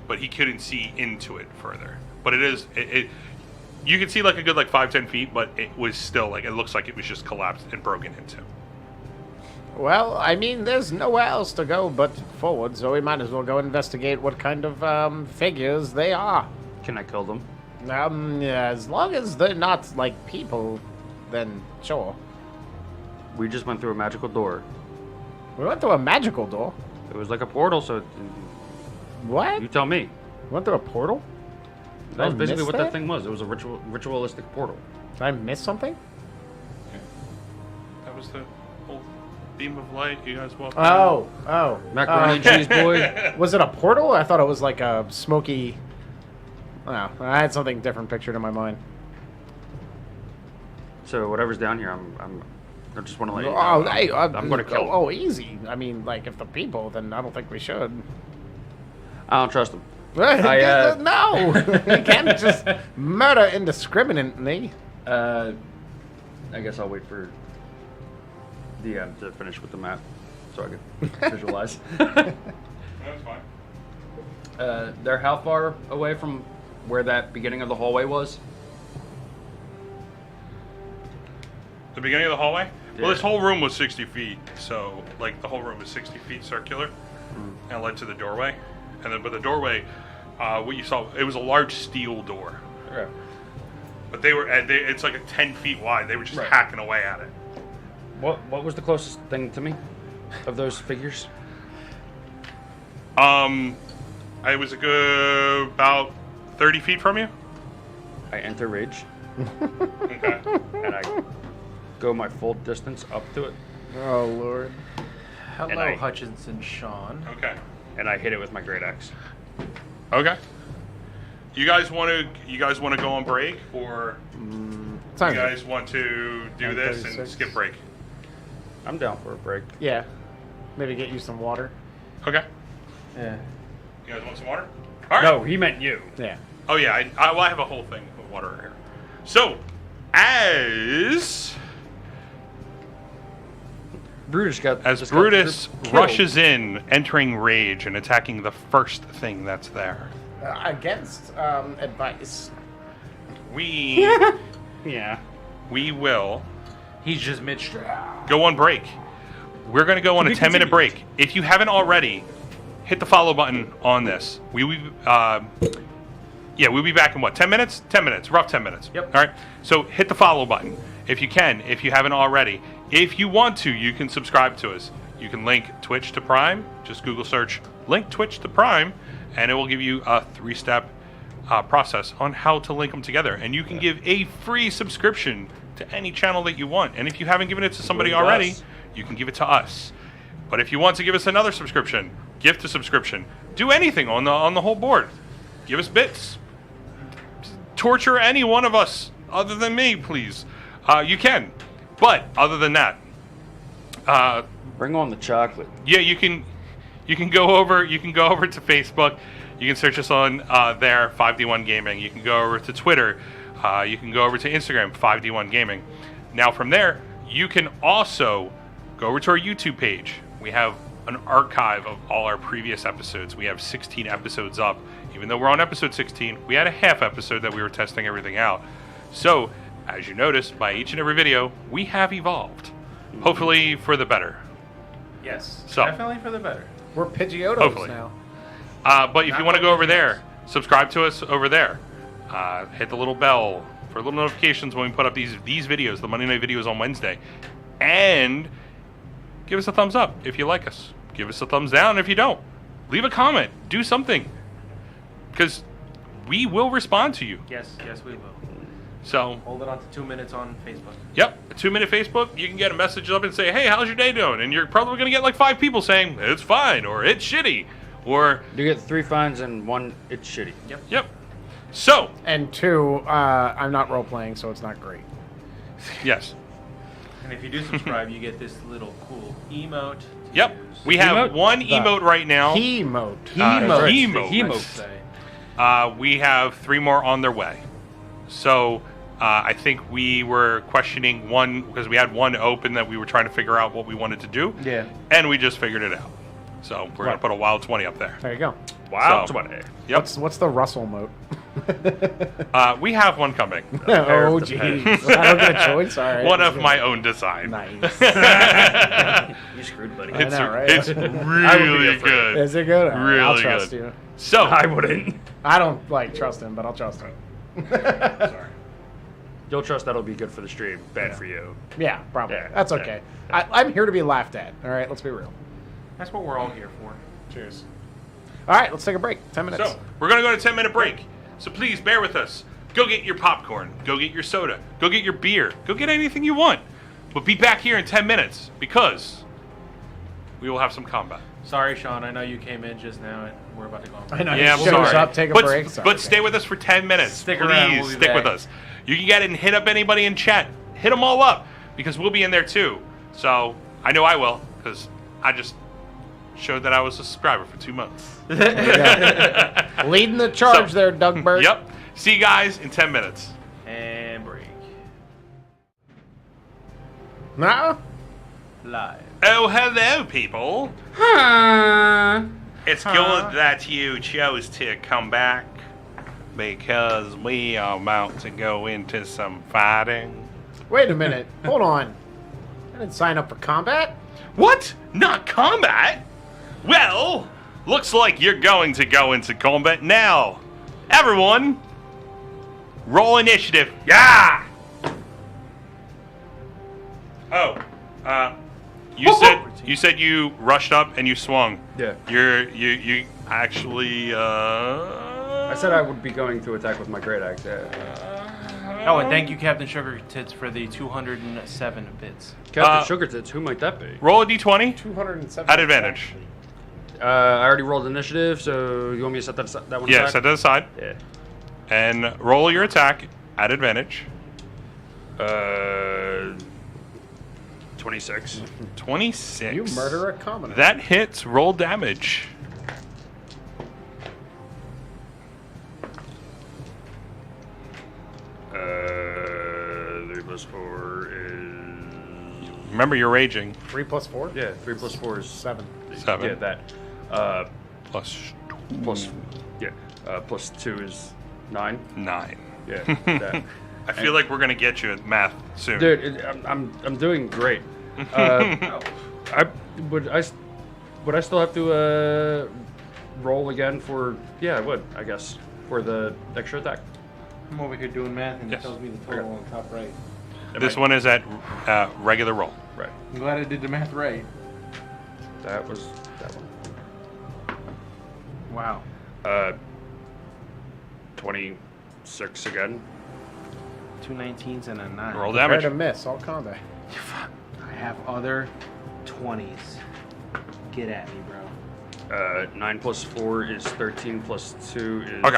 Speaker 2: but he couldn't see into it further. But it is. You can see like a good 5-10 feet, but it was still like it looks like it was just collapsed and broken into.
Speaker 4: Well, I mean, there's nowhere else to go but forward, so we might as well go investigate what kind of figures they are.
Speaker 3: Can I kill them?
Speaker 4: Yeah, as long as they're not like people, then sure.
Speaker 3: We just went through a magical door.
Speaker 4: We went through a magical door.
Speaker 3: It was like a portal, so
Speaker 4: What?
Speaker 3: you tell me.
Speaker 4: We went through a portal?
Speaker 3: That was
Speaker 4: I
Speaker 3: basically
Speaker 4: missed
Speaker 3: what that
Speaker 4: that?
Speaker 3: thing was. It was a ritualistic portal.
Speaker 4: Did I miss something?
Speaker 2: That was the whole beam of light you guys walked.
Speaker 4: Oh.
Speaker 3: Macaroni and cheese boy.
Speaker 4: Was it a portal? I thought it was like a smoky. Oh, I had something different pictured in my mind.
Speaker 3: So whatever's down here, I just want to let you know.
Speaker 4: Oh, hey,
Speaker 3: I'm going to kill them.
Speaker 4: Oh, easy. I mean, like, if the people, then I don't think we should.
Speaker 3: I don't trust them.
Speaker 4: No! You can't just murder indiscriminately.
Speaker 3: I guess I'll wait for DM to finish with the map so I can visualize.
Speaker 2: That's fine.
Speaker 3: They're how far away from where that beginning of the hallway was?
Speaker 2: The beginning of the hallway?
Speaker 3: Yeah.
Speaker 2: Well, this whole room was 60 feet, so, the whole room was 60 feet circular, and it led to the doorway. And then, but the doorway, what you saw, it was a large steel door.
Speaker 3: Okay.
Speaker 2: But it's like a 10 feet wide. They were just
Speaker 3: Right.
Speaker 2: hacking away at it.
Speaker 3: What was the closest thing to me of those figures?
Speaker 2: I was about 30 feet from you.
Speaker 3: I enter rage
Speaker 2: Okay.
Speaker 3: and I go my full distance up to it
Speaker 4: Oh, Lord.
Speaker 1: Hello,
Speaker 3: And I-
Speaker 1: Hutchinson Sean.
Speaker 2: Okay.
Speaker 3: and I hit it with my great axe.
Speaker 2: Okay. You guys want to go on break, or you guys want to do this and
Speaker 4: 9:36.
Speaker 2: skip break?
Speaker 3: I'm down for a break.
Speaker 4: Yeah. Maybe get you some water.
Speaker 2: Okay.
Speaker 1: Yeah.
Speaker 2: You guys want some water? All right.
Speaker 3: No, he meant you.
Speaker 4: Yeah.
Speaker 2: Oh yeah, I have a whole thing of water here. So, as
Speaker 3: Brutus just got
Speaker 2: Brutus
Speaker 3: killed.
Speaker 2: rushes in, entering rage and attacking the first thing that's there,
Speaker 4: Against advice.
Speaker 2: we
Speaker 3: Yeah.
Speaker 2: will
Speaker 1: He's just mid.
Speaker 2: go on break. We're going to go on a
Speaker 3: be
Speaker 2: 10-minute
Speaker 3: continued.
Speaker 2: break. If you haven't already, hit the follow button on this. We'll be back in 10 minutes? 10 minutes, rough 10 minutes.
Speaker 1: Yep.
Speaker 2: All right. So hit the follow button if you can, if you haven't already. If you want to, you can subscribe to us. You can link Twitch to Prime. Just Google search link Twitch to Prime, and it will give you a 3-step process on how to link them together. And you can give a free subscription to any channel that you want. And if you haven't given it to somebody
Speaker 3: Including
Speaker 2: already,
Speaker 3: us.
Speaker 2: you can give it to us. But if you want to give us another subscription, gift a subscription, do anything on the whole board. Give us bits. Torture any one of us other than me, please. You can. But other than that,
Speaker 3: Bring on the chocolate.
Speaker 2: yeah, you can go over to Facebook. You can search us on there, 5D1 Gaming. You can go over to Twitter. You can go over to Instagram, 5D1 Gaming. Now from there, you can also go over to our YouTube page. We have an archive of all our previous episodes. We have 16 episodes up. Even though we're on episode 16, we had a half episode that we were testing everything out. So, as you notice, by each and every video, we have evolved. Hopefully for the better.
Speaker 1: Yes.
Speaker 2: So-
Speaker 1: Definitely for the better.
Speaker 4: We're Pidgeotos
Speaker 2: Hopefully.
Speaker 4: now.
Speaker 2: But if
Speaker 1: Not
Speaker 2: you want to
Speaker 1: like
Speaker 2: go over
Speaker 1: hijinx.
Speaker 2: there, subscribe to us over there. Hit the little bell for little notifications when we put up these videos, the Monday night videos on Wednesday. And give us a thumbs up if you like us. Give us a thumbs down if you don't. Leave a comment. Do something. Because we will respond to you.
Speaker 1: Yes, we will.
Speaker 2: So,
Speaker 1: Hold it on to 2 minutes on Facebook.
Speaker 2: yep, a 2-minute Facebook, you can get a message up and say, hey, how's your day doing? And you're probably going to get like 5 people saying, it's fine, or it's shitty, or,
Speaker 3: You get 3 fines and 1 it's shitty.
Speaker 2: yep. So,
Speaker 4: And 2, I'm not role playing, so it's not great.
Speaker 2: yes.
Speaker 5: And if you do subscribe, you get this little cool emote. to
Speaker 2: Yep.
Speaker 5: use.
Speaker 2: We have
Speaker 3: Emote?
Speaker 2: one emote right now.
Speaker 4: Emote.
Speaker 2: Emote. We have 3 more on their way. So I think we were questioning one because we had one open that we were trying to figure out what we wanted to do.
Speaker 5: Yeah.
Speaker 2: And we just figured it out. So we're going to put a wild 20 up there.
Speaker 4: There you go.
Speaker 3: Wow,
Speaker 2: So-
Speaker 3: 20.
Speaker 2: Yep.
Speaker 4: What's the Russell mote?
Speaker 2: We have one coming.
Speaker 4: Oh, jeez. I don't get a choice. All right.
Speaker 2: One of my own design.
Speaker 4: Nice.
Speaker 3: You screwed, buddy.
Speaker 2: It's,
Speaker 4: know, right?
Speaker 2: it's
Speaker 3: I would be
Speaker 2: really
Speaker 3: afraid.
Speaker 2: good.
Speaker 4: Is it good? All right, I'll
Speaker 2: Really
Speaker 4: trust
Speaker 2: good.
Speaker 4: you.
Speaker 2: So,
Speaker 3: I wouldn't.
Speaker 4: I don't trust him, but I'll trust him.
Speaker 3: Sorry. You'll trust that'll be good for the stream. Bad for you.
Speaker 4: Yeah, probably.
Speaker 3: Yeah,
Speaker 4: That's
Speaker 3: yeah,
Speaker 4: okay. I'm here to be laughed at. All right, let's be real.
Speaker 5: That's what we're all here for.
Speaker 4: Cheers. All right, let's take a break. 10 minutes.
Speaker 2: so we're going to go to 10-minute break. So please bear with us. Go get your popcorn. Go get your soda. Go get your beer. Go get anything you want. But be back here in 10 minutes because we will have some combat.
Speaker 5: Sorry, Sean. I know you came in just now, and we're about to go.
Speaker 4: I know.
Speaker 2: Yeah, I'm
Speaker 4: he shows
Speaker 2: sorry.
Speaker 4: up, take a
Speaker 2: but,
Speaker 4: break. Sorry,
Speaker 2: but
Speaker 4: okay.
Speaker 2: stay with us for 10 minutes.
Speaker 5: Stick
Speaker 2: Please
Speaker 5: around, we'll be
Speaker 2: stick with
Speaker 5: back.
Speaker 2: us. You can get it and hit up anybody in chat. Hit them all up because we'll be in there too. So I know I will because I just showed that I was a subscriber for 2 months.
Speaker 4: Leading the charge
Speaker 2: So-
Speaker 4: there, Doug Bird.
Speaker 2: Yep. See you guys in 10 minutes.
Speaker 5: And break.
Speaker 4: Nah.
Speaker 5: Live.
Speaker 2: Oh, hello, people. It's good that you chose to come back because we are about to go into some fighting.
Speaker 4: Wait a minute. Hold on. I didn't sign up for combat.
Speaker 2: What? Not combat? Well, looks like you're going to go into combat now. Everyone, roll initiative. Yeah! Oh, you said you rushed up and you swung.
Speaker 3: Yeah.
Speaker 2: You actually
Speaker 3: I said I would be going to attack with my great axe.
Speaker 5: Oh, and thank you, Captain Sugar Tits, for the 207 bits.
Speaker 3: Captain Sugar Tits, who might that be?
Speaker 2: roll a d20
Speaker 4: 207.
Speaker 2: at advantage.
Speaker 3: I already rolled initiative, so you want me to set that one
Speaker 2: Yeah,
Speaker 3: aside?
Speaker 2: set that aside
Speaker 3: Yeah.
Speaker 2: and roll your attack at advantage.
Speaker 3: 26.
Speaker 2: 26.
Speaker 4: You murder a commoner.
Speaker 2: That hits. Roll damage.
Speaker 3: Uh, 3 plus 4 is...
Speaker 2: Remember, you're raging.
Speaker 4: 3 plus 4?
Speaker 3: Yeah, 3 plus 4 is...
Speaker 4: 7.
Speaker 2: 7
Speaker 3: Yeah, that.
Speaker 2: plus
Speaker 3: Plus... Yeah. Plus 2 is 9.
Speaker 2: 9.
Speaker 3: Yeah, that.
Speaker 2: I feel like we're gonna get you at math soon.
Speaker 3: Dude, I'm doing great. Would I still have to roll again for? Yeah, I would. I guess for the extra attack.
Speaker 5: I'm over here doing math, and
Speaker 2: Yes.
Speaker 5: it tells me the total on top right.
Speaker 2: This one is at regular roll.
Speaker 3: Right.
Speaker 5: I'm glad I did the math right.
Speaker 3: That was that one.
Speaker 5: Wow.
Speaker 3: 26 again.
Speaker 5: 2 19s and a 9.
Speaker 2: Roll
Speaker 4: Prepare
Speaker 2: damage.
Speaker 4: to miss all combat.
Speaker 5: I have other 20s. Get at me, bro.
Speaker 3: 9 plus 4 is 13 plus 2 is
Speaker 2: Okay.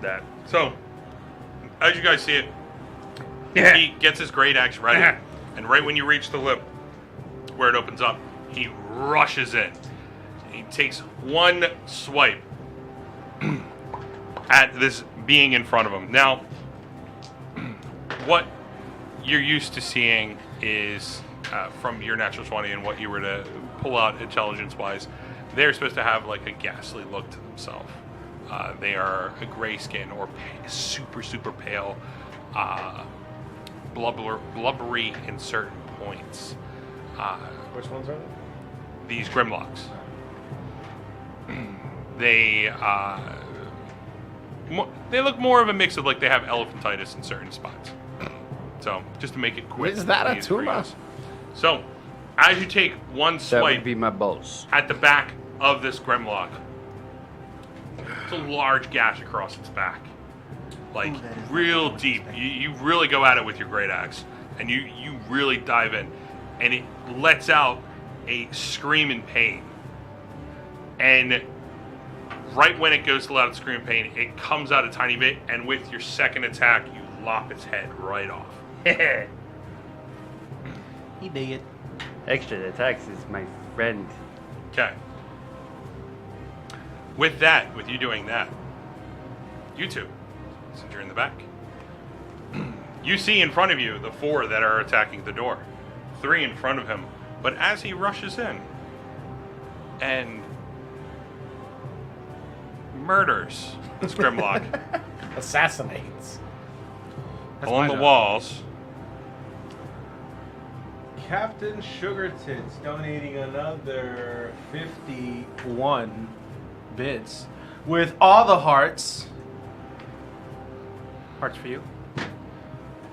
Speaker 3: that.
Speaker 2: So, as you guys see it,
Speaker 3: Yeah.
Speaker 2: he gets his great axe ready, and right when you reach the lip where it opens up, he rushes in. He takes one swipe at this being in front of him. Now, what you're used to seeing is from your natural 20 and what you were to pull out intelligence-wise, they're supposed to have like a ghastly look to themselves. They are a gray skin or super, super pale, blubbery in certain points.
Speaker 4: Which ones are they?
Speaker 2: These Grimlocks. They they look more of a mix of like they have elephantitis in certain spots. So just to make it quick.
Speaker 4: Is that a
Speaker 2: and easy for you
Speaker 4: tumor?
Speaker 2: guys. So as you take one
Speaker 3: That
Speaker 2: swipe
Speaker 3: would be my balls.
Speaker 2: at the back of this Grimlock, it's a large gash across its back, like real deep. You really go at it with your great axe, and you really dive in, and it lets out a scream in pain. And right when it goes to let out a scream in pain, it comes out a tiny bit, and with your second attack, you lop its head right off.
Speaker 1: He dig it.
Speaker 3: Extra attacks is my friend.
Speaker 2: Okay. With that, with you doing that, you two, since you're in the back, you see in front of you the 4 that are attacking the door. 3 in front of him. But as he rushes in and murders this Grimlock
Speaker 4: Assassinates.
Speaker 2: along the
Speaker 1: my job.
Speaker 2: walls,
Speaker 1: Captain Sugar Tits donating another 51 bits with all the hearts. Hearts for you.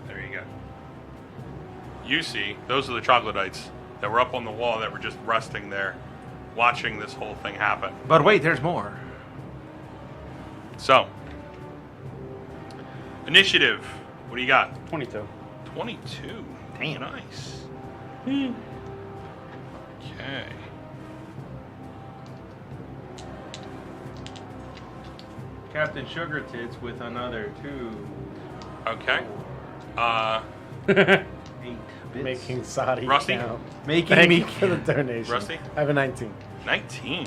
Speaker 2: there you go. You see, those are the troglodytes that were up on the wall that were just resting there, watching this whole thing happen.
Speaker 1: But wait, there's more.
Speaker 2: So, initiative. What do you got?
Speaker 3: 22.
Speaker 2: 22.
Speaker 1: Damn.
Speaker 2: Nice. Okay.
Speaker 1: Captain Sugar Tits with another 2.
Speaker 2: Okay.
Speaker 1: 8 bits.
Speaker 4: Making Saudi
Speaker 2: Rusty?
Speaker 4: count.
Speaker 1: Making
Speaker 4: Thank
Speaker 1: me
Speaker 4: you for the donation.
Speaker 2: Rusty?
Speaker 4: I have a 19.
Speaker 2: 19.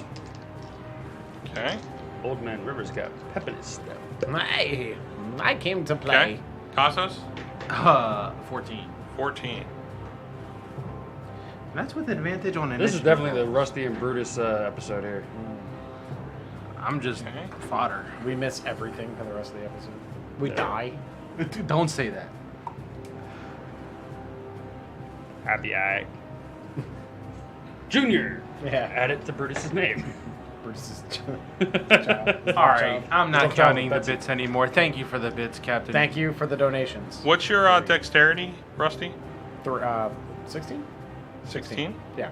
Speaker 2: Okay.
Speaker 3: Old Man Rivers got pep in his step.
Speaker 4: I came to play.
Speaker 2: Okay. Casos?
Speaker 1: 14.
Speaker 2: 14.
Speaker 1: That's with advantage on initiative.
Speaker 3: This is definitely the Rusty and Brutus episode here.
Speaker 1: I'm just
Speaker 2: Okay.
Speaker 1: fodder.
Speaker 4: We miss everything for the rest of the episode. We die.
Speaker 1: Don't say that.
Speaker 3: Happy Eye. Junior.
Speaker 4: Yeah.
Speaker 3: Add it to Brutus's name.
Speaker 4: Bruce's
Speaker 1: All right, I'm not
Speaker 4: Don't
Speaker 1: counting the
Speaker 4: count, that's
Speaker 1: bits anymore. Thank you for the bits, Captain.
Speaker 4: Thank you for the donations.
Speaker 2: What's your dexterity, Rusty?
Speaker 4: 16?
Speaker 2: 16?
Speaker 4: Yeah.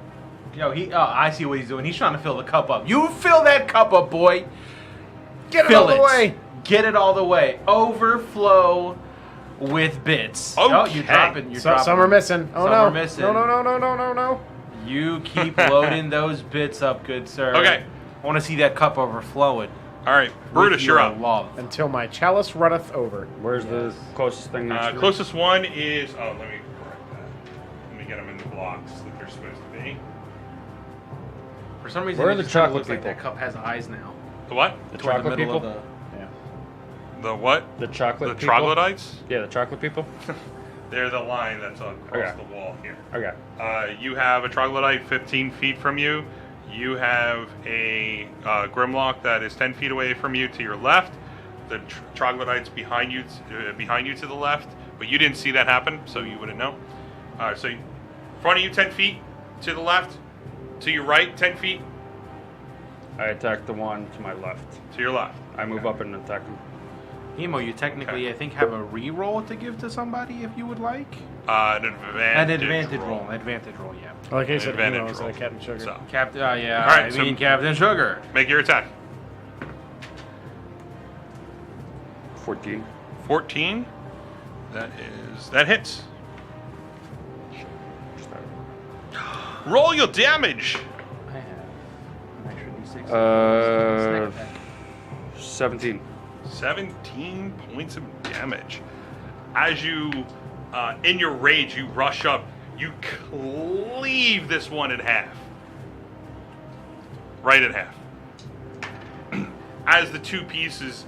Speaker 1: Yo, I see what he's doing. He's trying to fill the cup up. You fill that cup up, boy.
Speaker 4: Get it
Speaker 1: Fill
Speaker 4: all the way.
Speaker 1: Get it all the way. Overflow with bits.
Speaker 2: Okay.
Speaker 1: Oh, you're dropping. You're dropping.
Speaker 4: Some are missing. Oh
Speaker 1: Some
Speaker 4: no.
Speaker 1: are missing.
Speaker 4: No.
Speaker 1: You keep loading those bits up, good sir.
Speaker 2: Okay.
Speaker 1: I want to see that cup overflowing.
Speaker 2: All right. Brutus, you're up.
Speaker 1: Love.
Speaker 4: Until my chalice runneth over.
Speaker 3: Where's the closest thing next to me?
Speaker 2: Closest one is. Oh, let me correct that. Let me get them in the blocks that they're supposed to be.
Speaker 1: For some reason,
Speaker 3: Where are
Speaker 1: it
Speaker 3: the
Speaker 1: just kinda
Speaker 3: chocolate
Speaker 1: looks like
Speaker 3: people?
Speaker 1: that cup has eyes now.
Speaker 2: The what?
Speaker 3: The
Speaker 1: Toward
Speaker 3: chocolate
Speaker 1: middle
Speaker 3: people?
Speaker 1: of
Speaker 4: Yeah.
Speaker 2: The what?
Speaker 3: The chocolate
Speaker 2: The
Speaker 3: people?
Speaker 2: troglodytes?
Speaker 3: Yeah, the chocolate people.
Speaker 2: They're the line that's across
Speaker 3: Okay.
Speaker 2: the wall here.
Speaker 3: Okay.
Speaker 2: You have a troglodyte 15 feet from you. You have a Grimlock that is 10 feet away from you to your left. The troglodytes behind you to the left, but you didn't see that happen, so you wouldn't know. So in front of you 10 feet, to the left, to your right 10 feet,
Speaker 3: I attack the one to my left.
Speaker 2: to your left.
Speaker 3: I move up and attack him.
Speaker 1: Emo, you technically, I think, have a re-roll to give to somebody if you would like.
Speaker 2: An
Speaker 1: An
Speaker 2: advantage
Speaker 1: advantage
Speaker 2: roll.
Speaker 1: roll. Advantage roll, yeah.
Speaker 4: Like I said,
Speaker 2: Advantage
Speaker 4: you know,
Speaker 2: roll.
Speaker 4: like Captain Sugar.
Speaker 2: So,
Speaker 1: Captain, yeah.
Speaker 2: All right,
Speaker 1: I
Speaker 2: so-
Speaker 1: mean, Captain Sugar.
Speaker 2: make your attack.
Speaker 3: 14.
Speaker 2: 14. That hits. Roll your damage.
Speaker 1: I have an extra D6.
Speaker 3: Uh,
Speaker 1: Snack attack.
Speaker 3: 17.
Speaker 2: 17 points of damage. As you, in your rage, you rush up, you cleave this one in half. Right in half. As the two pieces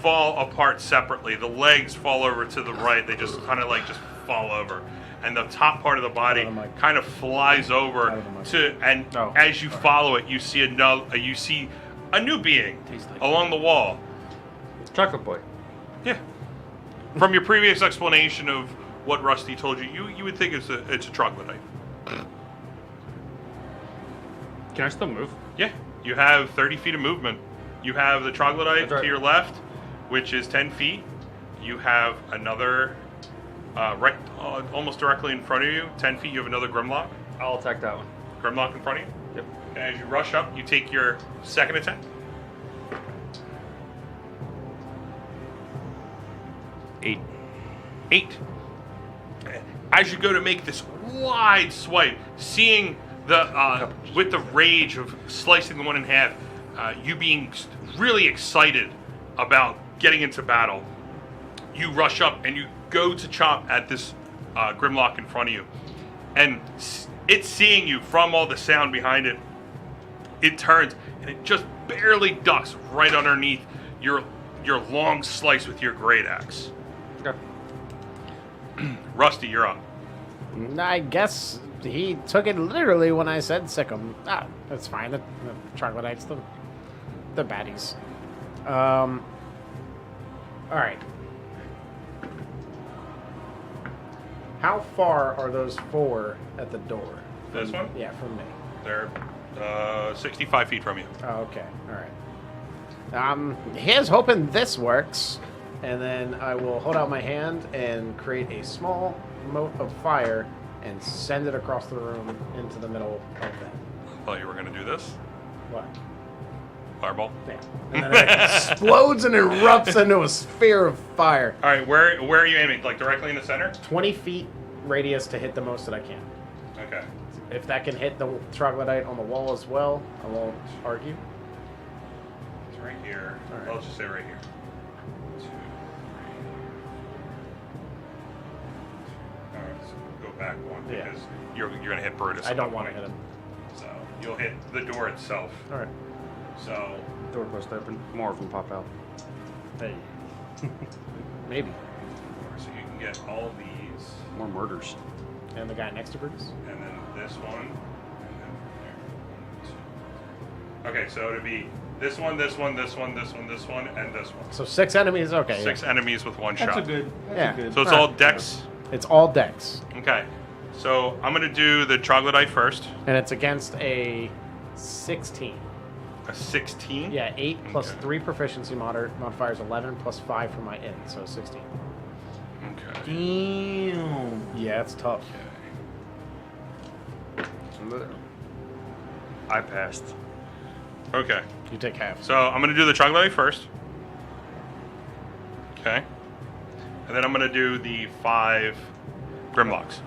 Speaker 2: fall apart separately, the legs fall over to the right. They just kind of like just fall over. And the top part of the body
Speaker 4: Out of the mic.
Speaker 2: kind of flies over
Speaker 4: Out of the mic.
Speaker 2: to, and
Speaker 1: Oh,
Speaker 2: as you follow it, you see a new being
Speaker 1: Tastes like
Speaker 2: along the wall.
Speaker 3: It's Chocolate Boy.
Speaker 2: Yeah. From your previous explanation of what Rusty told you, you would think it's a troglodyte.
Speaker 3: Can I still move?
Speaker 2: Yeah. You have 30 feet of movement. You have the troglodyte
Speaker 3: That's right.
Speaker 2: to your left, which is 10 feet. You have another, almost directly in front of you, 10 feet, you have another Grimlock.
Speaker 3: I'll attack that one.
Speaker 2: Grimlock in front of you.
Speaker 3: Yep.
Speaker 2: As you rush up, you take your second attack.
Speaker 3: 8.
Speaker 2: 8. As you go to make this wide swipe, seeing the with the rage of slicing the one in half, you being really excited about getting into battle, you rush up and you go to chop at this Grimlock in front of you. and it's seeing you from all the sound behind it. It turns and it just barely ducks right underneath your long slice with your great axe.
Speaker 3: Okay.
Speaker 2: Rusty, you're up.
Speaker 4: I guess he took it literally when I said sick him. Ah, that's fine. The troglodytes, the baddies. All right. How far are those 4 at the door?
Speaker 2: This one?
Speaker 4: Yeah, from me.
Speaker 2: They're 65 feet from you.
Speaker 4: Oh, okay. All right. Here's hoping this works. And then I will hold out my hand and create a small mote of fire and send it across the room into the middle of them.
Speaker 2: I thought you were going to do this.
Speaker 4: What?
Speaker 2: Fireball.
Speaker 4: Yeah. And then it explodes and erupts into a sphere of fire.
Speaker 2: All right, where are you aiming? Like directly in the center?
Speaker 4: 20 feet radius to hit the most that I can.
Speaker 2: Okay.
Speaker 4: If that can hit the troglodyte on the wall as well, I won't argue.
Speaker 2: It's right here.
Speaker 4: All right.
Speaker 2: Let's just say right here. 2, 3. All right, so we'll go back one
Speaker 4: Yeah.
Speaker 2: because you're going to hit Brutus.
Speaker 4: I
Speaker 2: at
Speaker 4: don't
Speaker 2: that
Speaker 4: want to
Speaker 2: point.
Speaker 4: hit him.
Speaker 2: So you'll hit the door itself.
Speaker 4: All right.
Speaker 2: So
Speaker 3: Door post open. More of them pop out.
Speaker 4: Hey. Maybe.
Speaker 2: so you can get all of these,
Speaker 3: More murders.
Speaker 4: And the guy next to Brutus?
Speaker 2: and then this one, and then there. 1, 2, 3. Okay, so it'd be this one, this one, this one, this one, this one, and this one.
Speaker 4: So 6 enemies? Okay.
Speaker 2: 6 enemies with 1
Speaker 5: That's
Speaker 2: shot.
Speaker 5: a good. That's
Speaker 4: Yeah.
Speaker 5: a good.
Speaker 2: So it's
Speaker 4: All
Speaker 2: all
Speaker 4: right.
Speaker 2: dex.
Speaker 4: It's all dex.
Speaker 2: Okay. So I'm gonna do the troglodyte first.
Speaker 4: And it's against a 16.
Speaker 2: A 16.
Speaker 4: Yeah, 8 plus
Speaker 2: Okay.
Speaker 4: 3 proficiency modifiers, 11 plus 5 for my in, so 16.
Speaker 2: Okay.
Speaker 5: Damn.
Speaker 4: Yeah, it's tough.
Speaker 3: I passed.
Speaker 2: Okay.
Speaker 4: You take half.
Speaker 2: So I'm gonna do the troglodyte first. Okay. And then I'm gonna do the 5 grimlocks.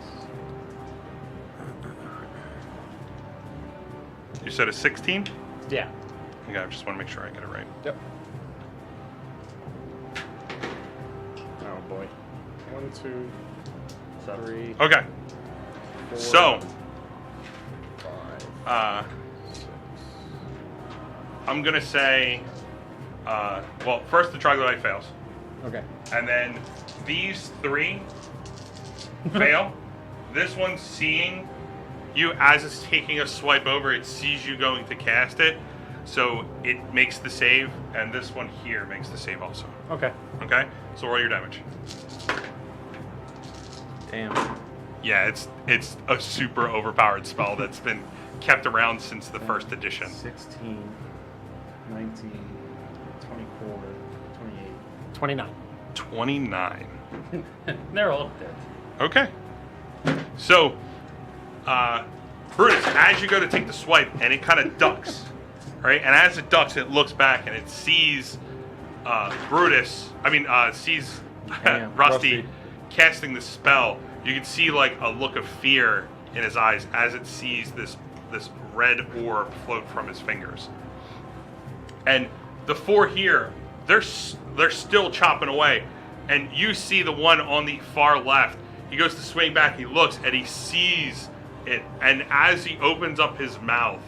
Speaker 2: You said a 16?
Speaker 4: Yeah.
Speaker 2: Okay, I just want to make sure I get it right.
Speaker 4: Yep. Oh boy. 1, 2, 3.
Speaker 2: Okay.
Speaker 4: 4,
Speaker 2: So
Speaker 4: 5.
Speaker 2: I'm gonna say, well, first the troglodyte fails,
Speaker 4: Okay.
Speaker 2: and then these 3 fail. This one's seeing you as it's taking a swipe over. It sees you going to cast it, so it makes the save, and this one here makes the save also.
Speaker 4: Okay.
Speaker 2: Okay, so roll your damage.
Speaker 5: Damn.
Speaker 2: Yeah, it's a super overpowered spell that's been kept around since the first edition.
Speaker 5: 16, 19, 24, 28.
Speaker 4: 29.
Speaker 2: 29.
Speaker 3: They're all dead.
Speaker 2: Okay. So, Brutus, as you go to take the swipe, and it kind of ducks, right? And as it ducks, it looks back and it sees sees
Speaker 5: Damn,
Speaker 2: Rusty
Speaker 5: Rusty.
Speaker 2: casting the spell. You can see like a look of fear in his eyes as it sees this red orb float from his fingers. And the 4 here, they're still chopping away. And you see the one on the far left. He goes to swing back, he looks, and he sees it. And as he opens up his mouth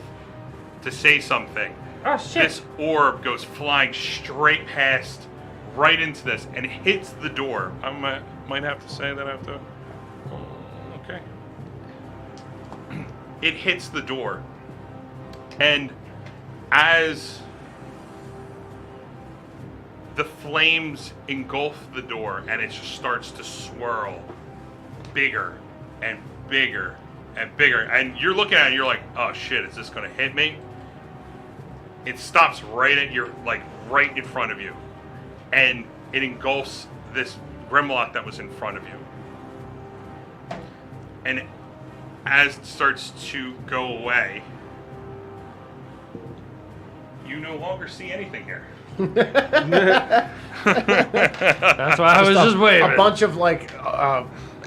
Speaker 2: to say something,
Speaker 3: Oh shit!
Speaker 2: this orb goes flying straight past, right into this, and hits the door. I might have to say that I have to. Okay. It hits the door, and as the flames engulf the door, and it just starts to swirl bigger and bigger and bigger, and you're looking at it, and you're like, oh shit, is this gonna hit me? It stops right at your, like, right in front of you, and it engulfs this Grimlock that was in front of you. And as it starts to go away, you no longer see anything here.
Speaker 3: That's why I was just waving.
Speaker 4: A bunch of like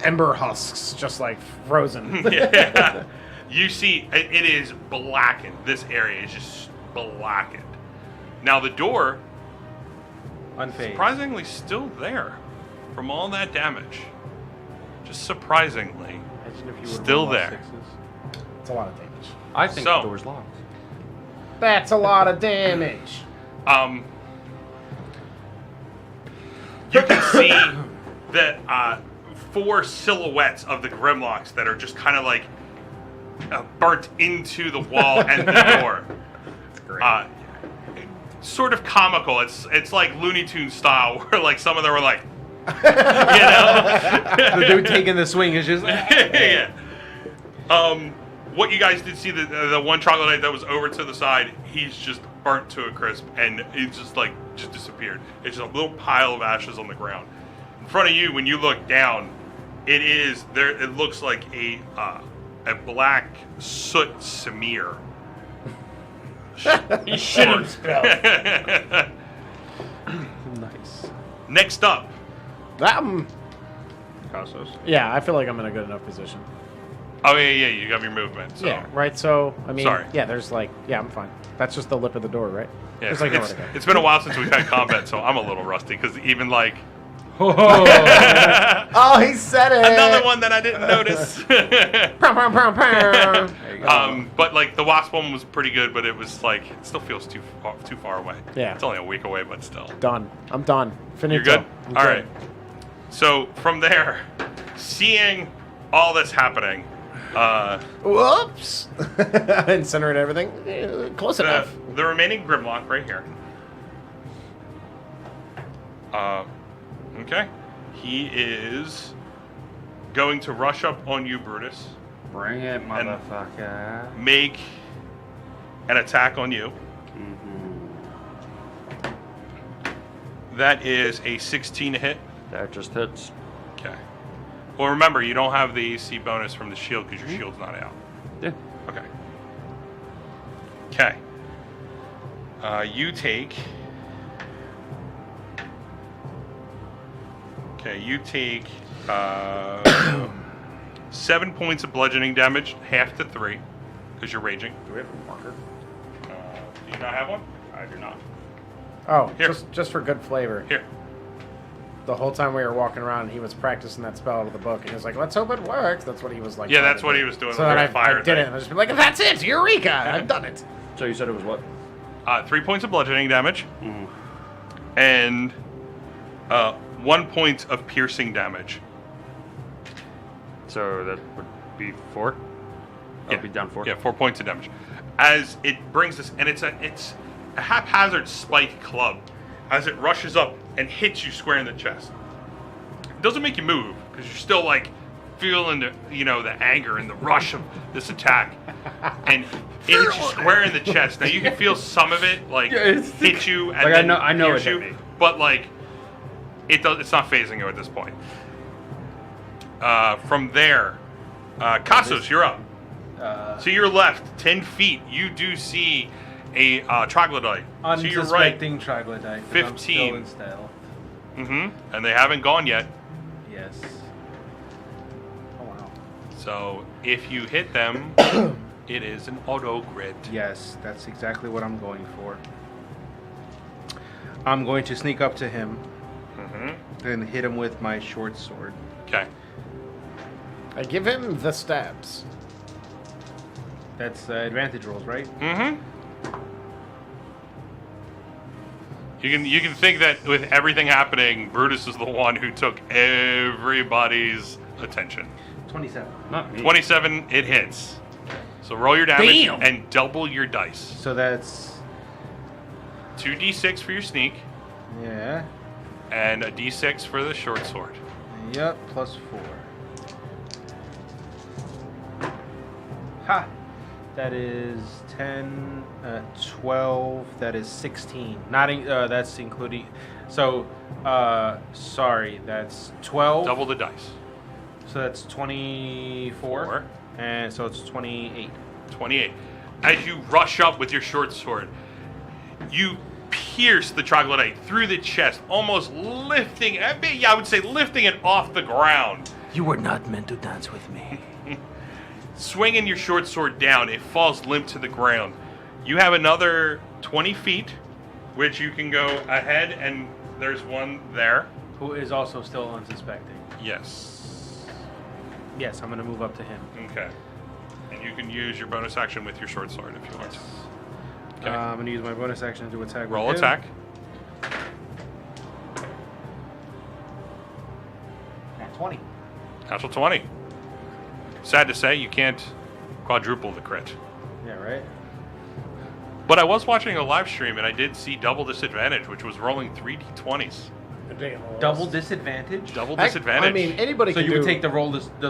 Speaker 4: ember husks, just like frozen.
Speaker 2: Yeah. You see, it is blackened. This area is just blackened. Now the door,
Speaker 5: Unfazed.
Speaker 2: surprisingly, still there from all that damage. Just surprisingly.
Speaker 5: I
Speaker 1: Even if you would've
Speaker 2: Still
Speaker 1: rolled all
Speaker 2: there.
Speaker 1: sixes.
Speaker 4: It's a lot of damage.
Speaker 3: I think
Speaker 2: So-
Speaker 3: the door's locked.
Speaker 4: That's a lot of damage.
Speaker 2: You can see that 4 silhouettes of the Grimlocks that are just kind of like burnt into the wall and the door. Sort of comical. It's like Looney Tunes style, where like some of them were like, you know,
Speaker 1: The dude taking the swing is just.
Speaker 2: yeah. What you guys did see, the one troglodyte that was over to the side, he's just burnt to a crisp, and it just disappeared. It's just a little pile of ashes on the ground. In front of you, when you look down, it is there. It looks like a black soot smear.
Speaker 3: He shouldn't spell.
Speaker 1: Nice.
Speaker 2: Next up,
Speaker 3: Cassos.
Speaker 4: Yeah, I feel like I'm in a good enough position.
Speaker 2: oh yeah, you got your movement. So.
Speaker 4: Yeah, right. So I mean,
Speaker 2: Sorry.
Speaker 4: yeah, there's like, yeah, I'm fine. That's just the lip of the door, right?
Speaker 2: Yeah,
Speaker 4: There's like nowhere
Speaker 2: it's,
Speaker 4: to go.
Speaker 2: it's been a while since we've had combat, so I'm a little rusty because even like
Speaker 4: Oh, he said it.
Speaker 2: another one that I didn't notice.
Speaker 1: There you go.
Speaker 2: But like the wasp one was pretty good, but it was like it still feels too far away.
Speaker 4: Yeah.
Speaker 2: it's only a week away, but still.
Speaker 4: Done. I'm done. Finito.
Speaker 2: You're good.
Speaker 4: I'm
Speaker 2: All right. So from there, seeing all this happening,
Speaker 4: Whoops. Incinerate everything. Close enough.
Speaker 2: the remaining Grimlock right here. Okay, he is going to rush up on you, Brutus.
Speaker 3: Bring it, motherfucker.
Speaker 2: Make an attack on you. That is a 16 to hit.
Speaker 3: That just hits.
Speaker 2: Okay. Well, remember, you don't have the AC bonus from the shield because your shield's not out.
Speaker 3: Yeah.
Speaker 2: Okay. Okay. You take. Okay, you take 7 points of bludgeoning damage, half to 3, because you're raging.
Speaker 3: Do we have a marker?
Speaker 2: Do you not have one?
Speaker 3: I do not.
Speaker 4: Oh,
Speaker 2: Here.
Speaker 4: just for good flavor.
Speaker 2: Here.
Speaker 4: The whole time we were walking around, he was practicing that spell out of the book, and he was like, "Let's hope it works." That's what he was like.
Speaker 2: Yeah,
Speaker 4: trying
Speaker 2: that's
Speaker 4: to
Speaker 2: what
Speaker 4: do.
Speaker 2: he was doing
Speaker 4: So
Speaker 2: with
Speaker 4: then
Speaker 2: the fire
Speaker 4: I did
Speaker 2: thing.
Speaker 4: it, and I just be like, "That's it, Eureka! I've done it."
Speaker 3: So you said it was what?
Speaker 2: 3 points of bludgeoning damage, and 1 point of piercing damage.
Speaker 3: So that would be 4? That would be down 4?
Speaker 2: Yeah, 4 points of damage. As it brings this, and it's a haphazard spiked club, as it rushes up and hits you square in the chest. It doesn't make you move because you're still like feeling the the anger and the rush of this attack, and it hits you square in the chest. Now you can feel some of it like hit you and
Speaker 3: Like,
Speaker 2: then
Speaker 3: I know
Speaker 2: pierce
Speaker 3: it
Speaker 2: you,
Speaker 3: hit me.
Speaker 2: but like it's not phasing you at this point. From there, Cassos, you're up. To your left, 10 feet, you do see a troglodyte. To your right,
Speaker 1: Unsuspecting troglodyte. 'cause I'm
Speaker 2: 15.
Speaker 1: still in stealth.
Speaker 2: and they haven't gone yet.
Speaker 1: Yes.
Speaker 4: Oh wow.
Speaker 2: So if you hit them, it is an auto crit.
Speaker 1: Yes, that's exactly what I'm going for. I'm going to sneak up to him and hit him with my short sword.
Speaker 2: Okay.
Speaker 4: I give him the stabs.
Speaker 1: That's advantage rolls, right?
Speaker 2: You can think that with everything happening, Brutus is the one who took everybody's attention.
Speaker 1: 27.
Speaker 3: Not me.
Speaker 2: 27, it hits. So roll your damage
Speaker 3: Damn.
Speaker 2: and double your dice.
Speaker 1: So that's
Speaker 2: 2d6 for your sneak
Speaker 1: yeah.
Speaker 2: and a d6 for the short sword.
Speaker 1: Yep, plus 4. Ha! That is 10, 12, that is 16. Not that's including. So, sorry, that's 12.
Speaker 2: Double the dice.
Speaker 1: So that's 24.
Speaker 2: Four.
Speaker 1: And so it's 28.
Speaker 2: 28. As you rush up with your short sword, you pierce the troglodyte through the chest, almost lifting, I would say lifting it off the ground.
Speaker 1: You were not meant to dance with me.
Speaker 2: Swinging your short sword down, it falls limp to the ground. You have another 20 feet, which you can go ahead, and there's one there.
Speaker 1: Who is also still unsuspecting.
Speaker 2: Yes.
Speaker 5: Yes, I'm gonna move up to him.
Speaker 2: Okay. And you can use your bonus action with your short sword if you want to. Okay.
Speaker 5: I'm gonna use my bonus action to attack.
Speaker 2: Roll
Speaker 5: with him.
Speaker 2: attack.
Speaker 4: At 20.
Speaker 2: Natural 20. Sad to say, you can't quadruple the crit.
Speaker 5: Yeah, right.
Speaker 2: But I was watching a live stream and I did see double disadvantage, which was rolling 3d20s.
Speaker 5: Double disadvantage.
Speaker 2: Double disadvantage.
Speaker 4: I mean, anybody
Speaker 5: So
Speaker 4: can
Speaker 5: you would
Speaker 4: do...
Speaker 5: take the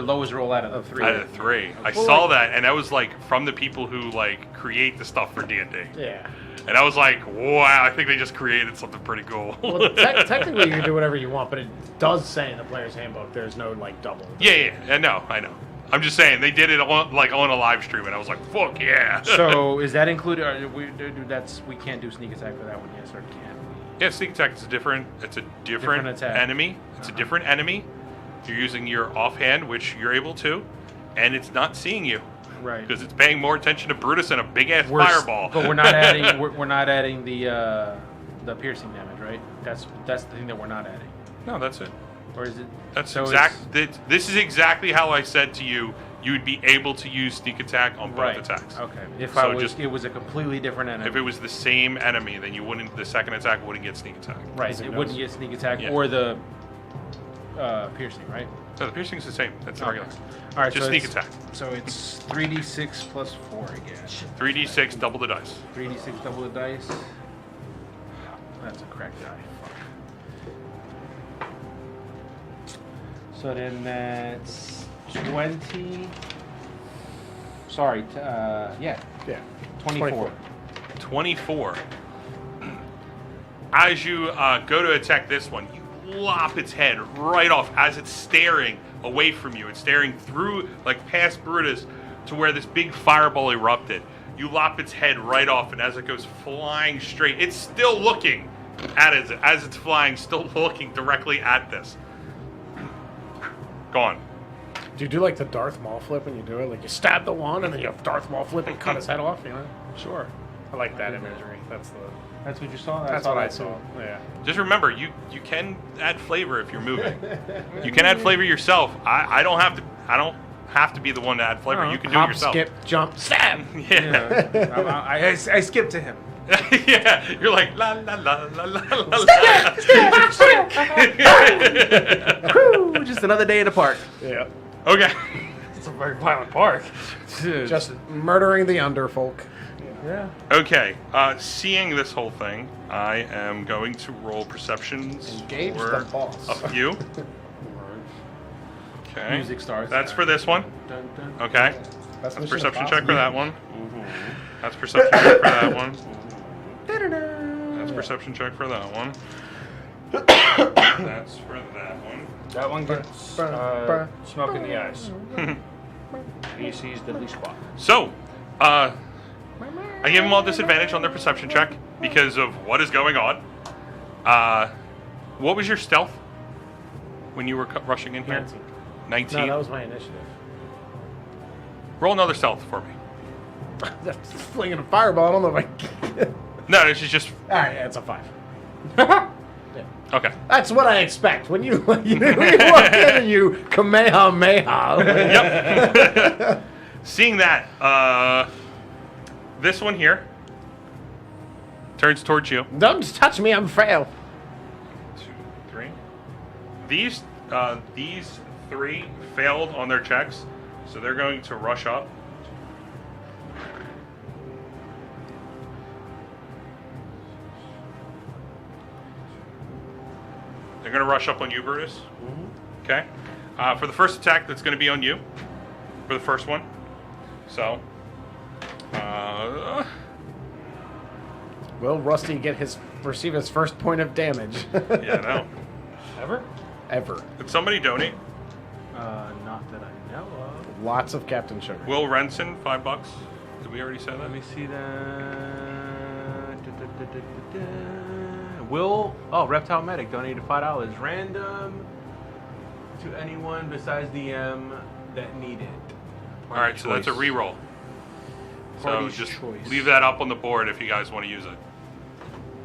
Speaker 5: lowest roll out of the three.
Speaker 2: out of 3. I saw that, and that was like from the people who like create the stuff for D&D.
Speaker 4: Yeah.
Speaker 2: And I was like, wow, I think they just created something pretty cool.
Speaker 4: Well, technically you can do whatever you want, but it does say in the player's handbook there's no, like, double.
Speaker 2: yeah, I know. I'm just saying they did it on a live stream, and I was like, fuck yeah.
Speaker 5: So is that included? Or we can't do sneak attack for that one, yes, or can we?
Speaker 2: Yeah, sneak attack is different
Speaker 5: attack.
Speaker 2: enemy. It's a different enemy. You're using your offhand, which you're able to, and it's not seeing you
Speaker 5: Right.
Speaker 2: because it's paying more attention to Brutus than a big ass
Speaker 5: We're s-
Speaker 2: fireball.
Speaker 5: But we're not adding. We're not adding the piercing damage, right? That's the thing that we're not adding.
Speaker 2: No, that's it.
Speaker 5: Or is it?
Speaker 2: That's
Speaker 5: so
Speaker 2: This is exactly how I said to you. You would be able to use sneak attack on both
Speaker 5: Right.
Speaker 2: attacks.
Speaker 5: Okay. If
Speaker 2: So
Speaker 5: it was a completely different enemy.
Speaker 2: If it was the same enemy, then you wouldn't. The second attack wouldn't get sneak attack.
Speaker 5: right,
Speaker 4: it
Speaker 5: it wouldn't get sneak attack
Speaker 2: Yeah.
Speaker 5: or the piercing, right?
Speaker 2: No, the piercing is the same. That's the regular.
Speaker 5: All right,
Speaker 2: Just
Speaker 5: so
Speaker 2: sneak
Speaker 5: it's-
Speaker 2: attack.
Speaker 5: So it's 3d6 plus 4 again.
Speaker 2: 3d6, double the dice.
Speaker 5: 3d6 double the dice. That's a cracked die. Fuck. So then that's 20. Sorry, yeah,
Speaker 4: Yeah.
Speaker 5: 24.
Speaker 2: 24. As you go to attack this one, you lop its head right off as it's staring away from you. It's staring through, like past Brutus, to where this big fireball erupted. You lop its head right off, and as it goes flying straight, it's still looking at it as it's flying, still looking directly at this. Gone.
Speaker 4: Do you do like the Darth Maul flip when you do it? Like you stab the one and then you Darth Maul flip and cut his head off, you know?
Speaker 5: Sure.
Speaker 4: I like that imagery. That's
Speaker 5: That's what you saw?
Speaker 4: what I saw. Yeah.
Speaker 2: Just remember, you can add flavor if you're moving. You can add flavor yourself. I don't have to be the one to add flavor. You can do it
Speaker 4: Hop,
Speaker 2: yourself.
Speaker 4: skip, jump, stab.
Speaker 2: Yeah.
Speaker 5: I skipped to him.
Speaker 2: Yeah. You're like la la la la la la.
Speaker 5: Whew, just another day in the park.
Speaker 4: Yeah.
Speaker 2: Okay.
Speaker 3: It's a very violent park.
Speaker 4: Just murdering the underfolk.
Speaker 5: Yeah.
Speaker 2: Okay. Seeing this whole thing, I am going to roll perceptions
Speaker 4: Engage
Speaker 2: for
Speaker 4: the boss.
Speaker 2: a few. Okay.
Speaker 5: Music starts.
Speaker 2: That's for this one.
Speaker 5: Dun, dun.
Speaker 2: Okay.
Speaker 4: That's
Speaker 2: That's
Speaker 4: Mission
Speaker 2: perception check for
Speaker 4: Impossible.
Speaker 2: that one. That's perception check for that one. That's perception check for that one. That's for that one.
Speaker 3: That one gets smoke in the eyes. He sees deadly spot.
Speaker 2: So, I give them all disadvantage on their perception check because of what is going on. What was your stealth when you were rushing in here? 19.
Speaker 4: No, that was my initiative.
Speaker 2: Roll another stealth for me.
Speaker 4: That's flinging a fireball. I don't know if I.
Speaker 2: No, this is just
Speaker 4: All right, yeah, it's a 5.
Speaker 2: okay.
Speaker 4: That's what I expect when you walk in and you kamehameha.
Speaker 2: Yep. Seeing that, this one here turns towards you.
Speaker 4: Don't touch me, I'm frail.
Speaker 2: 2, 3. These three failed on their checks, so they're going to rush up. They're going to rush up on you, Brutus. Okay. For the first attack, that's going to be on you. For the first one. So.
Speaker 4: Will Rusty receive his first point of damage?
Speaker 2: Yeah, no.
Speaker 4: Ever.
Speaker 2: Did somebody donate?
Speaker 5: Not that I know of.
Speaker 4: Lots of Captain Sugar.
Speaker 2: Will Renson, $5. Did we already say that?
Speaker 5: Let me see that. Will, Reptile Medic donated $5. Random to anyone besides DM that need it.
Speaker 2: All right, so that's a reroll. So
Speaker 5: Party's
Speaker 2: just
Speaker 5: choice.
Speaker 2: leave that up on the board if you guys want to use it.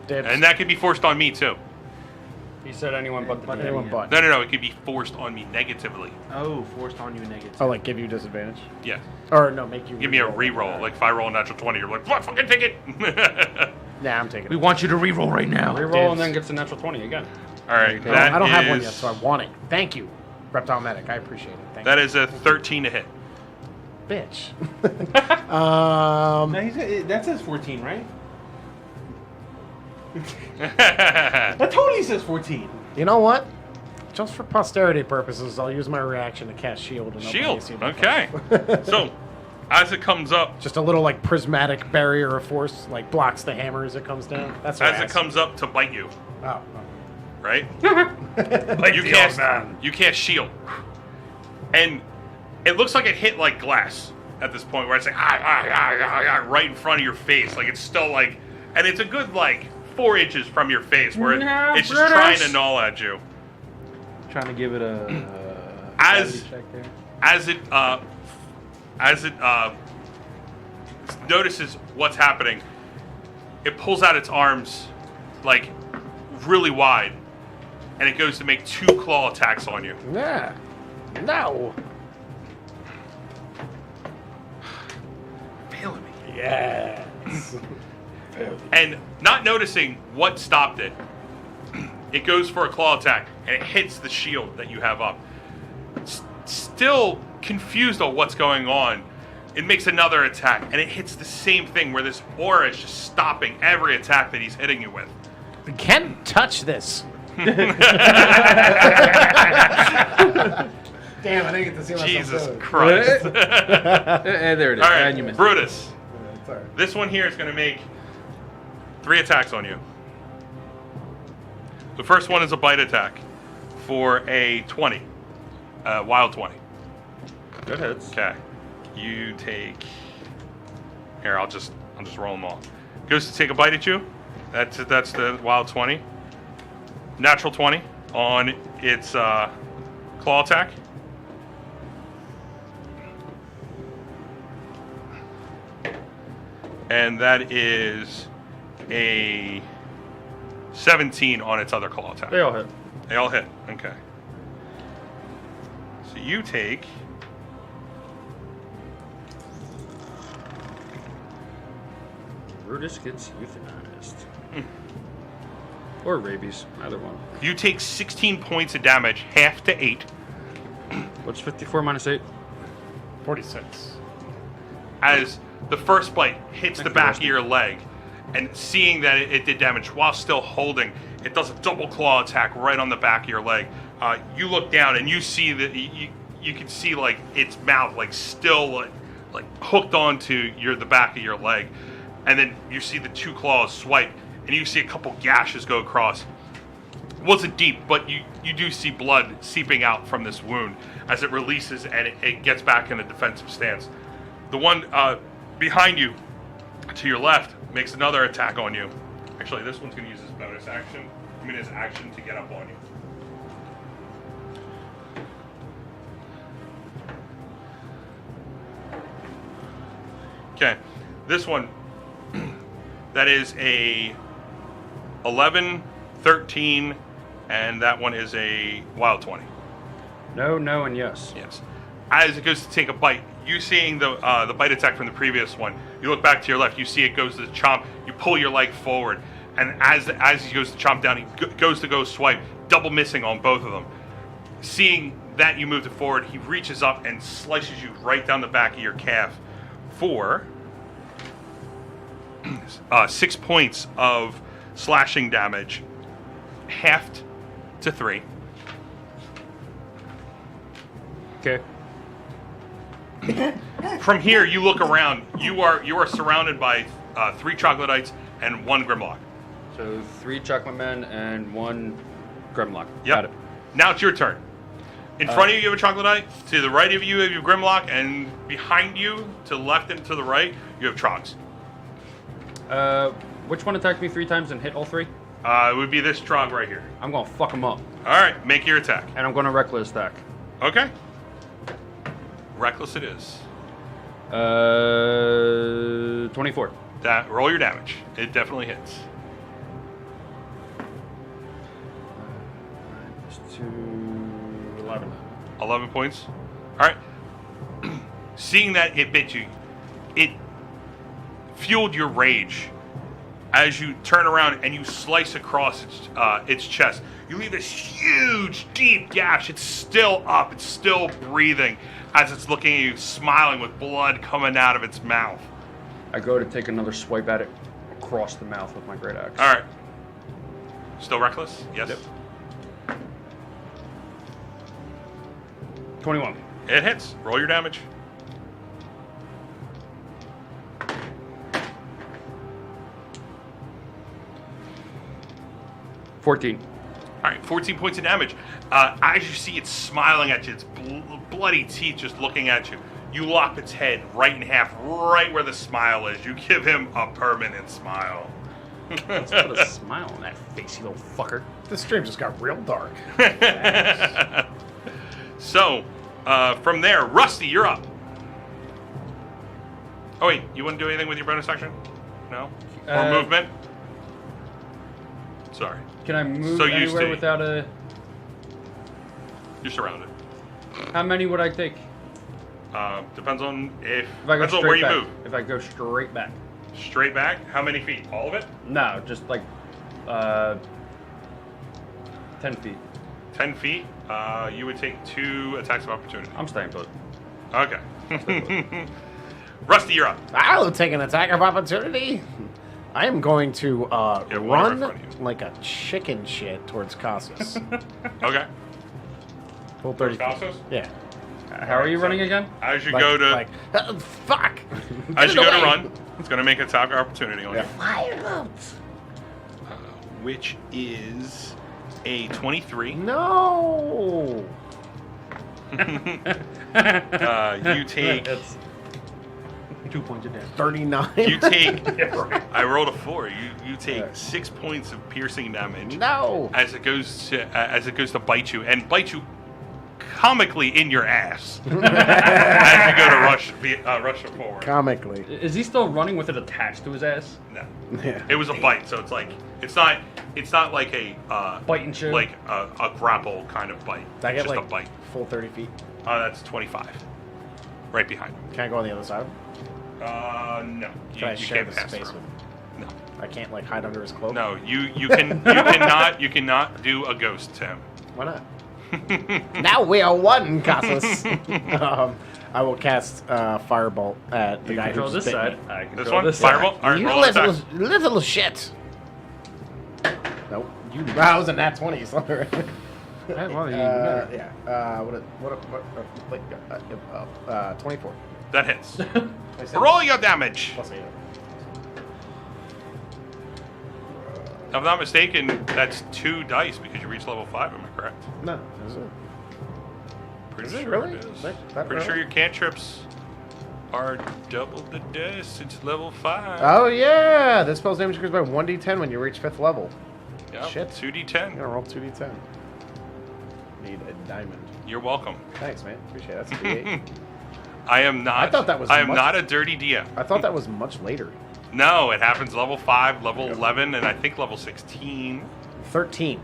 Speaker 4: Dibs.
Speaker 2: And that could be forced on me too.
Speaker 3: He said anyone but the DM.
Speaker 4: Anyone but.
Speaker 2: No. It could be forced on me negatively.
Speaker 5: Oh, forced on you negative.
Speaker 4: Oh, like give you disadvantage?
Speaker 2: Yeah.
Speaker 4: Or no, make you
Speaker 2: Give me a
Speaker 4: re-roll.
Speaker 2: reroll. Like if I roll a natural 20, you're like, what? Fucking take it.
Speaker 4: Yeah, I'm taking
Speaker 1: We
Speaker 4: it.
Speaker 1: want you to reroll right now.
Speaker 3: Reroll and then gets a natural 20 again.
Speaker 2: All right.
Speaker 4: Well,
Speaker 2: That
Speaker 4: I don't have one
Speaker 2: is-
Speaker 4: yet, so I want it. Thank you, Reptile Medic. I appreciate it. Thank
Speaker 2: That is a 13 to hit.
Speaker 4: you. Bitch.
Speaker 5: No, that says 14, right? That totally says 14.
Speaker 4: You know what? Just for posterity purposes, I'll use my reaction to cast shield. And
Speaker 2: Shield.
Speaker 4: open AC.
Speaker 2: Okay. So, as it comes up,
Speaker 4: Just a little like prismatic barrier of force, like blocks the hammer as it comes down. That's what
Speaker 2: as it comes up to bite you,
Speaker 4: Oh.
Speaker 2: right? You cast shield, and it looks like it hit like glass at this point, where it's like right in front of your face, like it's still like, and it's a good like 4 inches from your face, where it's just trying to gnaw at you.
Speaker 5: Trying to give it a
Speaker 2: As-
Speaker 5: check there.
Speaker 2: As it notices what's happening, it pulls out its arms like really wide, and it goes to make 2 claw attacks on you.
Speaker 4: Yeah. No.
Speaker 2: Failing me.
Speaker 4: Yes.
Speaker 2: And not noticing what stopped it, it goes for a claw attack, and it hits the shield that you have up. Still confused on what's going on, it makes another attack, and it hits the same thing where this aura is just stopping every attack that he's hitting you with.
Speaker 4: We can't touch this. Damn, I didn't get to see myself.
Speaker 2: Jesus
Speaker 4: do it.
Speaker 2: Christ.
Speaker 5: There it is.
Speaker 2: All
Speaker 5: And you
Speaker 2: right,
Speaker 5: missed.
Speaker 2: Brutus.
Speaker 4: It's all right.
Speaker 2: This one here is going to make 3 attacks on you. The first one is a bite attack for a 20, wild 20.
Speaker 3: Good hits.
Speaker 2: Okay, you take. Here, I'll just roll them all. Goes to take a bite at you. That's the wild 20. Natural 20 on its claw attack. And that is a 17 on its other claw attack.
Speaker 3: They all hit.
Speaker 2: They all hit. Okay. So you take.
Speaker 3: Brutus gets euthanized. Or rabies, either one.
Speaker 2: You take 16 points of damage, half to 8,
Speaker 3: What's 54 minus 8?
Speaker 4: 46.
Speaker 2: as the first bite hits the back of your leg. And seeing that it did damage while still holding, it does a double claw attack right on the back of your leg. You look down and you see that you can see like its mouth like still like hooked onto the back of your leg. And then you see the 2 claws swipe, and you see a couple gashes go across. It wasn't deep, but you do see blood seeping out from this wound as it releases and it gets back in a defensive stance. The one behind you, to your left, makes another attack on you. Actually, this one's going to use his bonus action. His action to get up on you. Okay, this one, that is a 11, 13, and that one is a wild 20.
Speaker 3: No, no, and yes.
Speaker 2: Yes. As it goes to take a bite, you seeing the bite attack from the previous one, you look back to your left, you see it goes to chomp, you pull your leg forward, and as he goes to chomp down, he goes to go swipe, double missing on both of them. Seeing that you moved it forward, he reaches up and slices you right down the back of your calf for 6 points of slashing damage, halved to 3.
Speaker 3: Okay.
Speaker 2: From here, you look around. You are surrounded by 3 troglodytes and 1 grimlock.
Speaker 3: So 3 chocolate men and 1 grimlock.
Speaker 2: Yep.
Speaker 3: Got it.
Speaker 2: Now it's your turn. In front of you, you have a troglodyte. To the right of you, you have your grimlock, and behind you, to the left and to the right, you have trogs.
Speaker 3: Which one attacked me 3 times and hit all 3?
Speaker 2: It would be this trog right here.
Speaker 3: I'm gonna fuck him up,
Speaker 2: All right, make your attack.
Speaker 3: and I'm gonna reckless attack.
Speaker 2: Okay. Reckless it is.
Speaker 3: 24.
Speaker 2: Roll your damage. It definitely hits. 11 points. All right. Seeing that it bit you, it fueled your rage as you turn around and you slice across its chest. You leave this huge, deep gash. It's still up. It's still breathing as it's looking at you, smiling with blood coming out of its mouth.
Speaker 3: I go to take another swipe at it across the mouth with my great axe.
Speaker 2: All right. Still reckless? Yes.
Speaker 3: Yep. 21.
Speaker 2: It hits. Roll your damage.
Speaker 3: $14.
Speaker 2: All right, 14 points of damage. As you see it smiling at you, its bloody teeth just looking at you, you lop its head right in half, right where the smile is. You give him a permanent smile.
Speaker 3: Let's put a smile on that face, you little fucker.
Speaker 4: This stream just got real dark.
Speaker 2: So, from there, Rusty, you're up. Oh wait, you wouldn't do anything with your bonus action? No? Or movement? Sorry.
Speaker 3: Can I move
Speaker 2: So used
Speaker 3: anywhere
Speaker 2: to-
Speaker 3: without a...
Speaker 2: You're surrounded.
Speaker 3: How many would I take?
Speaker 2: Depends on
Speaker 3: If I go
Speaker 2: depends on where
Speaker 3: straight
Speaker 2: you
Speaker 3: back.
Speaker 2: move.
Speaker 3: If I go straight back.
Speaker 2: Straight back? How many feet? All of it?
Speaker 3: No, just like 10 feet.
Speaker 2: 10 feet? You would take 2 attacks of opportunity.
Speaker 3: I'm staying put.
Speaker 2: Okay. Rusty, you're up.
Speaker 4: I'll take an attack of opportunity. I am going to
Speaker 2: Yeah, one right in
Speaker 4: run
Speaker 2: front of you.
Speaker 4: like a chicken shit towards Casas.
Speaker 2: Okay.
Speaker 4: Full 30 feet.
Speaker 2: Casas?
Speaker 4: Yeah.
Speaker 3: How are you running again?
Speaker 2: As you go to
Speaker 4: fuck.
Speaker 2: as you
Speaker 4: Get
Speaker 2: go to
Speaker 4: away.
Speaker 2: run, it's going to make an attack of opportunity on
Speaker 4: Yeah.
Speaker 2: you,
Speaker 4: Fire
Speaker 2: which is a 23.
Speaker 4: No.
Speaker 2: You take
Speaker 3: It's
Speaker 1: 2 points of damage.
Speaker 4: 39.
Speaker 2: you take. I rolled a 4. You take
Speaker 4: Yeah.
Speaker 2: 6 points of piercing damage
Speaker 4: No.
Speaker 2: as it goes to bite you and you comically in your ass as you go to rush it forward.
Speaker 4: Comically.
Speaker 3: Is he still running with it attached to his ass?
Speaker 2: No.
Speaker 4: Yeah.
Speaker 2: It was a bite, so it's like it's not like a
Speaker 3: Bite and chew?
Speaker 2: like a grapple kind of bite.
Speaker 4: Did I
Speaker 2: It's
Speaker 4: get
Speaker 2: just
Speaker 4: like
Speaker 2: a bite.
Speaker 4: full 30 feet?
Speaker 2: That's 25. Right behind.
Speaker 4: Can I go on the other side?
Speaker 2: No.
Speaker 4: Can I
Speaker 2: You
Speaker 4: share
Speaker 2: can't
Speaker 4: the
Speaker 2: pass
Speaker 4: space
Speaker 2: through.
Speaker 4: with him?
Speaker 2: No.
Speaker 4: I can't like hide under his cloak?
Speaker 2: No. You cannot do a ghost to him.
Speaker 4: Why not? Now we are one, Casas. I will cast Firebolt at the
Speaker 3: You
Speaker 4: guy
Speaker 3: control
Speaker 4: who
Speaker 3: this
Speaker 4: just bit
Speaker 3: side.
Speaker 4: me.
Speaker 3: I
Speaker 2: This
Speaker 3: control
Speaker 2: one?
Speaker 3: this side.
Speaker 2: Firebolt? Alright,
Speaker 4: You
Speaker 2: roll an
Speaker 4: little,
Speaker 2: attack.
Speaker 4: little shit. Nope. That was a nat 20. Sorry.
Speaker 1: Well,
Speaker 4: Yeah. What? 24.
Speaker 2: That hits.
Speaker 4: I said
Speaker 2: Roll your damage.
Speaker 4: plus 8.
Speaker 2: If I'm not mistaken, that's 2 dice because you reached level 5, am I correct?
Speaker 4: No, is it?
Speaker 2: Pretty
Speaker 4: Is it
Speaker 2: sure
Speaker 4: really?
Speaker 2: it is.
Speaker 4: That
Speaker 2: Pretty sure
Speaker 4: early?
Speaker 2: your cantrips are double the dice since level 5.
Speaker 4: Oh yeah, this spell's damage increases by 1d10 when you reach 5th level.
Speaker 2: Yep,
Speaker 4: shit.
Speaker 2: 2d10.
Speaker 4: I'm gonna roll 2d10. Need a diamond.
Speaker 2: You're welcome.
Speaker 4: Thanks, man. Appreciate it. That's a d8.
Speaker 2: I am not.
Speaker 4: I thought that was
Speaker 2: I am
Speaker 4: much-
Speaker 2: not a dirty DM.
Speaker 4: I thought that was much later.
Speaker 2: No, it happens level 5, level 11, and I think level 16.
Speaker 4: 13.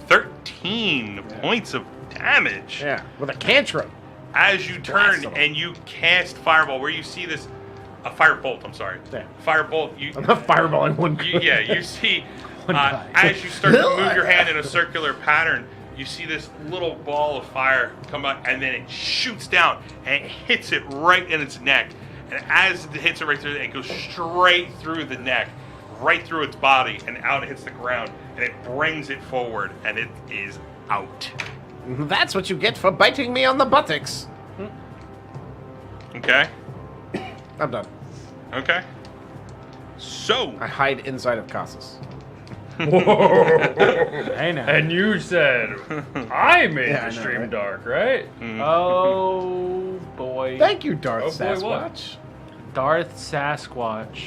Speaker 2: 13 points of damage.
Speaker 4: Yeah, with a cantrip.
Speaker 2: As you turn
Speaker 4: Blast 'em.
Speaker 2: and you cast Fireball, where you see this, a Firebolt, I'm sorry.
Speaker 4: Yeah.
Speaker 2: Firebolt, you,
Speaker 4: I'm not fireballing one.
Speaker 2: you see, as you start to move your hand in a circular pattern, you see this little ball of fire come out, and then it shoots down, and it hits it right in its neck. And as it hits it right through, it goes straight through the neck, right through its body, and out it hits the ground, and it brings it forward, and it is out.
Speaker 4: That's what you get for biting me on the buttocks.
Speaker 2: Okay?
Speaker 4: I'm done.
Speaker 2: Okay. So,
Speaker 4: I hide inside of Casas.
Speaker 1: Hey now.
Speaker 3: And you said I made
Speaker 4: Yeah, I
Speaker 3: the
Speaker 4: know,
Speaker 3: stream
Speaker 4: right?
Speaker 3: dark, right?
Speaker 1: Oh boy.
Speaker 4: Thank you, Darth
Speaker 3: Oh, boy, what?
Speaker 4: Sasquatch.
Speaker 1: Darth Sasquatch.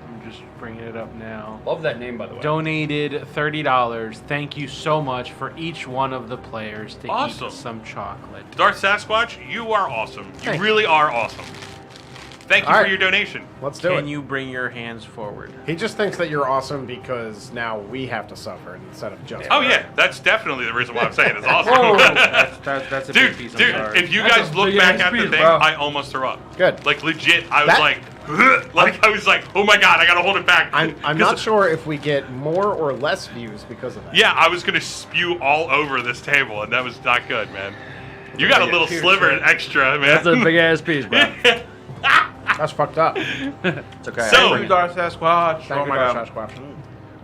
Speaker 1: I'm just bringing it up now.
Speaker 3: Love that name, by the way.
Speaker 1: Donated $30. Thank you so much for each one of the players to
Speaker 2: Awesome.
Speaker 1: eat some chocolate.
Speaker 2: Darth Sasquatch, you are awesome. You
Speaker 4: Thank you.
Speaker 2: really are awesome. Thank you
Speaker 4: All
Speaker 2: for
Speaker 4: right.
Speaker 2: your donation.
Speaker 4: Let's do
Speaker 5: Can
Speaker 4: it.
Speaker 5: you bring your hands forward?
Speaker 4: He just thinks that you're awesome because now we have to suffer instead of just.
Speaker 2: Oh yeah, that's definitely the reason why I'm saying it's awesome.
Speaker 5: That's a
Speaker 2: dude,
Speaker 5: big piece. I'm
Speaker 2: dude,
Speaker 5: sorry.
Speaker 2: if you
Speaker 3: That's
Speaker 2: guys
Speaker 3: a
Speaker 2: look
Speaker 3: big
Speaker 2: back
Speaker 3: ass
Speaker 2: at the
Speaker 3: piece,
Speaker 2: thing,
Speaker 3: bro.
Speaker 2: I almost threw up.
Speaker 4: Good.
Speaker 2: Like legit, I was
Speaker 4: That-
Speaker 2: like I was like, oh my god, I gotta hold it back.
Speaker 4: I'm
Speaker 2: 'Cause-
Speaker 4: not sure if we get more or less views because of that.
Speaker 2: Yeah, I was gonna spew all over this table, and that was not good, man. You got a little
Speaker 1: Cheers,
Speaker 2: sliver
Speaker 1: cheers.
Speaker 2: extra, man.
Speaker 3: That's a big ass piece, bro.
Speaker 4: That's fucked up.
Speaker 3: It's okay.
Speaker 2: So-
Speaker 5: Thank you, Darth Sasquatch.
Speaker 4: Thank
Speaker 5: Oh
Speaker 4: you,
Speaker 5: my
Speaker 4: Josh
Speaker 5: god.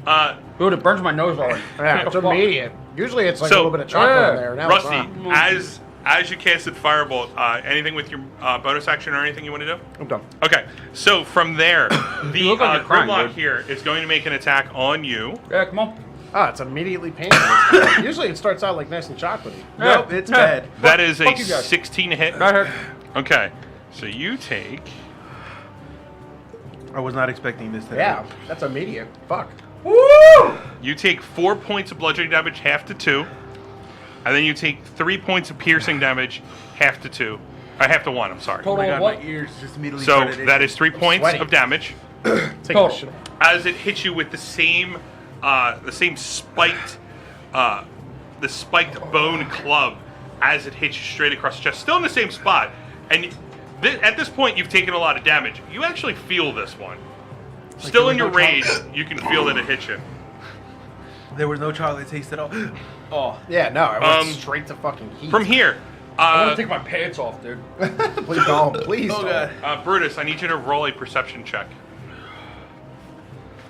Speaker 4: Sasquatch.
Speaker 3: Dude, it burns my nose already.
Speaker 4: Yeah, it's immediate. Usually it's like
Speaker 2: So-
Speaker 4: a little bit of chocolate in there. Now it's
Speaker 2: Rusty,
Speaker 4: not.
Speaker 2: as you casted Firebolt, anything with your bonus action or anything you want to do?
Speaker 4: I'm done.
Speaker 2: Okay, so from there, the
Speaker 3: look like you're crying,
Speaker 2: Grimlock
Speaker 3: dude.
Speaker 2: here is going to make an attack on you.
Speaker 3: Yeah, come on.
Speaker 4: Oh, it's immediately painful. Usually it starts out like nice and chocolatey.
Speaker 5: Nope, it's bad.
Speaker 2: That is a
Speaker 3: fuck you guys.
Speaker 2: 16 hit.
Speaker 3: Right here.
Speaker 2: Okay, so you take...
Speaker 1: I was not expecting this.
Speaker 4: Yeah, that's immediate. Fuck.
Speaker 2: You take 4 points of bludgeoning damage, half to 2. And then you take 3 points of piercing damage, half to 2. Half to 1, I'm sorry.
Speaker 1: Oh my
Speaker 3: Total
Speaker 1: god,
Speaker 3: what?
Speaker 1: my ears just immediately
Speaker 2: So
Speaker 1: started
Speaker 2: that
Speaker 1: itching.
Speaker 2: is 3 points
Speaker 4: sweaty.
Speaker 2: of damage.
Speaker 4: Take
Speaker 3: Total.
Speaker 4: this shit.
Speaker 2: As it hits you with the same spiked, the spiked bone club as it hits you straight across the chest, still in the same spot. And at this point, you've taken a lot of damage. You actually feel this one. Still
Speaker 1: there
Speaker 2: in your
Speaker 1: was no
Speaker 2: rage, you can feel that it hit you.
Speaker 1: There was no chocolate taste at all. Oh,
Speaker 4: Yeah, no, I went
Speaker 2: Um,
Speaker 4: straight to fucking heat.
Speaker 2: From here,
Speaker 3: I want to take my pants off, dude.
Speaker 4: Please don't. Please
Speaker 1: oh
Speaker 4: don't.
Speaker 1: god.
Speaker 2: Brutus, I need you to roll a perception check.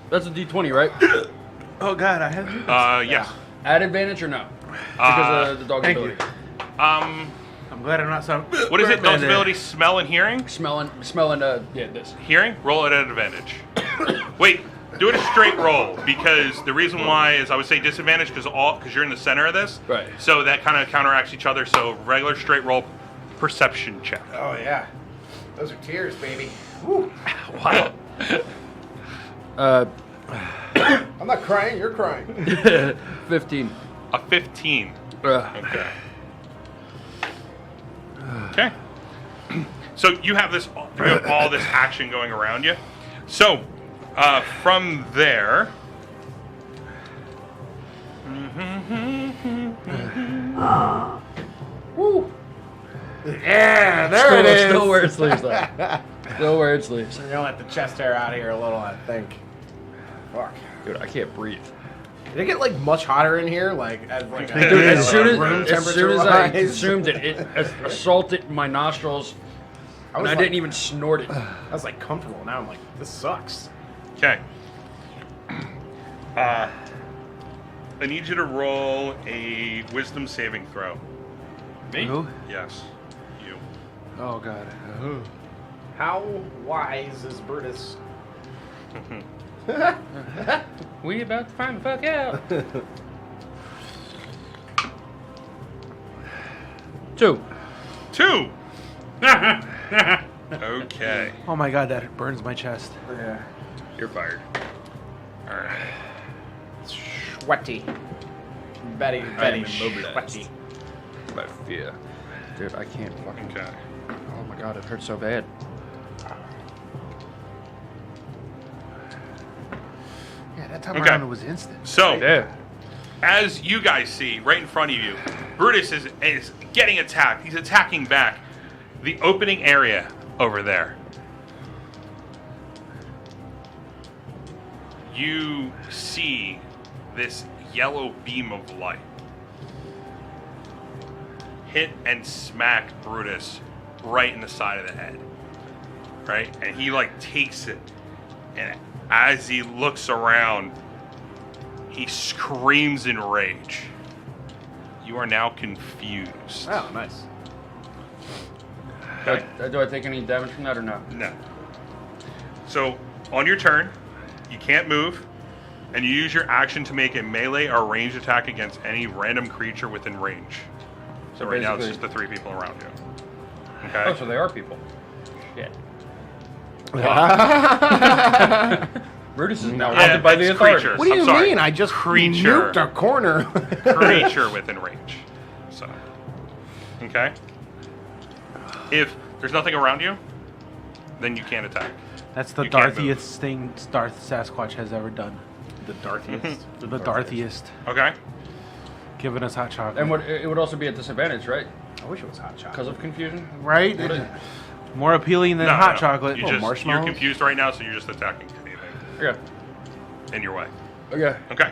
Speaker 3: That's a D20, right?
Speaker 1: Oh god, I have.
Speaker 2: Yes.
Speaker 3: Add advantage or no? Because of the dog
Speaker 1: thank
Speaker 3: ability.
Speaker 1: I'm glad I'm not some.
Speaker 2: What is it? Dog's
Speaker 1: Batman.
Speaker 2: ability, smell and hearing?
Speaker 3: Smelling, yeah, this.
Speaker 2: Hearing? Roll it at advantage. Wait, do it a straight roll, because the reason why is I would say disadvantage because you're in the center of this.
Speaker 3: Right.
Speaker 2: So that kind of counteracts each other. So regular straight roll perception check.
Speaker 4: Oh, yeah. Those are tears, baby. Woo.
Speaker 2: Wow.
Speaker 4: I'm not crying, you're crying.
Speaker 3: 15.
Speaker 2: A 15. Okay. Okay. So you have all this action going around you. So from there,
Speaker 4: Woo. Yeah, there it is.
Speaker 3: Still where it sleeps, though. Still where it sleeps.
Speaker 4: You're gonna let the chest hair out here a little, I think. Fuck.
Speaker 3: Dude, I can't breathe.
Speaker 4: Did it get like much hotter in here? Like,
Speaker 3: Dude, as soon
Speaker 4: room
Speaker 3: as
Speaker 4: temperature
Speaker 3: I
Speaker 4: wise?
Speaker 3: consumed it, it assaulted my nostrils, and I didn't even snort it.
Speaker 4: I was like comfortable. Now I'm like, this sucks.
Speaker 2: okay. I need you to roll a wisdom saving throw.
Speaker 1: Who?
Speaker 2: Yes. You.
Speaker 1: Oh god.
Speaker 4: How wise is Brutus?
Speaker 3: We about to find the fuck out. 2.
Speaker 2: 2. Okay.
Speaker 1: Oh my god, that burns my chest.
Speaker 4: Yeah.
Speaker 3: You're fired.
Speaker 2: All right.
Speaker 4: Sweaty. Very,
Speaker 3: am
Speaker 4: very
Speaker 3: immobilized.
Speaker 4: sweaty.
Speaker 3: By fear. Dude, I can't fucking.
Speaker 2: Okay.
Speaker 3: Oh my god, it hurts so bad.
Speaker 1: Yeah, that time
Speaker 2: Okay.
Speaker 1: around it was instant.
Speaker 2: So,
Speaker 3: Yeah.
Speaker 2: as you guys see right in front of you, Brutus is getting attacked. He's attacking back. The opening area over there. You see this yellow beam of light hit and smack Brutus right in the side of the head. Right? And he like takes it, and as he looks around, he screams in rage. You are now confused.
Speaker 4: Oh, nice.
Speaker 3: Do I take any damage from that or no?
Speaker 2: No. So, on your turn, you can't move, and you use your action to make a melee or ranged attack against any random creature within range. So right now it's just
Speaker 3: basically-
Speaker 2: the 3 people around you. Okay?
Speaker 3: Oh, so they are people. Shit. Brutus is now
Speaker 2: Yeah,
Speaker 3: haunted by the
Speaker 2: it's
Speaker 3: authorities.
Speaker 2: creature.
Speaker 4: What do
Speaker 2: I'm
Speaker 4: you
Speaker 2: sorry.
Speaker 4: mean? I just
Speaker 2: Creature.
Speaker 4: nuked a corner.
Speaker 2: Creature within range. So, okay? If there's nothing around you, then you can't attack.
Speaker 1: That's the
Speaker 2: You can't move.
Speaker 1: Darthiest thing Darth Sasquatch has ever done.
Speaker 3: The Darthiest.
Speaker 1: The Darthiest.
Speaker 2: Okay.
Speaker 1: Giving us hot chocolate.
Speaker 3: And it would also be at disadvantage, right?
Speaker 4: I wish it was hot chocolate.
Speaker 3: Because of confusion?
Speaker 1: right? More appealing than
Speaker 2: No,
Speaker 1: hot
Speaker 2: no.
Speaker 1: chocolate.
Speaker 2: You're
Speaker 4: marshmallows?
Speaker 2: confused right now, so you're just attacking anything
Speaker 3: Okay.
Speaker 2: in your way.
Speaker 3: Okay.
Speaker 2: Okay.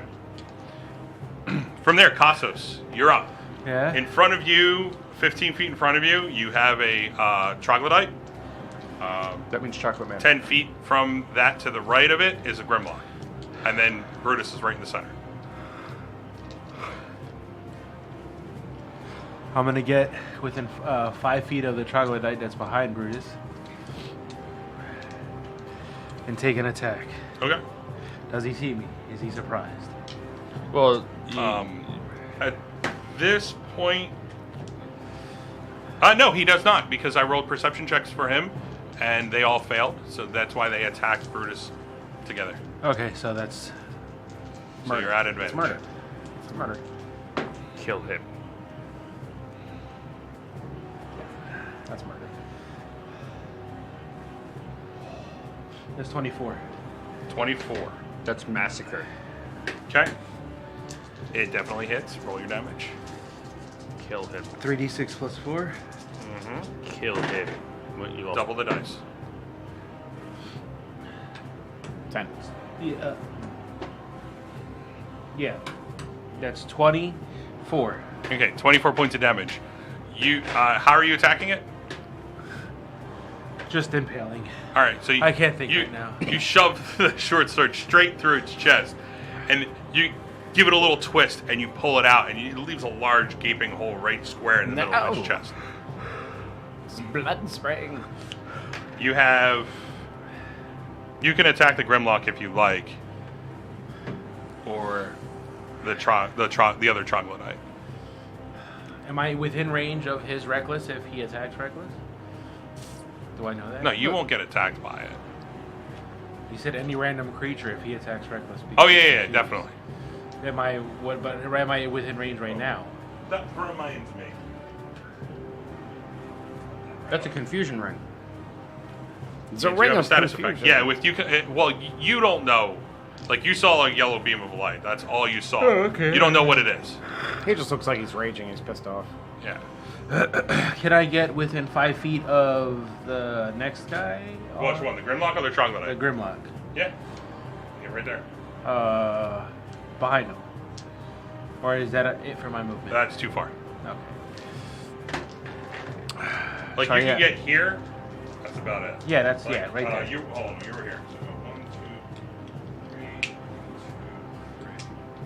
Speaker 2: From there, Kassos, you're up.
Speaker 1: Yeah.
Speaker 2: In front of you, 15 feet in front of you, you have a troglodyte.
Speaker 3: That means chocolate man.
Speaker 2: 10 feet from that to the right of it is a Grimlock. And then Brutus is right in the center.
Speaker 1: I'm gonna get within 5 feet of the troglodyte that's behind Brutus and take an attack.
Speaker 2: Okay.
Speaker 1: Does he see me? Is he surprised?
Speaker 3: Well,
Speaker 2: At this point, no, he does not, because I rolled perception checks for him, and they all failed. So that's why they attacked Brutus together.
Speaker 1: Okay, so that's
Speaker 2: So you're at advantage.
Speaker 4: It's murder. It's murder.
Speaker 3: kill him.
Speaker 4: That's murder.
Speaker 1: that's 24.
Speaker 2: 24.
Speaker 3: That's massacre.
Speaker 2: Okay. It definitely hits. Roll your damage.
Speaker 3: Kill him.
Speaker 1: 3d6 plus 4.
Speaker 3: Kill him. What, you
Speaker 2: Double the dice.
Speaker 4: 10.
Speaker 1: Yeah. Yeah. That's 24.
Speaker 2: Okay, 24 points of damage. You, how are you attacking it?
Speaker 1: Just impaling.
Speaker 2: All right, so
Speaker 1: I can't think right now.
Speaker 2: You shove the short sword straight through its chest, and you give it a little twist, and you pull it out, and it leaves a large gaping hole right square in the middle of its
Speaker 4: No.
Speaker 2: chest.
Speaker 4: It's blood spraying.
Speaker 2: You have. You can attack the Grimlock if you like, or the other troglodyte.
Speaker 1: Am I within range of his reckless if he attacks reckless? Do I know that?
Speaker 2: No, you won't get attacked by it.
Speaker 1: You said any random creature if he attacks reckless.
Speaker 2: Oh yeah, definitely.
Speaker 1: Am I what? But am I within range right now?
Speaker 2: That reminds me.
Speaker 3: That's a confusion ring.
Speaker 4: It's a
Speaker 2: You
Speaker 4: ring
Speaker 2: have a
Speaker 4: of
Speaker 2: status
Speaker 4: confusion.
Speaker 2: effect. Yeah, with you. Well, you don't know. Like you saw a yellow beam of light. That's all you saw.
Speaker 1: Oh, okay.
Speaker 2: You don't know what it is.
Speaker 4: He just looks like he's raging. He's pissed off.
Speaker 2: Yeah.
Speaker 1: Can I get within 5 feet of the next guy?
Speaker 2: Which one? The Grimlock or the
Speaker 1: The
Speaker 2: troglodyte?
Speaker 1: Grimlock.
Speaker 2: Yeah. Yeah, right there.
Speaker 1: Behind him. Or is that it for my movement?
Speaker 2: That's too far.
Speaker 1: Okay.
Speaker 2: Like
Speaker 1: Sorry,
Speaker 2: you can
Speaker 1: yeah.
Speaker 2: get here. That's about it.
Speaker 1: Yeah, that's
Speaker 2: Like,
Speaker 1: right there.
Speaker 2: You hold on. You were here. So 1, 2, 3. 1, 2, 3.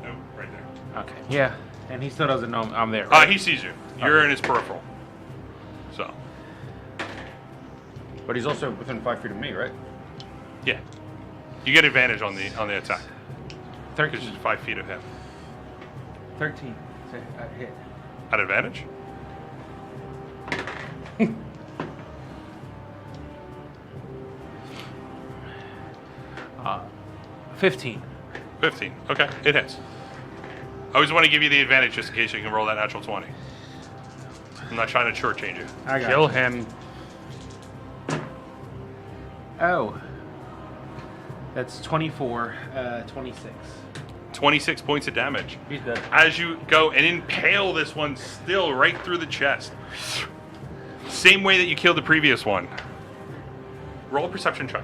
Speaker 2: Nope, right there.
Speaker 1: Okay. Yeah, and he still doesn't know I'm there.
Speaker 2: He sees you. You're
Speaker 1: Okay.
Speaker 2: in his peripheral. So
Speaker 3: But he's also within 5 feet of me, right?
Speaker 2: yeah, you get advantage on the attack because
Speaker 1: 13.
Speaker 2: you're 5 feet of him.
Speaker 1: 13. Hit.
Speaker 2: At advantage.
Speaker 1: 15.
Speaker 2: 15. Okay, it hits. I always want to give you the advantage just in case you can roll that natural 20. I'm not trying to shortchange you.
Speaker 1: I got
Speaker 3: Kill
Speaker 1: you.
Speaker 3: him.
Speaker 1: Oh. That's 24. 26.
Speaker 2: 26 points of damage.
Speaker 1: He's dead.
Speaker 2: As you go and impale this one still right through the chest. Same way that you killed the previous one. Roll a perception check.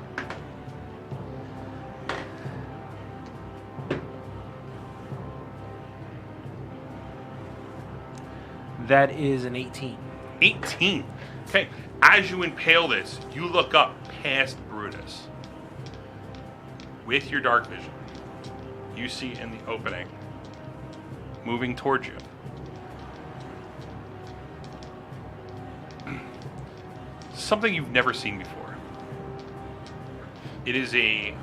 Speaker 1: That is an 18.
Speaker 2: 18. Okay. As you impale this, you look up past Brutus. With your dark vision, you see in the opening, moving towards you, something you've never seen before. It is a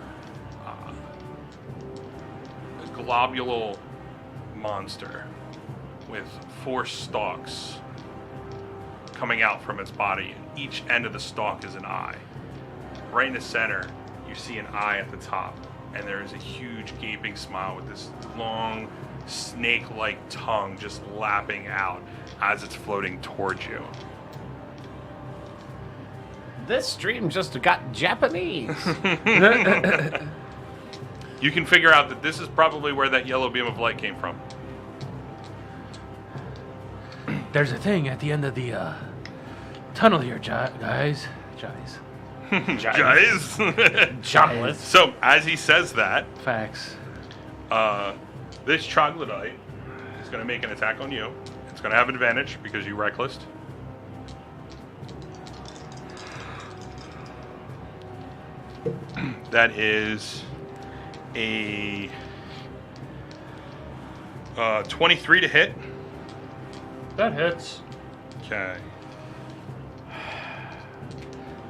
Speaker 2: globule monster with 4 stalks coming out from its body, and each end of the stalk is an eye. Right in the center, you see an eye at the top, and there is a huge gaping smile with this long, snake-like tongue just lapping out as it's floating towards you.
Speaker 4: This stream just got Japanese.
Speaker 2: You can figure out that this is probably where that yellow beam of light came from.
Speaker 1: There's a thing at the end of the tunnel here, guys.
Speaker 2: Guys.
Speaker 4: Chocolate.
Speaker 2: So, as he says that,
Speaker 1: Facts.
Speaker 2: this troglodyte is going to make an attack on you. It's going to have advantage because you reckless. That is a 23 to hit.
Speaker 3: That hits.
Speaker 2: Okay.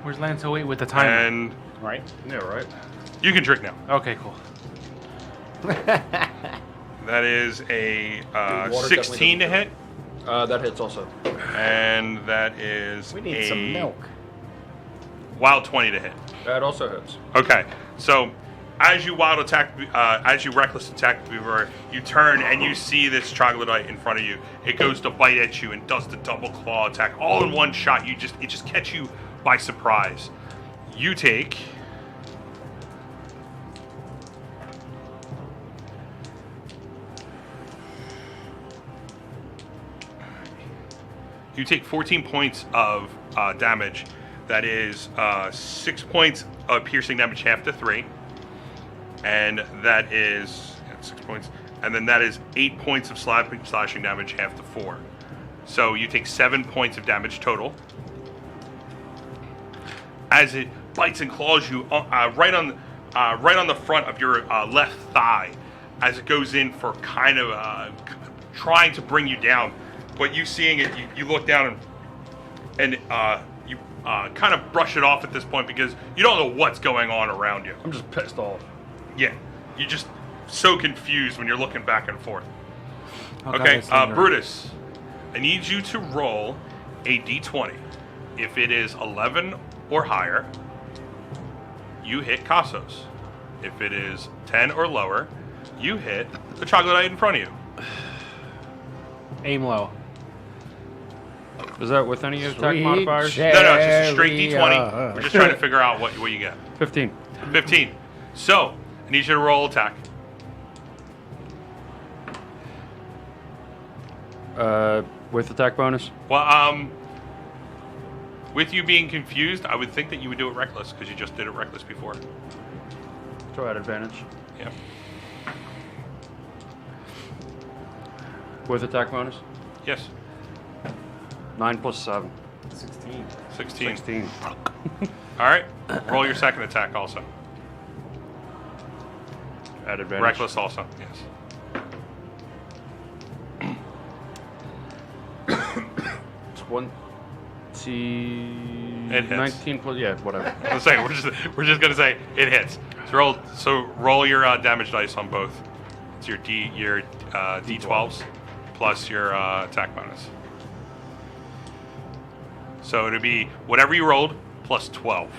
Speaker 1: Where's Lance 08 with the timer?
Speaker 2: And
Speaker 4: Right?
Speaker 3: Yeah, right.
Speaker 2: you can drink now.
Speaker 1: Okay, cool.
Speaker 2: That is a
Speaker 3: water
Speaker 2: 16 to hit.
Speaker 3: That hits also.
Speaker 2: And that is
Speaker 4: We need
Speaker 2: a
Speaker 4: some milk.
Speaker 2: wild 20 to hit.
Speaker 3: That also hits.
Speaker 2: Okay, so as you wild attack, as you reckless attack the beaver, you turn and you see this troglodyte in front of you. It goes to bite at you and does the double claw attack all in one shot. It just catch you by surprise. You take 14 points of damage. That is 6 points of piercing damage, half to 3. And that is 6 points. And then that is 8 points of slashing damage, half to 4. So you take 7 points of damage total. As it bites and claws you right on the front of your left thigh, as it goes in for kind of trying to bring you down. But you seeing it, you look down and you kind of brush it off at this point because you don't know what's going on around you.
Speaker 3: I'm just pissed off.
Speaker 2: Yeah, you're just so confused when you're looking back and forth.
Speaker 1: Oh,
Speaker 2: Okay,
Speaker 1: God, it's
Speaker 2: Brutus, I need you to roll a d20. If it is 11 or higher, you hit Cassos. If it is 10 or lower, you hit the troglodyte in front of you.
Speaker 1: Aim low.
Speaker 3: Is that with any attack
Speaker 4: Sweet
Speaker 3: modifiers?
Speaker 2: No, it's just a straight
Speaker 4: Cherry,
Speaker 2: d20. We're just trying to figure out what you get.
Speaker 3: 15.
Speaker 2: 15. So, I need you to roll attack.
Speaker 3: With attack bonus?
Speaker 2: Well, with you being confused, I would think that you would do it reckless because you just did it reckless before.
Speaker 3: So at advantage.
Speaker 2: Yeah.
Speaker 3: With attack bonus?
Speaker 2: Yes.
Speaker 3: 9 plus 7.
Speaker 4: 16.
Speaker 2: 16.
Speaker 3: 16.
Speaker 2: All right. Roll your second attack also.
Speaker 3: At advantage.
Speaker 2: Reckless also. Yes. It hits.
Speaker 3: 19 plus, yeah, whatever.
Speaker 2: I'm saying we're just gonna say it hits. So roll your damage dice on both. It's your d12s plus your attack bonus. So it'll be whatever you rolled plus 12.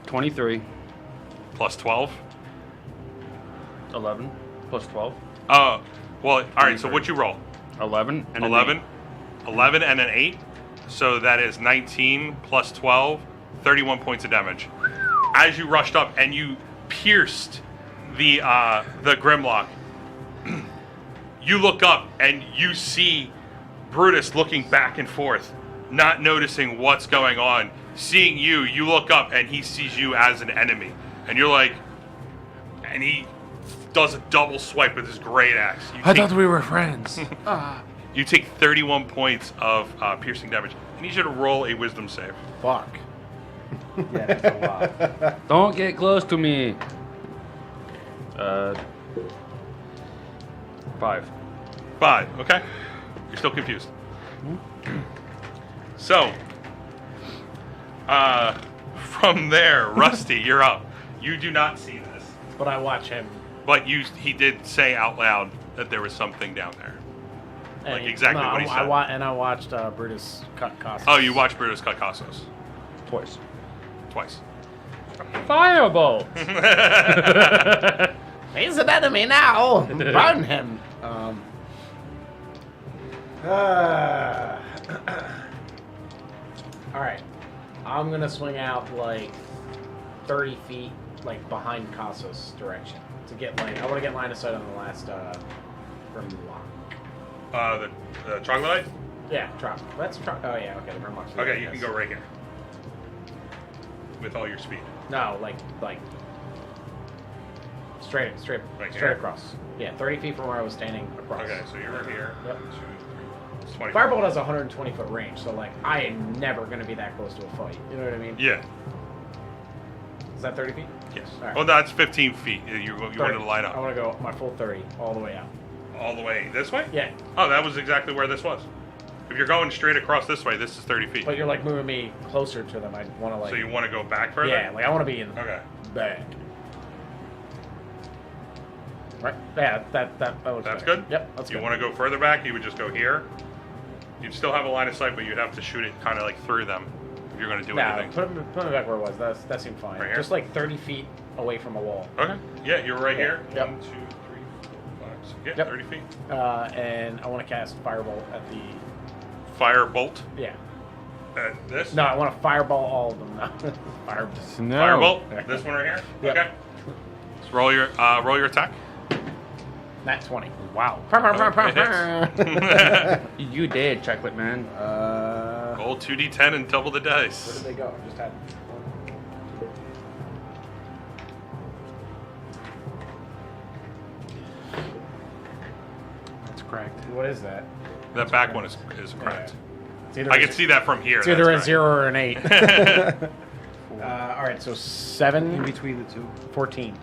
Speaker 3: 23.
Speaker 2: Plus 12.
Speaker 3: 11 plus 12.
Speaker 2: Well, all right. So
Speaker 3: 23.
Speaker 2: what you roll?
Speaker 3: 11 and
Speaker 2: 11. 11 and an 8. So that is 19 plus 12, 31 points of damage. As you rushed up and you pierced the Grimlock, you look up and you see Brutus looking back and forth, not noticing what's going on. Seeing you, you look up and he sees you as an enemy. And you're like, and he does a double swipe with his great axe.
Speaker 1: I thought we were friends.
Speaker 2: You take 31 points of piercing damage. I need you to roll a wisdom save.
Speaker 4: Fuck.
Speaker 1: Yeah, that's a lot.
Speaker 3: Don't get close to me. 5.
Speaker 2: 5, okay? You're still confused. So, from there, Rusty, you're up. You do not see this.
Speaker 4: But I watch him.
Speaker 2: But he did say out loud that there was something down there. Like exactly what he said.
Speaker 4: I watched Brutus cut Cassos.
Speaker 2: Oh, you watched Brutus cut Cassos.
Speaker 3: Twice.
Speaker 2: Twice.
Speaker 3: Firebolt!
Speaker 4: He's an enemy now. Burn him. All right. I'm gonna swing out like 30 feet, like behind Caso's direction to get like I want to get line of sight on the last Grimlock.
Speaker 2: The troglodyte?
Speaker 4: Yeah, Trog. That's Trog. Oh yeah, okay, the Grimlock's
Speaker 2: Okay, you can go right here. With all your speed.
Speaker 4: No, like straight
Speaker 2: Right here?
Speaker 4: across. Yeah, 30 feet from where I was standing across.
Speaker 2: Okay, so you're right here.
Speaker 4: Yep.
Speaker 2: 1, 2, 3. It's 20
Speaker 4: Firebolt has a 120-foot range, so like I am never gonna be that close to a fight. You know what I mean?
Speaker 2: Yeah.
Speaker 4: Is that 30 feet?
Speaker 2: Yes.
Speaker 4: All right.
Speaker 2: Well, that's 15 feet. You wanted to light
Speaker 4: I
Speaker 2: up.
Speaker 4: want to go my full 30 all the way out.
Speaker 2: All the way this way?
Speaker 4: Yeah,
Speaker 2: Oh, that was exactly where this was. If you're going straight across this way, this is 30 feet.
Speaker 4: but you're like moving me closer to them. I want to like.
Speaker 2: So you want to go back further?
Speaker 4: Yeah, like I want to be in
Speaker 2: Okay.
Speaker 4: back. Right? Yeah, that looks
Speaker 2: That's
Speaker 4: better.
Speaker 2: good?
Speaker 4: Yep, that's
Speaker 2: You
Speaker 4: good.
Speaker 2: want to go further back, you would just go here. You'd still have a line of sight, but you'd have to shoot it kind of like through them if you're going to do
Speaker 4: Nah,
Speaker 2: anything.
Speaker 4: put me back where it was. That seemed fine.
Speaker 2: Right here?
Speaker 4: Just like 30 feet away from a wall.
Speaker 2: Okay. Yeah, you're right
Speaker 4: Yeah.
Speaker 2: here.
Speaker 4: Yep.
Speaker 2: 1, 2, 3, 4, 5, 6. Yeah,
Speaker 4: Yep.
Speaker 2: 30 feet.
Speaker 4: And I want to cast Firebolt at the.
Speaker 2: Firebolt.
Speaker 4: Yeah.
Speaker 2: This?
Speaker 4: No, I want to Fireball all of them. Firebolt.
Speaker 5: No.
Speaker 2: Firebolt. This one right here.
Speaker 4: Yep.
Speaker 2: Okay. Let's roll your attack.
Speaker 4: Nat 20.
Speaker 5: Wow.
Speaker 2: It hits.
Speaker 3: You did, Checklet man.
Speaker 2: Roll 2d10 and double the
Speaker 4: Where
Speaker 2: dice.
Speaker 4: did they go? I just had.
Speaker 1: That's correct.
Speaker 4: What is that?
Speaker 2: That back one is correct.
Speaker 4: It's either
Speaker 2: I can see that from here.
Speaker 4: It's either a
Speaker 2: that's
Speaker 4: 0 or an 8. All right, so 7,
Speaker 1: In between the two.
Speaker 4: 14.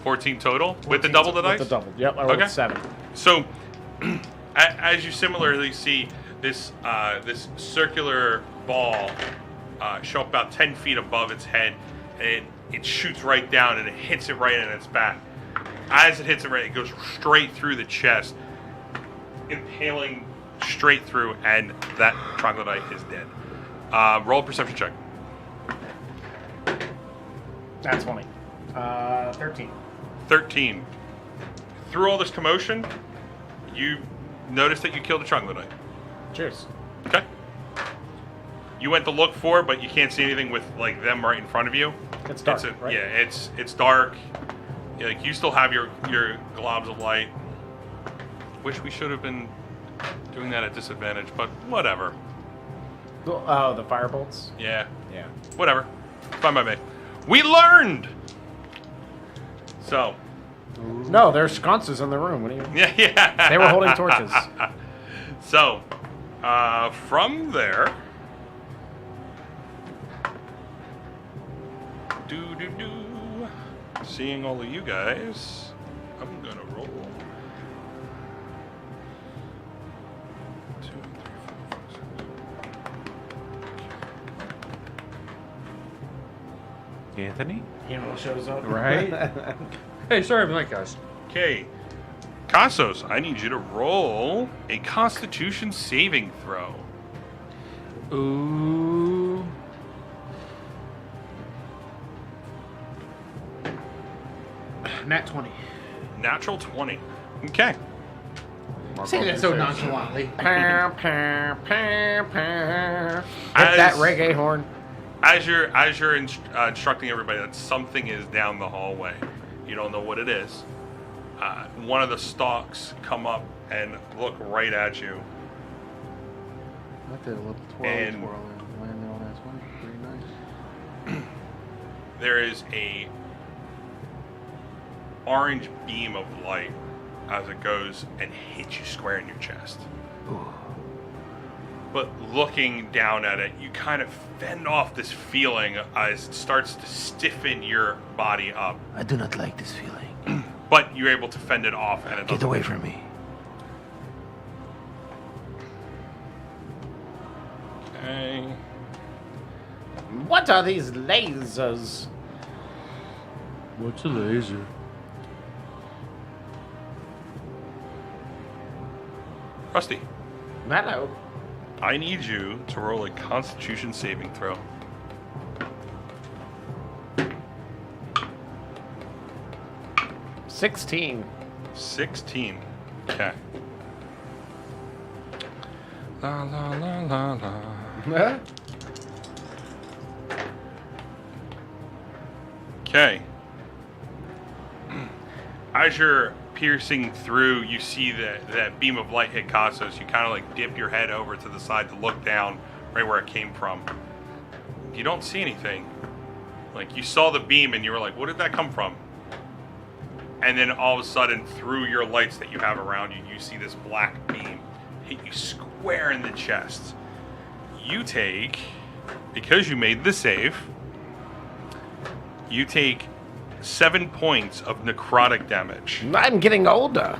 Speaker 2: 14 total with the double the dice.
Speaker 4: With the double. Yep, I rolled
Speaker 2: Okay.
Speaker 4: 7.
Speaker 2: So, as you similarly see this this circular ball show up about 10 feet above its head, and it shoots right down and it hits it right in its back. As it hits it right, it goes straight through the chest, impaling straight through, and that troglodyte is dead. Roll a perception check.
Speaker 4: That's 20. 13.
Speaker 2: 13. Through all this commotion, you notice that you killed a troglodyte.
Speaker 4: Cheers.
Speaker 2: Okay. You went to look for it, but you can't see anything with like them right in front of you.
Speaker 4: It's dark, right?
Speaker 2: Yeah, it's dark. Yeah, like you still have your globs of light. Wish we should have been doing that at disadvantage, but whatever.
Speaker 4: Oh, the firebolts?
Speaker 2: Yeah,
Speaker 4: Yeah.
Speaker 2: whatever. Fine by me. We learned. So.
Speaker 4: No, there's sconces in the room. What do you?
Speaker 2: Yeah.
Speaker 4: They were holding torches.
Speaker 2: So, from there, seeing all of you guys, I'm gonna roll. 2, 3, 4, 5, 6.
Speaker 1: Anthony?
Speaker 4: Hannibal shows up.
Speaker 1: Right?
Speaker 3: Hey, sorry I'm late, guys.
Speaker 2: Okay, Casos, I need you to roll a Constitution saving throw.
Speaker 1: Ooh. Nat 20.
Speaker 2: Natural 20. Okay.
Speaker 3: Say that so nonchalantly.
Speaker 4: Hit that
Speaker 2: As-
Speaker 4: reggae horn.
Speaker 2: As you're instructing everybody that something is down the hallway, you don't know what it is. One of the stalks come up and look right at you.
Speaker 6: I did a little
Speaker 2: And-
Speaker 6: twirl and landed on that one. Pretty nice.
Speaker 2: There is a orange beam of light as it goes and hits you square in your chest. But looking down at it, you kind of fend off this feeling as it starts to stiffen your body up.
Speaker 1: I do not like this feeling.
Speaker 2: But you're able to fend it off, and it
Speaker 1: Get
Speaker 2: doesn't.
Speaker 1: away from me.
Speaker 2: Okay.
Speaker 4: What are these lasers?
Speaker 6: What's a laser?
Speaker 2: Rusty,
Speaker 4: Hello.
Speaker 2: I need you to roll a Constitution saving throw.
Speaker 4: $16.
Speaker 2: 16. Okay. La la la la la. Okay. As you're piercing through, you see that beam of light hit Cassos. You kind of like dip your head over to the side to look down right where it came from. You don't see anything. Like, you saw the beam and you were like, what did that come from? And then all of a sudden, through your lights that you have around you, you see this black beam hit you square in the chest. You take, because you made the save, you take 7 points of necrotic damage
Speaker 4: I'm getting older.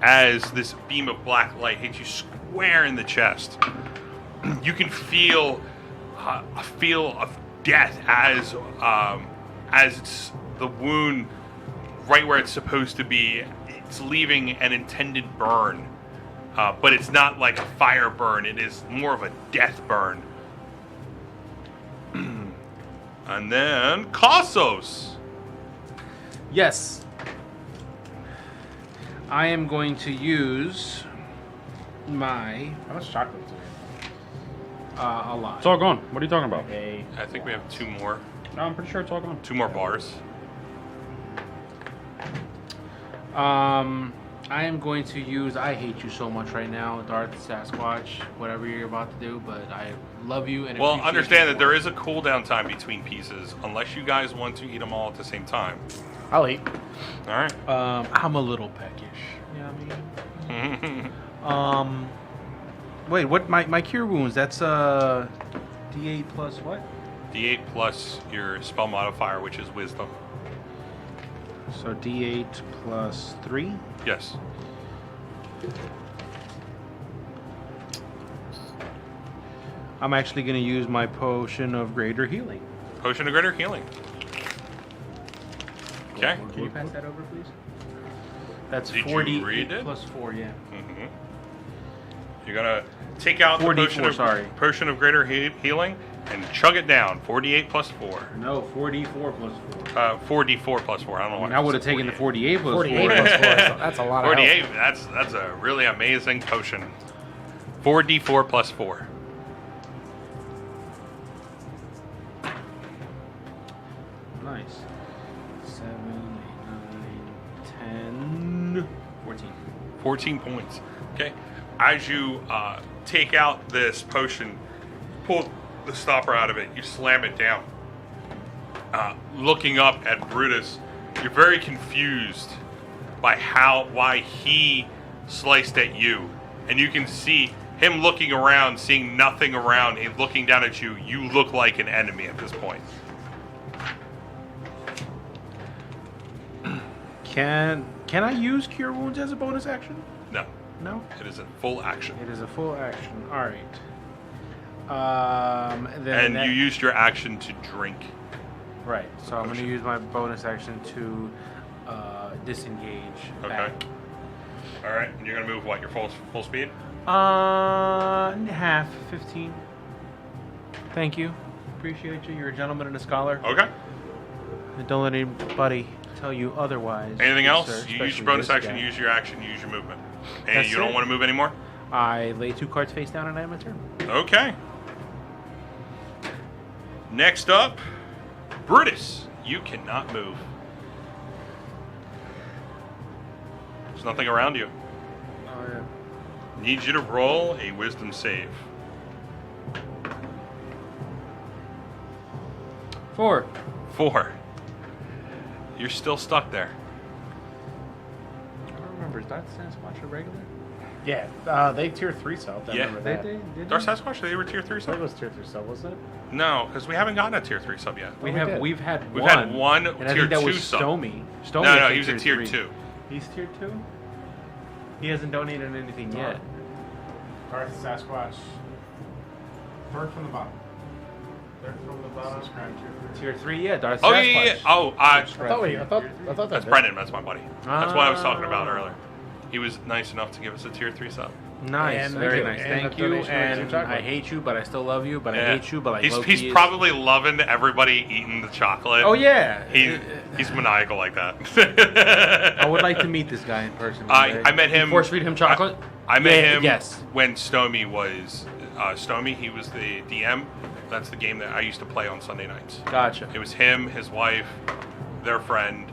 Speaker 2: as this beam of black light hits you square in the chest. You can feel a feel of death as it's the wound right where it's supposed to be. It's leaving an intended burn, but it's not like a fire burn. It is more of a death burn. And then Cassos.
Speaker 1: Yes. I am going to use my
Speaker 4: How much chocolate do we
Speaker 1: a lot.
Speaker 3: It's all gone. What are you talking about?
Speaker 4: have?
Speaker 2: I think we have 2 more.
Speaker 3: No, I'm pretty sure it's all gone.
Speaker 2: 2 more bars.
Speaker 1: I am going to use. I hate you so much right now, Darth Sasquatch. Whatever you're about to do, but I love you and.
Speaker 2: Well,
Speaker 1: appreciate
Speaker 2: understand
Speaker 1: you
Speaker 2: that there
Speaker 1: for
Speaker 2: is a cooldown time between pieces, unless you guys want to eat them all at the same time.
Speaker 4: I'll eat.
Speaker 2: All right.
Speaker 1: it. I'm a little peckish. You know what I mean? Wait. What? My cure wounds. That's D8 plus what?
Speaker 2: D8 plus your spell modifier, which is wisdom.
Speaker 1: So D8 plus 3.
Speaker 2: Yes.
Speaker 1: I'm actually going to use my potion of greater healing.
Speaker 2: Potion of greater healing. Okay.
Speaker 1: Can you pass that over, please? That's
Speaker 2: Did you
Speaker 1: 48
Speaker 2: read it?
Speaker 1: plus 4, yeah.
Speaker 2: Mm-hmm. You're gonna take out the
Speaker 1: 44,
Speaker 2: potion of greater healing and chug it down. 48 plus 4.
Speaker 1: No, 44 plus 4.
Speaker 2: 4d4 plus 4. I don't know why.
Speaker 1: I would have taken the 48 plus
Speaker 4: 48
Speaker 1: 4.
Speaker 4: plus 4. That's a lot of
Speaker 2: 48.
Speaker 4: health.
Speaker 2: That's a really amazing potion. 4d4 plus 4.
Speaker 1: Nice. 7, 8, 9, 10, 14.
Speaker 2: 14 points. Okay. As you take out this potion, pull the stopper out of it, you slam it down. Looking up at Brutus, you're very confused by why he sliced at you. And you can see him looking around, seeing nothing around, and looking down at you. You look like an enemy at this point.
Speaker 1: Can I use cure wounds as a bonus action?
Speaker 2: No,
Speaker 1: No.
Speaker 2: it is a full action.
Speaker 1: It is a full action. All right.
Speaker 2: And you used your action to drink.
Speaker 1: Right. So I'm going to use my bonus action to disengage.
Speaker 2: Okay.
Speaker 1: Back.
Speaker 2: All right. And you're gonna move what? Your full speed?
Speaker 1: Half 15. Thank you. Appreciate you. You're a gentleman and a scholar.
Speaker 2: Okay.
Speaker 1: And don't let anybody tell you otherwise.
Speaker 2: Anything
Speaker 1: good
Speaker 2: else?
Speaker 1: sir,
Speaker 2: You use
Speaker 1: especially
Speaker 2: your bonus
Speaker 1: this
Speaker 2: action,
Speaker 1: guy.
Speaker 2: use your action, use your movement. And
Speaker 1: That's
Speaker 2: you don't
Speaker 1: it.
Speaker 2: want to move anymore?
Speaker 1: I lay 2 cards face down and I have my turn.
Speaker 2: Okay. Next up, Brutus. You cannot move. There's nothing around you.
Speaker 1: Oh, yeah.
Speaker 2: Need you to roll a wisdom save.
Speaker 3: 4.
Speaker 2: 4. You're still stuck there.
Speaker 1: I don't remember. Is that Sasquatch a regular?
Speaker 4: Yeah, they tier 3 sub. I
Speaker 2: Yeah.
Speaker 4: remember that.
Speaker 1: Did
Speaker 2: Dark Sasquatch, they were tier 3
Speaker 4: I think it
Speaker 2: sub?
Speaker 4: was tier 3 sub, wasn't it?
Speaker 2: No, because we haven't gotten a tier 3 sub yet.
Speaker 1: We
Speaker 4: we
Speaker 1: have.
Speaker 4: did.
Speaker 1: We've had
Speaker 2: We've
Speaker 1: one.
Speaker 2: had one
Speaker 1: and I
Speaker 2: tier
Speaker 1: think that
Speaker 2: 2
Speaker 1: was
Speaker 2: sub.
Speaker 1: Stomy.
Speaker 2: No,
Speaker 1: Stomy
Speaker 2: no,
Speaker 1: I
Speaker 2: he
Speaker 1: think
Speaker 2: was a tier
Speaker 1: 3.
Speaker 2: 2.
Speaker 1: He's tier 2? He hasn't donated anything yet.
Speaker 4: Darth Sasquatch. Third from the bottom. Third from the bottom. Subscribe to
Speaker 1: Tier 3, yeah. Darth
Speaker 2: Oh,
Speaker 1: Sasquatch.
Speaker 2: yeah, yeah. Oh,
Speaker 4: I thought
Speaker 2: that's
Speaker 4: that.
Speaker 2: Brendan. That's my buddy. That's what I was talking about
Speaker 1: Ah.
Speaker 2: earlier. He was nice enough to give us a tier 3 sub.
Speaker 1: Nice,
Speaker 4: And
Speaker 1: very
Speaker 4: thank
Speaker 1: nice.
Speaker 4: you. And
Speaker 1: Thank
Speaker 4: the
Speaker 1: you.
Speaker 4: donation was
Speaker 1: And
Speaker 4: chocolate.
Speaker 1: I hate you, but I still love you. But
Speaker 2: Yeah.
Speaker 1: I hate you, but I
Speaker 2: he's
Speaker 1: love
Speaker 2: he's
Speaker 1: you.
Speaker 2: probably loving everybody eating the chocolate.
Speaker 1: Oh yeah.
Speaker 2: He's maniacal like that.
Speaker 1: I would like to meet this guy in person.
Speaker 2: I met him.
Speaker 3: Force feed him chocolate?
Speaker 2: I met
Speaker 1: Yeah,
Speaker 2: him
Speaker 1: yes.
Speaker 2: when Stomy was Stomy. He was the DM. That's the game that I used to play on Sunday nights.
Speaker 5: Gotcha.
Speaker 2: It was him, his wife, their friend.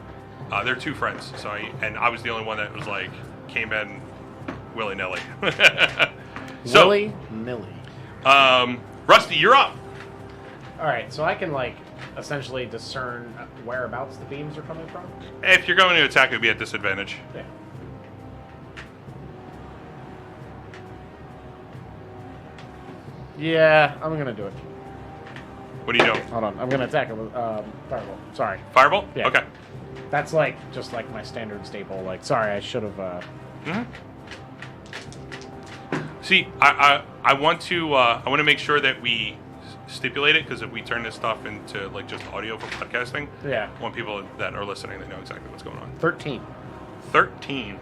Speaker 2: They're two friends. So I was the only one that was like came in willy nilly. So,
Speaker 4: Willy nilly.
Speaker 2: Rusty, you're up.
Speaker 4: All right, so I can like essentially discern whereabouts the beams are coming from.
Speaker 2: If you're going to attack, it would be at disadvantage.
Speaker 4: Yeah. Yeah, I'm gonna do it.
Speaker 2: What are you doing?
Speaker 4: Hold on, I'm gonna attack it with fireball. Sorry,
Speaker 2: Fireball?
Speaker 4: Yeah.
Speaker 2: Okay.
Speaker 4: that's like just like my standard staple. Like, sorry, I should have.
Speaker 2: See, I want to make sure that we stipulate it, because if we turn this stuff into like just audio for podcasting,
Speaker 4: Yeah.
Speaker 2: I want people that are listening to know exactly what's going on.
Speaker 4: 13.
Speaker 2: 13.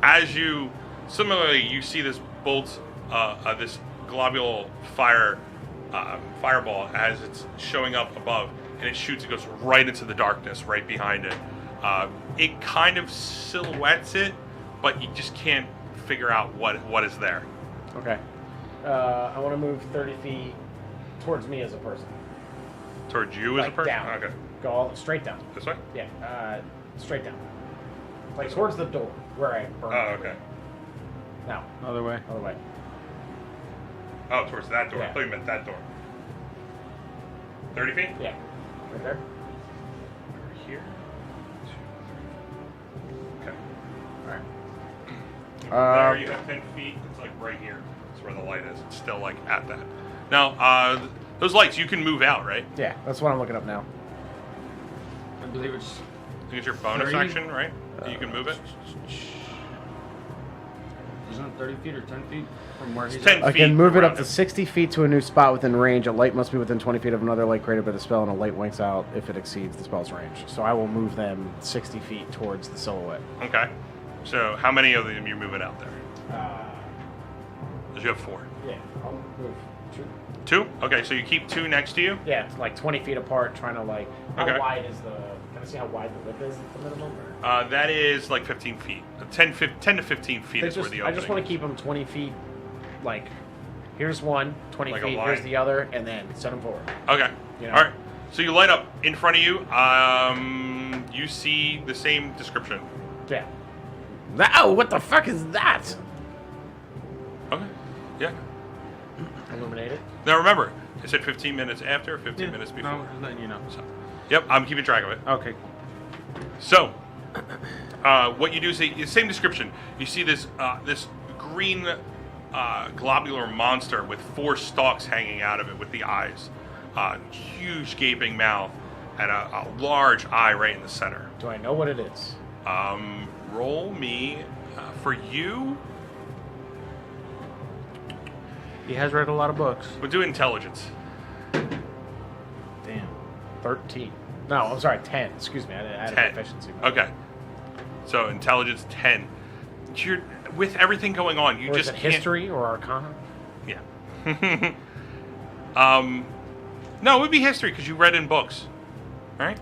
Speaker 2: As you similarly, you see this bolt, this globule fireball as it's showing up above, and it shoots. It goes right into the darkness right behind it. It kind of silhouettes it, but you just can't figure out what is there.
Speaker 4: Okay. I want to move 30 feet towards me as a person.
Speaker 2: Towards you as a
Speaker 4: Like
Speaker 2: person?
Speaker 4: down.
Speaker 2: Okay.
Speaker 4: Go all straight down.
Speaker 2: This way?
Speaker 4: Yeah. Straight down. Like towards the door where I burned.
Speaker 2: Oh, okay.
Speaker 4: Now,
Speaker 5: Other way.
Speaker 4: other way.
Speaker 2: Oh, towards that door.
Speaker 4: Yeah.
Speaker 2: I thought you meant that door. 30 feet?
Speaker 4: Yeah. Right there.
Speaker 2: Over here. 2, 3. Okay.
Speaker 4: All right.
Speaker 2: There you have 10 feet. It's like right here. That's where the light is. It's still like at that. Now, those lights, you can move out, right?
Speaker 4: Yeah, that's what I'm looking up now.
Speaker 3: I believe it's
Speaker 2: I think it's your bonus
Speaker 3: 30?
Speaker 2: action, right? You can move it.
Speaker 3: Isn't it 30 feet or 10 feet from where he's
Speaker 2: 10
Speaker 3: at?
Speaker 4: I
Speaker 2: feet
Speaker 4: can move it
Speaker 2: around
Speaker 4: up to 60 feet to a new spot within range. A light must be within 20 feet of another light created by the spell, and a light winks out if it exceeds the spell's range. So I will move them 60 feet towards the silhouette.
Speaker 2: Okay. So how many of them you're moving out there? Because you have 4.
Speaker 4: Yeah, I'll move 2.
Speaker 2: 2? Okay, so you keep 2 next to you?
Speaker 4: Yeah, it's like 20 feet apart, trying to like. How
Speaker 2: Okay.
Speaker 4: wide is the. Can I see how wide the width is at the minimum? Or?
Speaker 2: That is like 15 feet. 10 to 15 feet
Speaker 4: They
Speaker 2: is where
Speaker 4: just-
Speaker 2: the
Speaker 4: I
Speaker 2: opening
Speaker 4: just want
Speaker 2: is.
Speaker 4: to keep them 20 feet. Like, here's one, 20
Speaker 2: Like a
Speaker 4: feet,
Speaker 2: line.
Speaker 4: here's the other, and then set them forward.
Speaker 2: Okay.
Speaker 4: You know?
Speaker 2: All right. So you light up in front of you. You see the same description.
Speaker 4: Yeah. Oh, what the fuck is that?
Speaker 2: Okay. Yeah.
Speaker 4: Illuminate it.
Speaker 2: Now remember, I said 15 minutes after, 15 minutes before.
Speaker 5: No, just letting you know.
Speaker 2: So, yep, I'm keeping track of it.
Speaker 5: Okay.
Speaker 2: So, what you do is the same description. You see this this green globular monster with 4 stalks hanging out of it with the eyes, huge gaping mouth, and a large eye right in the center.
Speaker 4: Do I know what it is?
Speaker 2: Roll me for you.
Speaker 5: He has read a lot of books.
Speaker 2: We'll do intelligence.
Speaker 5: Damn.
Speaker 4: 13. No, I'm sorry, 10. Excuse me, I had
Speaker 2: 10.
Speaker 4: a deficiency.
Speaker 2: Okay. So intelligence 10. You're with everything going on. You
Speaker 4: Or
Speaker 2: just
Speaker 4: is it
Speaker 2: can't.
Speaker 4: history or arcana?
Speaker 2: Yeah. No, it would be history because you read in books. All right?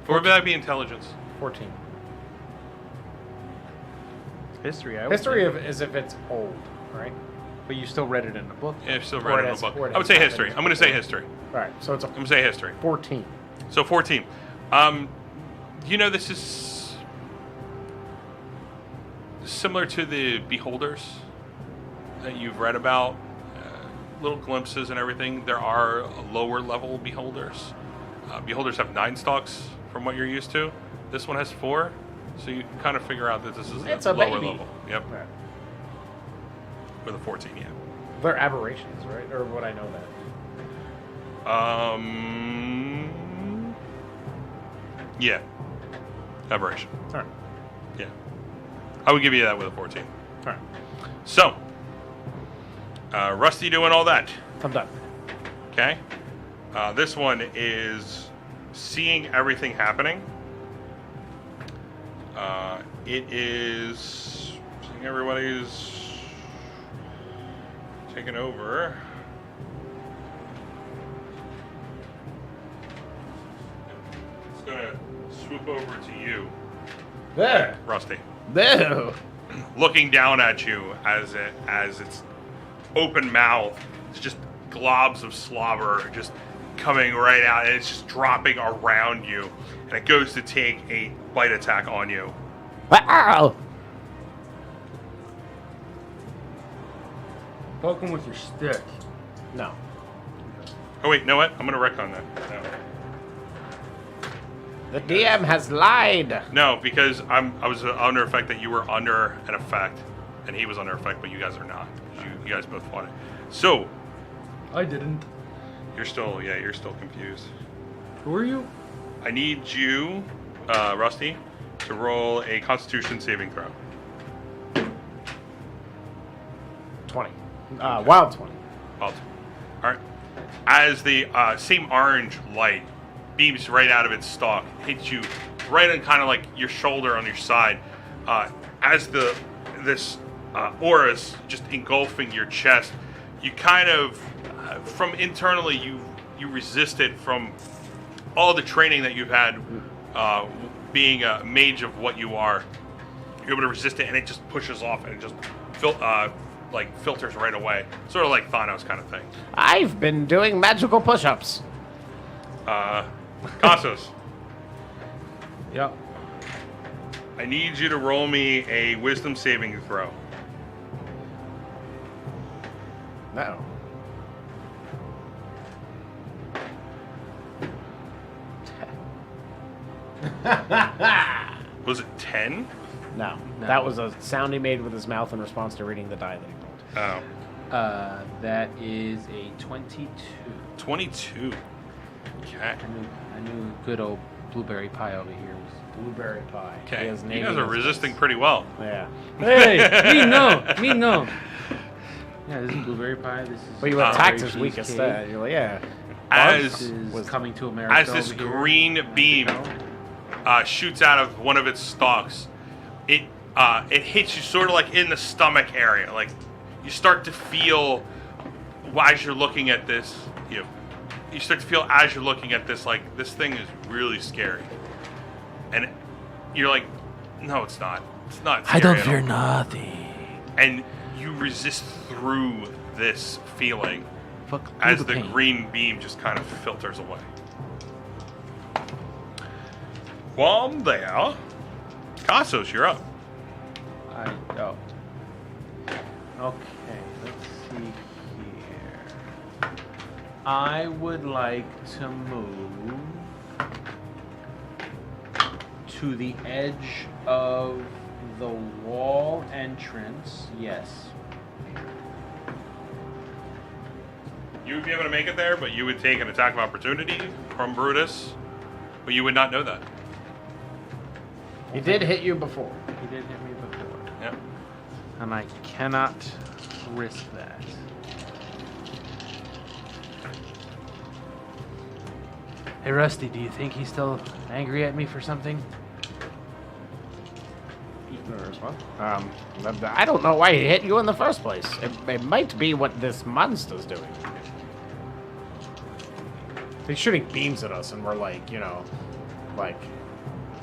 Speaker 2: Or would that be intelligence?
Speaker 4: 14.
Speaker 5: History. I would
Speaker 4: History
Speaker 5: say.
Speaker 4: is if it's old, right?
Speaker 5: But you still read it in a book.
Speaker 2: Yeah, I've still
Speaker 4: Or
Speaker 2: read
Speaker 4: it
Speaker 2: it in a
Speaker 4: has-
Speaker 2: book.
Speaker 4: or it
Speaker 2: I would
Speaker 4: has
Speaker 2: say
Speaker 4: happened.
Speaker 2: history. I'm going to say history.
Speaker 4: All right, so it's a
Speaker 2: I'm going to say history.
Speaker 4: 14.
Speaker 2: So 14. You know, this is similar to the Beholders that you've read about. Little glimpses and everything. There are lower level Beholders. Beholders have 9 stalks from what you're used to. This one has 4. So you can kind of figure out that this is
Speaker 4: It's
Speaker 2: the
Speaker 4: a
Speaker 2: lower
Speaker 4: baby.
Speaker 2: level. Yep.
Speaker 4: Right.
Speaker 2: With a 14, yeah.
Speaker 4: They're aberrations, right? Or would I know that?
Speaker 2: Yeah. Aberration.
Speaker 4: All right.
Speaker 2: Yeah. I would give you that with a 14.
Speaker 4: All right.
Speaker 2: So, Rusty doing all that.
Speaker 4: I'm done.
Speaker 2: Okay. This one is seeing everything happening. It is seeing everybody's taken over. It's gonna swoop over to you,
Speaker 4: There.
Speaker 2: Rusty,
Speaker 4: No.
Speaker 2: looking down at you as its open mouth It's just globs of slobber just coming right out, and it's just dropping around you. And it goes to take a bite attack on you.
Speaker 4: Wow!
Speaker 3: Poke him with your stick.
Speaker 4: No.
Speaker 2: Oh wait, know what? I'm gonna wreck on that.
Speaker 4: The DM has lied.
Speaker 2: No, because I was under effect that you were under an effect, and he was under effect, but you guys are not. You guys both fought it. So
Speaker 3: I didn't.
Speaker 2: you're still confused.
Speaker 3: Who are you?
Speaker 2: I need you, Rusty, to roll a Constitution saving throw.
Speaker 4: 20. Wild 20.
Speaker 2: All right. As the same orange light beams right out of its stalk, hits you right on kind of like your shoulder on your side, as this aura's just engulfing your chest, you kind of, from internally, you resist it from all the training that you've had, being a mage of what you are. You're able to resist it, and it just pushes off, and it just filters right away, sort of like Thanos kind of thing.
Speaker 4: I've been doing magical push-ups.
Speaker 2: Cassos,
Speaker 3: Yep.
Speaker 2: I need you to roll me a wisdom saving throw.
Speaker 4: No.
Speaker 2: Was it 10?
Speaker 4: No. That was a sound he made with his mouth in response to reading the die that he rolled.
Speaker 2: Oh.
Speaker 1: That is a 22.
Speaker 2: 22. Okay.
Speaker 1: I knew good old blueberry pie over here was.
Speaker 4: Blueberry pie. He
Speaker 2: Okay.
Speaker 4: has
Speaker 2: You
Speaker 4: name
Speaker 2: guys
Speaker 4: in
Speaker 2: are
Speaker 4: his
Speaker 2: resisting
Speaker 4: face.
Speaker 2: pretty well.
Speaker 4: Yeah.
Speaker 1: Hey, me no. Yeah, this is blueberry pie. This is.
Speaker 4: But you attacked his
Speaker 1: strawberry
Speaker 4: weakest
Speaker 1: cheesecake.
Speaker 4: stat. You're like, yeah.
Speaker 1: This
Speaker 2: As
Speaker 1: is coming to America.
Speaker 2: as this
Speaker 1: over here.
Speaker 2: green beam shoots out of one of its stalks, it hits you sort of like in the stomach area. Like you start to feel as you're looking at this, you start to feel as you're looking at this, like this thing is really scary, and you're like, no, it's not. It's not.
Speaker 1: I don't
Speaker 2: scary at
Speaker 1: fear
Speaker 2: all.
Speaker 1: nothing.
Speaker 2: And you resist through this feeling
Speaker 1: Fuck
Speaker 2: as
Speaker 1: the
Speaker 2: the
Speaker 1: pain.
Speaker 2: green beam just kind of filters away. While I'm there, Cassos, you're up.
Speaker 1: Oh. Okay, let's see here. I would like to move to the edge of the wall entrance. Yes.
Speaker 2: You would be able to make it there, but you would take an attack of opportunity from Brutus, but you would not know that.
Speaker 4: He did hit you before.
Speaker 1: He did hit me before.
Speaker 2: Yeah.
Speaker 1: And I cannot risk that. Hey Rusty, do you think he's still angry at me for something?
Speaker 4: I don't know why he hit you in the first place. It might be what this monster's doing. He's shooting beams at us, and we're like, like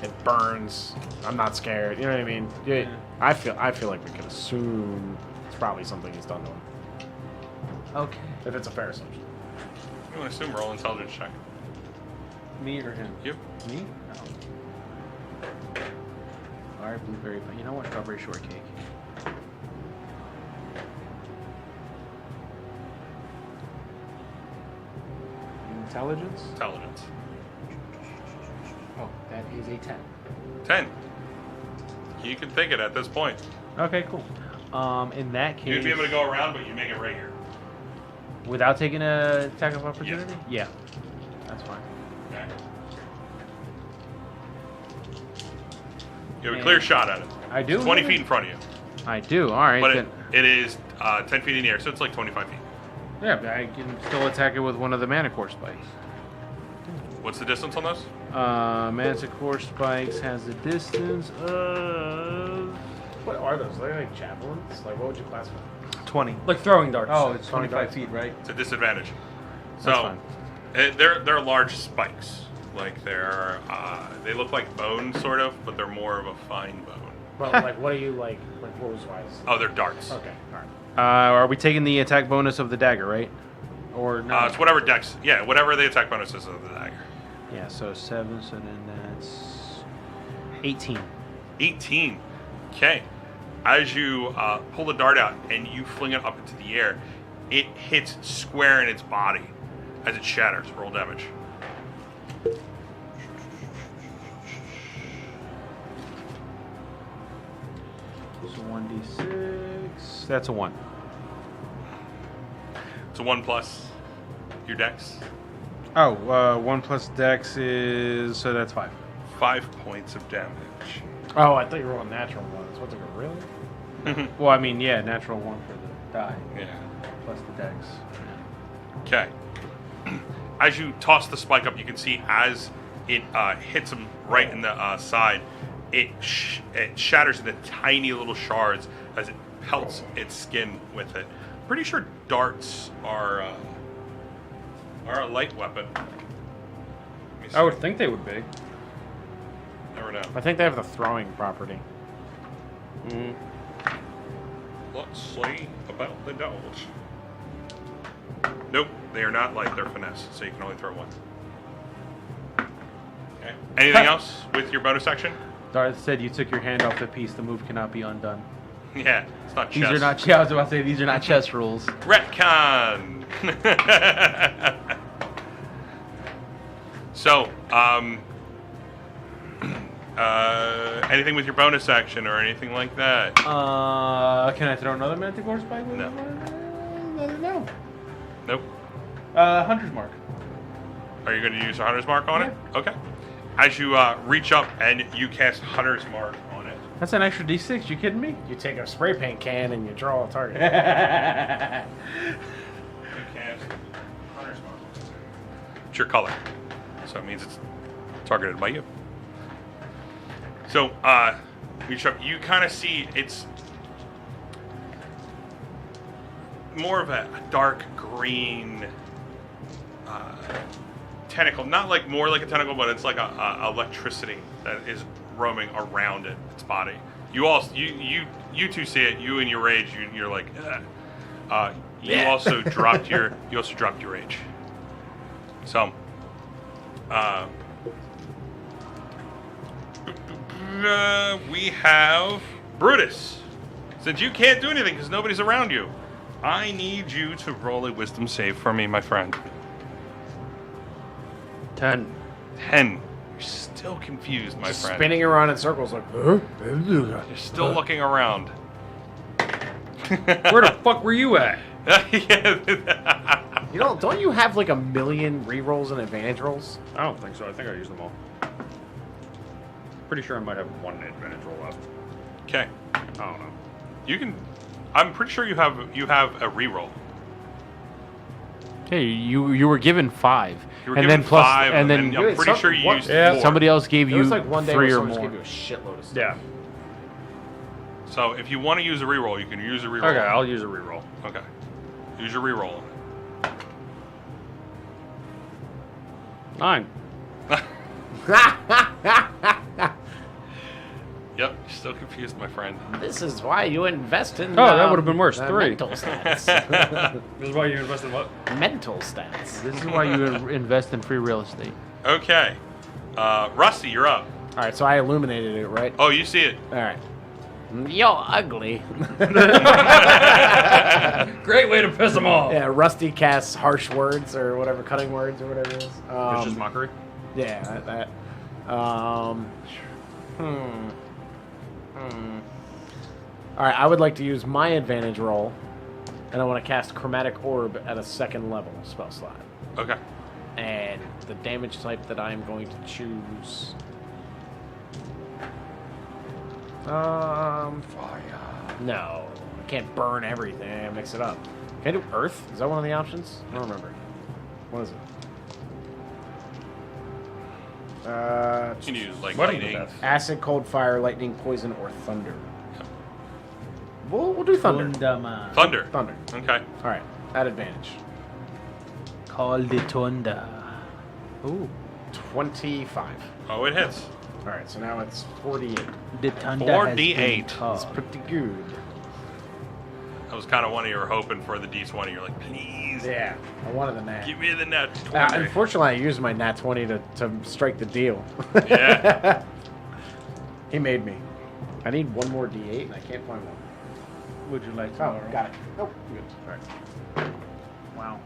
Speaker 4: it burns. I'm not scared. You know what I mean? Yeah. I feel like we can assume it's probably something he's done to him.
Speaker 1: Okay.
Speaker 4: If it's a fair assumption.
Speaker 2: I'm going to assume roll intelligence check.
Speaker 1: Me or him?
Speaker 2: Yep.
Speaker 1: Me? No. Alright, blueberry pie. You know what? Strawberry shortcake. Intelligence?
Speaker 2: Intelligence.
Speaker 1: Oh, that is a 10.
Speaker 2: 10. You can think it at this point.
Speaker 1: Okay, cool. In that case,
Speaker 2: You'd be able to go around, but you make it right here.
Speaker 1: without taking a attack of opportunity? Yeah. That's fine.
Speaker 2: Okay. You have a clear shot at it.
Speaker 1: I do?
Speaker 2: 20 feet in front of you.
Speaker 1: I do. Alright,
Speaker 2: But
Speaker 1: then.
Speaker 2: it is 10 feet in the air, so it's like 25 feet.
Speaker 1: Yeah, but I can still attack it with one of the Manicore spikes.
Speaker 2: What's the distance on those?
Speaker 1: Manticore spikes has a distance of
Speaker 4: What are those? Are they like javelins? Like, what would you classify?
Speaker 1: 20.
Speaker 3: Like throwing darts.
Speaker 1: Oh, it's
Speaker 4: 20
Speaker 1: 25
Speaker 4: darts.
Speaker 1: feet, right?
Speaker 2: It's a disadvantage.
Speaker 1: That's
Speaker 2: So
Speaker 1: fine.
Speaker 2: they're large spikes. Like they look like bone sort of, but they're more of a fine bone.
Speaker 4: Well, like, what are you like? Like, what was wise?
Speaker 2: Oh, they're darts.
Speaker 4: Okay, all right.
Speaker 5: Are we taking the attack bonus of the dagger, right? Or no?
Speaker 2: It's whatever dex. Yeah, whatever the attack bonus is of the dagger.
Speaker 5: Yeah, so 7, so then that's 18.
Speaker 2: 18. Okay. As you pull the dart out and you fling it up into the air, it hits square in its body as it shatters. Roll damage.
Speaker 5: So 1d6. That's a 1.
Speaker 2: It's a 1 plus your dex.
Speaker 5: Oh, 1 plus dex is... So that's 5.
Speaker 2: 5 points of damage.
Speaker 4: Oh, I thought you were rolling natural ones. What's it? Really?
Speaker 5: Well, I mean, yeah, natural 1 for the die.
Speaker 2: Yeah.
Speaker 5: Plus the dex.
Speaker 2: Okay. As you toss the spike up, you can see as it hits him right in the side, it shatters into tiny little shards as it pelts its skin with it. Pretty sure darts are a light weapon. Let me see.
Speaker 3: I would think they would be.
Speaker 2: Never know.
Speaker 4: I think they have the throwing property.
Speaker 2: Let's see about the darts. Nope, they are not light. They're finesse, so you can only throw one. Okay. Anything else with your bonus action?
Speaker 5: Darth said you took your hand off the piece. The move cannot be undone.
Speaker 2: Yeah, it's not chess.
Speaker 5: These are not. I was about to say these are not chess rules.
Speaker 2: Retcon. So, anything with your bonus action or anything like that?
Speaker 5: Can I throw another Manticore spike?
Speaker 2: No.
Speaker 5: No.
Speaker 2: Nope.
Speaker 5: Hunter's mark.
Speaker 2: Are you going to use a Hunter's Mark on it? Okay. As you reach up and you cast Hunter's Mark on it.
Speaker 5: That's an extra D6. You kidding me?
Speaker 4: You take a spray paint can and you draw a target.
Speaker 2: You cast Hunter's Mark. It's your color. So it means it's targeted by you. So, you kind of see it's more of a dark green tentacle. Not like more like a tentacle, but it's like a electricity that is roaming around its body. You two see it. You in your rage, you're like, ugh. You also dropped your rage. So, we have Brutus. Since you can't do anything because nobody's around you, I need you to roll a wisdom save for me, my friend.
Speaker 3: 10.
Speaker 2: 10. You're still confused, my friend.
Speaker 4: Spinning around in circles like, huh?
Speaker 2: You're still looking around.
Speaker 3: Where the fuck were you at?
Speaker 4: You know, don't you have like 1 million rerolls and advantage rolls?
Speaker 3: I don't think so. I think I used them all. Pretty sure I might have one advantage roll left.
Speaker 2: Okay.
Speaker 3: I don't know.
Speaker 2: You can. I'm pretty sure you have a reroll.
Speaker 5: Hey, you were given 5.
Speaker 2: You were
Speaker 5: and
Speaker 2: given
Speaker 5: then plus,
Speaker 2: 5,
Speaker 5: and then
Speaker 2: I'm pretty sure you used
Speaker 3: Yeah.
Speaker 2: 4.
Speaker 5: somebody else gave
Speaker 4: There
Speaker 5: you
Speaker 4: was like one day
Speaker 5: 3
Speaker 4: where
Speaker 5: or
Speaker 4: someone just
Speaker 5: more.
Speaker 4: gave you a shitload of stuff.
Speaker 3: Yeah.
Speaker 2: So if you want to use a reroll, you can use a reroll.
Speaker 3: Okay, I'll use a reroll.
Speaker 2: Okay. Use your reroll.
Speaker 3: 9.
Speaker 2: Yep, you're still confused, my friend.
Speaker 4: This is why you invest in.
Speaker 3: Oh, that would've been worse. 3.
Speaker 4: Mental stats.
Speaker 3: This is why you invest in what?
Speaker 4: Mental stats.
Speaker 5: This is why you invest in free real estate.
Speaker 2: Okay. Rusty, you're up.
Speaker 4: All right, so I illuminated it, right?
Speaker 2: Oh, you see it.
Speaker 4: All right. You're ugly.
Speaker 3: Great way to piss them off.
Speaker 4: Yeah, Rusty casts harsh words or whatever, cutting words or whatever it is.
Speaker 3: It's just mockery.
Speaker 4: Yeah, that. All right, I would like to use my advantage roll, and I want to cast Chromatic Orb at a 2nd level spell slot.
Speaker 2: Okay.
Speaker 4: And the damage type that I'm going to choose. Fire. No, I can't burn everything. I mix it up. Can I do Earth? Is that one of the options? I don't remember. What is it?
Speaker 2: You can use like
Speaker 3: What
Speaker 2: lightning.
Speaker 4: Acid, cold, fire, lightning, poison, or thunder. We'll do thunder.
Speaker 2: Thunder.
Speaker 4: Thunder.
Speaker 2: Okay.
Speaker 4: All right, at advantage.
Speaker 5: Call the Tunda.
Speaker 4: Ooh, 25.
Speaker 2: Oh, it hits.
Speaker 4: All right, so now it's 48.
Speaker 5: The Tunda
Speaker 2: 4d8.
Speaker 5: has been
Speaker 4: That's pretty good.
Speaker 2: That was kind of one of you were hoping for the D20. You're like, please,
Speaker 4: Yeah, I wanted the nat.
Speaker 2: give me the net 20.
Speaker 4: Unfortunately, I used my nat 20 to strike the deal.
Speaker 2: Yeah.
Speaker 4: He made me. I need one more D8, and I can't find one.
Speaker 1: Would you like to
Speaker 4: Oh,
Speaker 1: borrow?
Speaker 4: got it. Nope. Good. All right.
Speaker 1: Wow.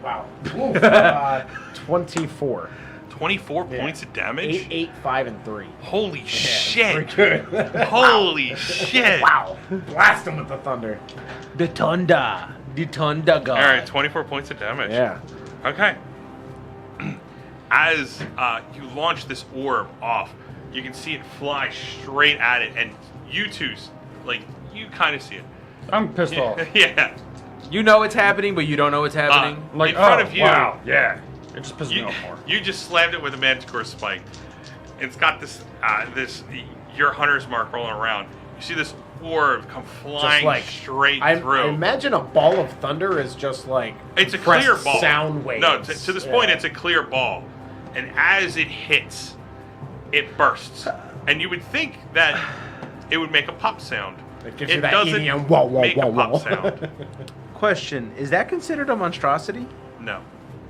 Speaker 4: Wow. 24.
Speaker 2: 24
Speaker 4: Yeah.
Speaker 2: points of damage?
Speaker 4: 8, 8, 5, and 3.
Speaker 2: Holy shit.
Speaker 4: Pretty good.
Speaker 2: Holy shit.
Speaker 4: Wow. Blast him with the thunder.
Speaker 1: The Tunda. The Tunda god.
Speaker 2: All right, 24 points of damage.
Speaker 4: Yeah.
Speaker 2: Okay. As you launch this orb off, you can see it fly straight at it, and you two, like, you kind of see it.
Speaker 3: I'm pissed off.
Speaker 2: Yeah.
Speaker 5: You know it's happening, but you don't know it's happening.
Speaker 3: Like,
Speaker 2: in front of you,
Speaker 3: wow, yeah. It just pisses me
Speaker 2: you,
Speaker 3: off more.
Speaker 2: you just slammed it with a manticore spike. It's got this, your hunter's mark rolling around. You see this orb come flying straight through.
Speaker 4: I imagine a ball of thunder is just like
Speaker 2: It's a
Speaker 4: compressed
Speaker 2: clear ball.
Speaker 4: sound waves.
Speaker 2: No, to this point,
Speaker 4: Yeah.
Speaker 2: it's a clear ball. And as it hits, it bursts. And you would think that it would make a pop sound.
Speaker 4: It gives you that
Speaker 2: doesn't
Speaker 4: EDM wah, wah,
Speaker 2: make
Speaker 4: wah,
Speaker 2: a pop
Speaker 4: wah.
Speaker 2: sound.
Speaker 1: Question: is that considered a monstrosity?
Speaker 2: No.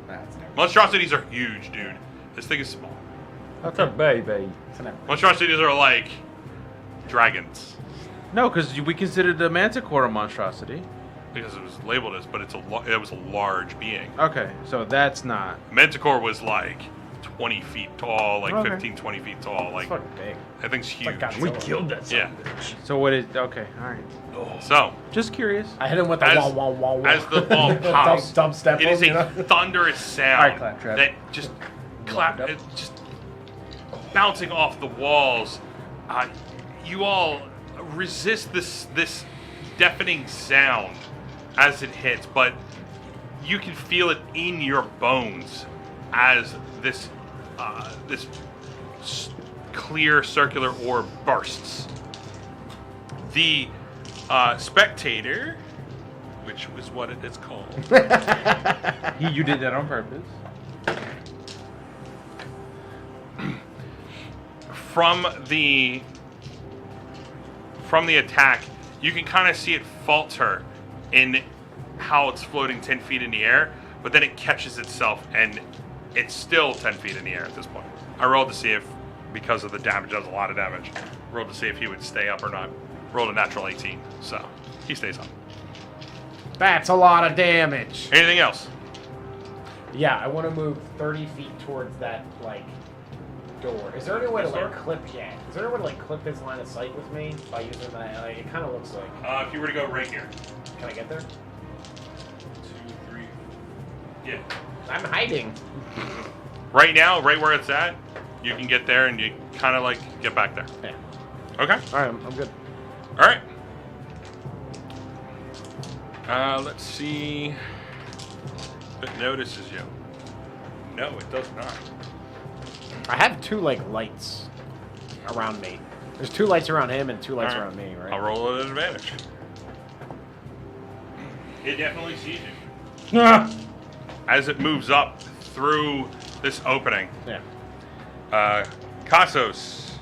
Speaker 4: That's never-
Speaker 2: Monstrosities are huge, dude. This thing is small.
Speaker 3: That's a baby.
Speaker 4: it's never-
Speaker 2: Monstrosities are like dragons.
Speaker 1: No, because we considered the manticore a monstrosity.
Speaker 2: Because it was labeled as, but it was a large being.
Speaker 1: Okay, so that's not.
Speaker 2: Manticore was like 20 feet tall, like
Speaker 1: Okay.
Speaker 2: 15, 20 feet tall. Like,
Speaker 4: It's fucking big.
Speaker 2: that thing's huge.
Speaker 4: like Godzilla.
Speaker 3: We killed that son
Speaker 2: Yeah.
Speaker 3: of a bitch.
Speaker 1: So what is? Okay, all right.
Speaker 2: So,
Speaker 1: Just curious.
Speaker 4: I hit him with the
Speaker 2: As-
Speaker 4: wah, wah, wah, wah.
Speaker 2: as the ball pops,
Speaker 4: Dubstep
Speaker 2: it is
Speaker 4: you
Speaker 2: a
Speaker 4: know?
Speaker 2: thunderous sound
Speaker 1: All right, Claptrap.
Speaker 2: that just it's just bouncing off the walls. You all resist this deafening sound as it hits, but you can feel it in your bones as this clear circular orb bursts. The spectator, which is what it is called.
Speaker 1: You did that on purpose.
Speaker 2: From the attack, you can kind of see it falter in how it's floating 10 feet in the air, but then it catches itself and it's still 10 feet in the air at this point. I rolled to see if, because of the damage, does a lot of damage, rolled to see if he would stay up or not. Rolled a natural 18, so he stays up.
Speaker 4: That's a lot of damage.
Speaker 2: Anything else?
Speaker 4: Yeah, I want to move 30 feet towards that, like, door. Is there any way to, like, clip... Yeah. Is there any way to, like, clip his line of sight with me by using that? Like, it kind of looks like...
Speaker 2: If you were to go right here.
Speaker 4: Can I get there?
Speaker 2: 2, 3. Yeah.
Speaker 4: I'm hiding.
Speaker 2: Right now, right where it's at, you can get there and you kind of like get back there.
Speaker 4: Yeah.
Speaker 2: Okay.
Speaker 4: All right, I'm good.
Speaker 2: All right. Let's see if it notices you. No, it does not.
Speaker 4: I have 2, like, lights around me. There's 2 lights around him and 2 lights
Speaker 2: All right.
Speaker 4: around me, right?
Speaker 2: I'll roll at an advantage. It definitely sees you.
Speaker 3: Ah!
Speaker 2: As it moves up through this opening.
Speaker 4: Yeah.
Speaker 2: Kasos,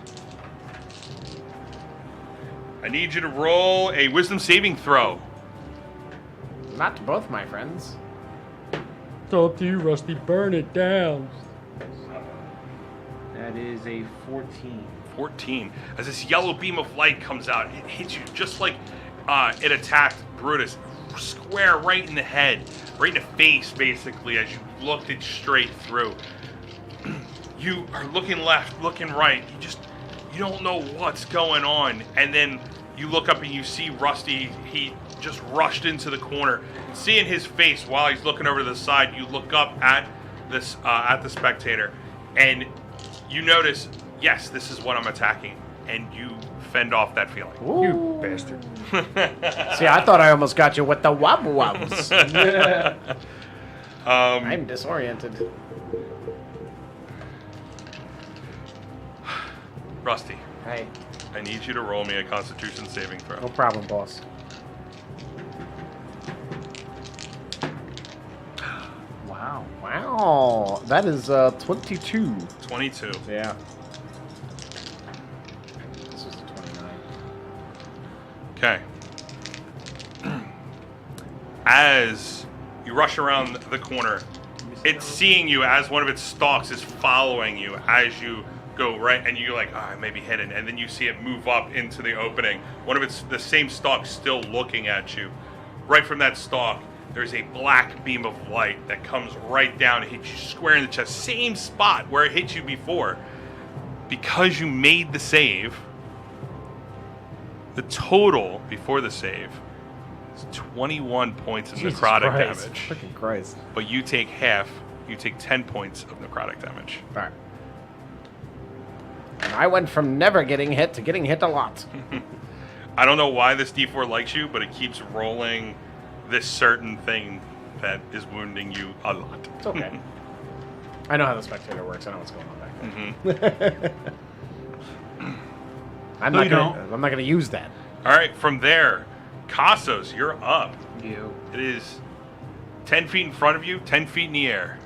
Speaker 2: I need you to roll a wisdom saving throw.
Speaker 4: Not to both my friends.
Speaker 3: It's up to you, Rusty. Burn it down.
Speaker 1: That is a 14.
Speaker 2: 14. As this yellow beam of light comes out, it hits you just like it attacked Brutus. Square right in the head, right in the face, basically, as you looked it straight through. You are looking left, looking right. You don't know what's going on. And then you look up and you see Rusty. He just rushed into the corner. Seeing his face while he's looking over to the side, you look up at this at the spectator, and you notice, yes, this is what I'm attacking, and you fend off that feeling.
Speaker 3: You bastard.
Speaker 4: See, I thought I almost got you with the wobble wobbles. I'm disoriented.
Speaker 2: Rusty,
Speaker 4: Hey,
Speaker 2: I need you to roll me a Constitution saving throw.
Speaker 4: no problem, boss.
Speaker 1: Wow.
Speaker 4: Wow, that is 22.
Speaker 2: 22.
Speaker 4: Yeah. This was a 29.
Speaker 2: Okay. As you rush around the corner, it's seeing you as one of its stalks is following you as you go right, and you're like, oh, I may be hidden, and then you see it move up into the opening. One of the same stalk still looking at you. Right from that stalk, there's a black beam of light that comes right down and hits you square in the chest. Same spot where it hit you before. Because you made the save, the total before the save is 21 points of
Speaker 4: Jesus
Speaker 2: necrotic
Speaker 4: Christ.
Speaker 2: damage.
Speaker 4: Freaking Christ.
Speaker 2: But you take half. You take 10 points of necrotic damage.
Speaker 4: All right. And I went from never getting hit to getting hit a lot.
Speaker 2: I don't know why this D4 likes you, but it keeps rolling this certain thing that is wounding you a lot.
Speaker 4: It's okay. I know how the spectator works. I know what's going on back there. I'm
Speaker 1: No,
Speaker 4: not
Speaker 1: you
Speaker 4: gonna. I'm not gonna use that.
Speaker 2: All right, from there, Cassos, you're up.
Speaker 1: You.
Speaker 2: It is 10 feet in front of you, 10 feet in the air.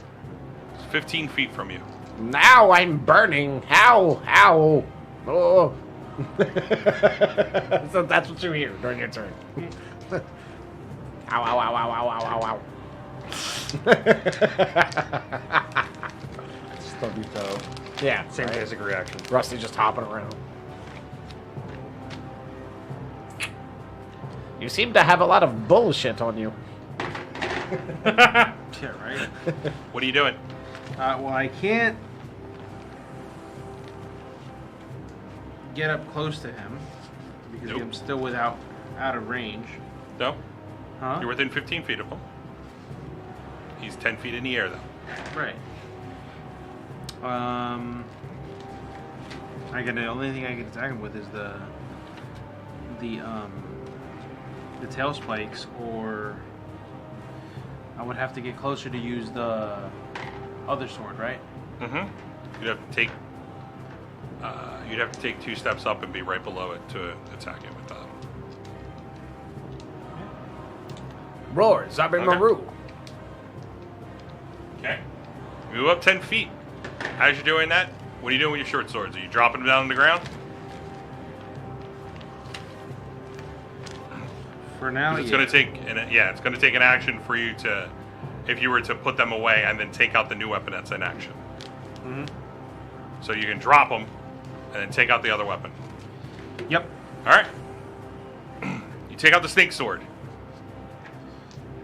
Speaker 2: It's 15 feet from you.
Speaker 4: Now I'm burning. How? How? Oh. So that's what you hear during your turn. Ow! Ow! Ow! Ow! Ow! Ow! Ow! Ow!
Speaker 3: Stubby toe.
Speaker 4: Yeah.
Speaker 3: Same
Speaker 4: right.
Speaker 3: basic reaction.
Speaker 4: Rusty just hopping around. You seem to have a lot of bullshit on you.
Speaker 1: Yeah, right.
Speaker 2: What are you doing?
Speaker 1: Well, I can't get up close to him because
Speaker 2: Nope.
Speaker 1: I'm still out of range.
Speaker 2: No?
Speaker 1: Huh?
Speaker 2: You're within 15 feet of him. He's 10 feet in the air, though.
Speaker 1: Right. The only thing I can attack him with is the tail spikes, or I would have to get closer to use the other sword, right?
Speaker 2: Mm-hmm. You'd have to take 2 steps up and be right below it to attack it with that.
Speaker 4: Roar, Zabi
Speaker 2: Okay.
Speaker 4: Maru.
Speaker 2: Okay. Move up 10 feet. As you're doing that, what are you doing with your short swords? Are you dropping them down on the ground?
Speaker 1: For now,
Speaker 2: It's
Speaker 1: yeah.
Speaker 2: going to take an action for you to, if you were to put them away and then take out the new weapon, that's an action.
Speaker 1: Mm-hmm.
Speaker 2: So you can drop them and then take out the other weapon.
Speaker 1: Yep.
Speaker 2: All right. You take out the snake sword.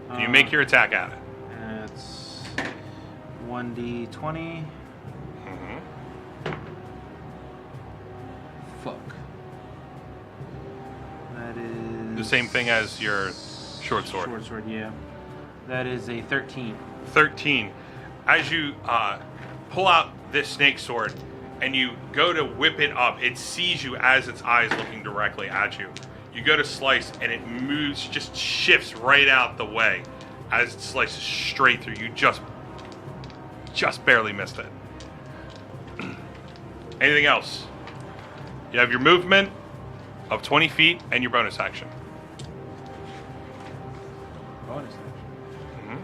Speaker 2: And you make your attack at it.
Speaker 1: It's 1d20.
Speaker 2: Mm-hmm.
Speaker 1: Fuck. That is
Speaker 2: The same thing as your short sword.
Speaker 1: Short sword, yeah. That is a 13.
Speaker 2: 13. As you pull out this snake sword and you go to whip it up, it sees you as its eyes looking directly at you. You go to slice and it moves, just shifts right out the way as it slices straight through. You just barely missed it. Anything else? You have your movement of 20 feet and your bonus action.
Speaker 1: Bonus action.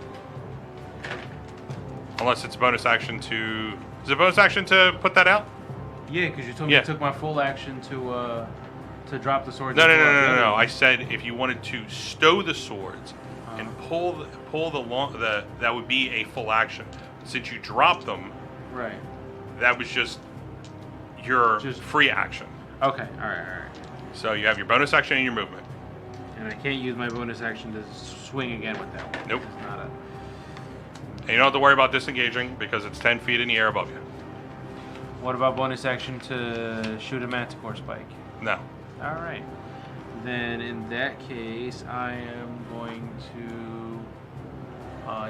Speaker 2: Unless it's a bonus action to... Is it a bonus action to put that out?
Speaker 1: Yeah, because you told me
Speaker 2: Yeah.
Speaker 1: it took my full action to drop the sword.
Speaker 2: No. I said if you wanted to stow the swords and pull the that would be a full action. Since you dropped them,
Speaker 1: Right.
Speaker 2: that was just your
Speaker 1: Just-
Speaker 2: free action.
Speaker 1: Okay. All right.
Speaker 2: So you have your bonus action and your movement.
Speaker 1: And I can't use my bonus action to swing again with that one.
Speaker 2: Nope.
Speaker 1: It's not a.
Speaker 2: And you don't have to worry about disengaging because it's 10 feet in the air above you.
Speaker 1: What about bonus action to shoot a manticore spike?
Speaker 2: No.
Speaker 1: All right. Then in that case, I am going to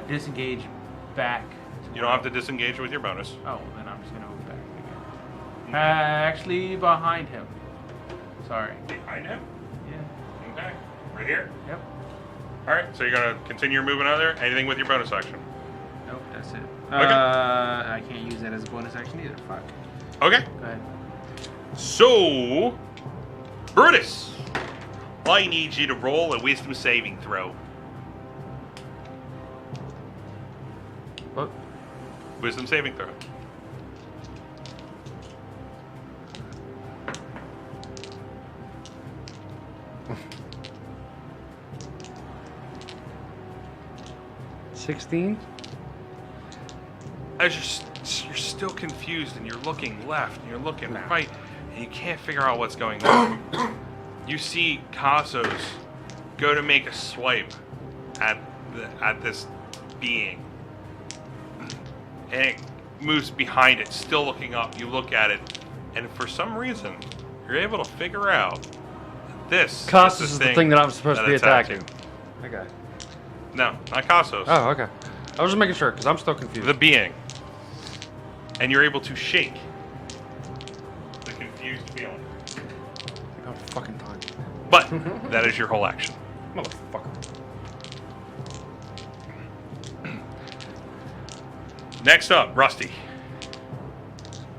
Speaker 1: disengage back.
Speaker 2: You don't have to disengage with your bonus.
Speaker 1: Oh, then I'm just gonna move back again. Actually, behind him. Sorry.
Speaker 2: Behind him?
Speaker 1: Yeah.
Speaker 2: Okay. Right here?
Speaker 1: Yep.
Speaker 2: Alright, so you're going to continue your movement out there? Anything with your bonus action?
Speaker 1: Nope. That's it.
Speaker 2: Okay.
Speaker 1: I can't use that as a bonus action either. Fuck.
Speaker 2: Okay.
Speaker 1: Go ahead.
Speaker 2: So, Brutus, I need you to roll a wisdom saving throw.
Speaker 1: What?
Speaker 2: Wisdom saving throw.
Speaker 3: 16.
Speaker 2: As you're still confused and you're looking left and you're looking right and you can't figure out what's going on, you see Casos go to make a swipe at this being, and it moves behind it, still looking up. You look at it, and for some reason, you're able to figure out that this
Speaker 3: Casos is the thing that I'm supposed to be
Speaker 2: attacked
Speaker 3: attacking. Okay.
Speaker 2: you. No, not Casos.
Speaker 3: Oh, okay. I was just making sure because I'm still confused.
Speaker 2: The being. And you're able to shake the confused feeling.
Speaker 3: Oh, fucking time.
Speaker 2: But that is your whole action.
Speaker 3: Motherfucker.
Speaker 2: Next up, Rusty.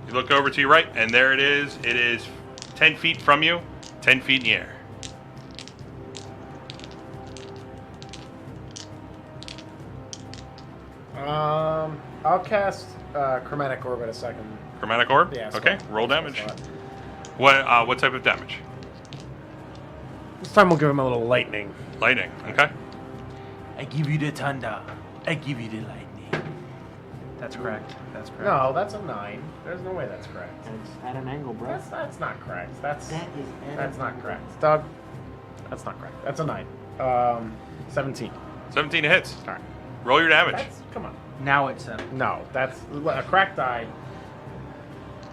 Speaker 2: You look over to your right, and there it is. It is 10 feet from you, 10 feet in the air.
Speaker 4: I'll cast Chromatic Orb in a second.
Speaker 2: Chromatic Orb?
Speaker 4: Yeah.
Speaker 2: Okay, roll damage. What type of damage?
Speaker 4: This time we'll give him a little lightning.
Speaker 2: Lightning, okay.
Speaker 1: I give you the thunder. I give you the lightning. That's correct. That's correct.
Speaker 4: No, that's a 9. There's no way that's correct.
Speaker 5: It's at an angle, bro.
Speaker 4: That's not correct. That's
Speaker 5: That's
Speaker 4: not correct. Doug, that's not correct. That's a 9. 17.
Speaker 2: 17 hits.
Speaker 4: All right.
Speaker 2: Roll your damage.
Speaker 4: Come on.
Speaker 1: Now it's 7.
Speaker 4: No, that's a cracked die.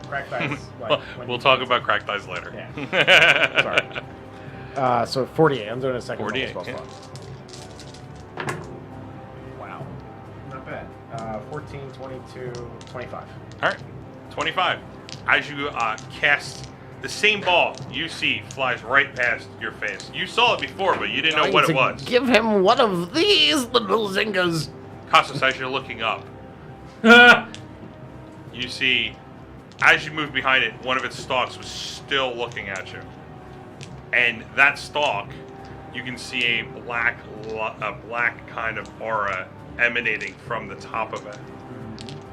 Speaker 4: Cracked die is like
Speaker 2: Well,
Speaker 4: when
Speaker 2: we'll
Speaker 4: you-
Speaker 2: talk about cracked eyes later.
Speaker 4: Yeah. Sorry. So 48. I'm doing a second
Speaker 2: 48,
Speaker 4: level spell
Speaker 2: yeah.
Speaker 4: slot. Wow. Not bad. 14, 22, 25.
Speaker 2: All right, 25. As you cast the same ball, you see flies right past your face. You saw it before, but you didn't know what it was.
Speaker 4: Give him one of these little zingers.
Speaker 2: Casas, as you're looking up, you see, as you move behind it, one of its stalks was still looking at you. And that stalk, you can see a black kind of aura emanating from the top of it.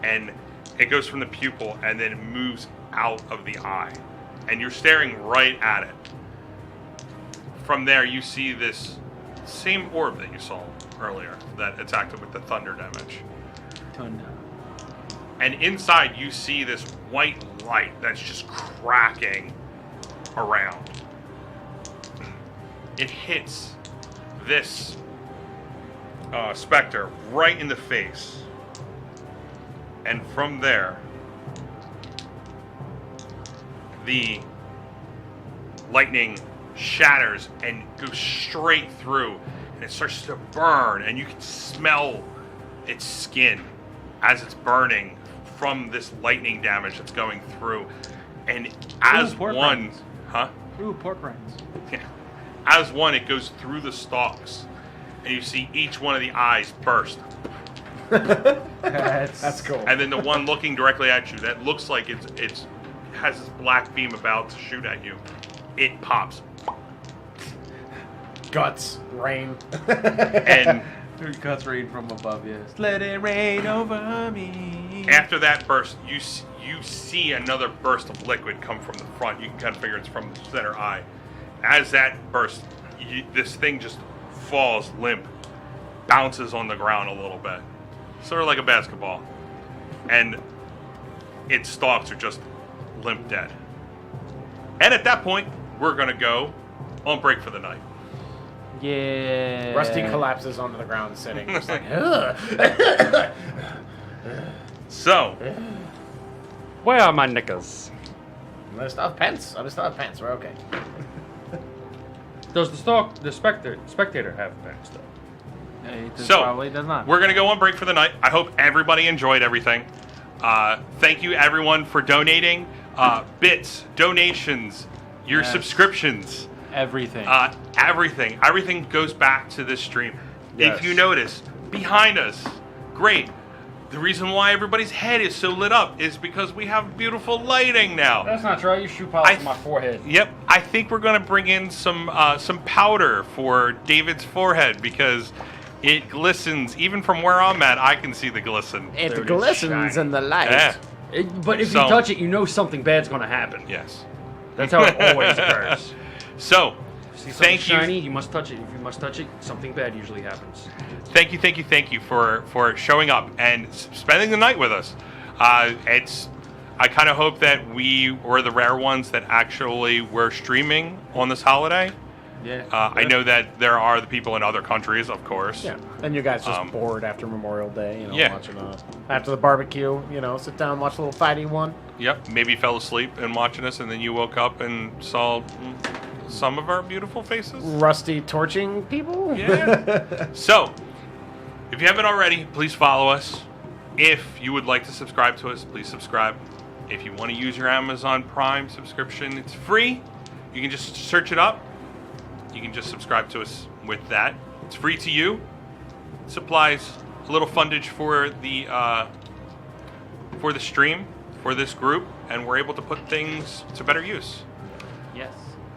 Speaker 2: And it goes from the pupil and then moves out of the eye. And you're staring right at it. From there, you see this same orb that you saw earlier that attacked it with the thunder damage.
Speaker 1: Thunder.
Speaker 2: And inside, you see this white light that's just cracking around. It hits this specter right in the face. And from there, the lightning shatters and goes straight through, and it starts to burn, and you can smell its skin as it's burning from this lightning damage that's going through. And as
Speaker 1: pork
Speaker 2: one,
Speaker 1: rinds.
Speaker 2: huh?
Speaker 1: Ooh, pork rinds.
Speaker 2: Yeah. As one, it goes through the stalks, and you see each one of the eyes burst.
Speaker 1: That's
Speaker 4: cool.
Speaker 2: And then the one looking directly at you, that looks like it's has this black beam about to shoot at you. It pops,
Speaker 4: Guts, rain.
Speaker 2: and
Speaker 1: Guts rain from above, yes. Let it rain over me.
Speaker 2: after that burst, you see another burst of liquid come from the front. You can kind of figure it's from the center eye. As that burst, this thing just falls limp, bounces on the ground a little bit, sort of like a basketball, and its stalks are just limp dead. And at that point, we're gonna go on break for the night.
Speaker 1: Yeah.
Speaker 4: Rusty collapses onto the ground, sitting. Just like, ugh.
Speaker 2: So,
Speaker 3: Where are my knickers?
Speaker 4: I still have pants. We're okay.
Speaker 3: Does the spectator have pants though?
Speaker 1: It
Speaker 2: So,
Speaker 1: probably does not.
Speaker 2: we're going to go on break for the night. I hope everybody enjoyed everything. Thank you, everyone, for donating. Bits, donations, your
Speaker 1: Yes.
Speaker 2: subscriptions,
Speaker 1: Everything.
Speaker 2: everything. Everything goes back to this stream.
Speaker 4: Yes.
Speaker 2: If you notice, behind us, great. The reason why everybody's head is so lit up is because we have beautiful lighting now.
Speaker 3: That's not true. I use shoe polish
Speaker 2: I-
Speaker 3: on my forehead.
Speaker 2: Yep, I think we're going to bring in some powder for David's forehead because it glistens. Even from where I'm at, I can see the glisten.
Speaker 4: It
Speaker 3: Dude, it's
Speaker 4: glistens
Speaker 3: shiny.
Speaker 4: in the light.
Speaker 2: Yeah.
Speaker 3: But if
Speaker 2: So-
Speaker 3: you touch it, you know something bad's going to happen.
Speaker 2: Yes.
Speaker 3: That's how it always occurs.
Speaker 2: So,
Speaker 3: See something
Speaker 2: Thank you.
Speaker 3: shiny, you must touch it. If you must touch it, something bad usually happens.
Speaker 2: Thank you for showing up and spending the night with us. I kind of hope that we were the rare ones that actually were streaming on this holiday.
Speaker 5: Yeah.
Speaker 2: I know that there are the people in other countries, of course.
Speaker 4: Yeah, and you guys just bored after Memorial Day,
Speaker 2: Yeah.
Speaker 4: watching after the barbecue, sit down, watch a little fighty one.
Speaker 2: Yep. Maybe fell asleep and watching us, and then you woke up and saw some of our beautiful faces.
Speaker 4: Rusty torching people.
Speaker 2: Yeah. So, if you haven't already, please follow us. If you would like to subscribe to us, please subscribe. If you want to use your Amazon Prime subscription, it's free. You can just search it up. You can just subscribe to us with that. It's free to you. It supplies a little fundage for the stream, for this group, and we're able to put things to better use.
Speaker 5: Yes,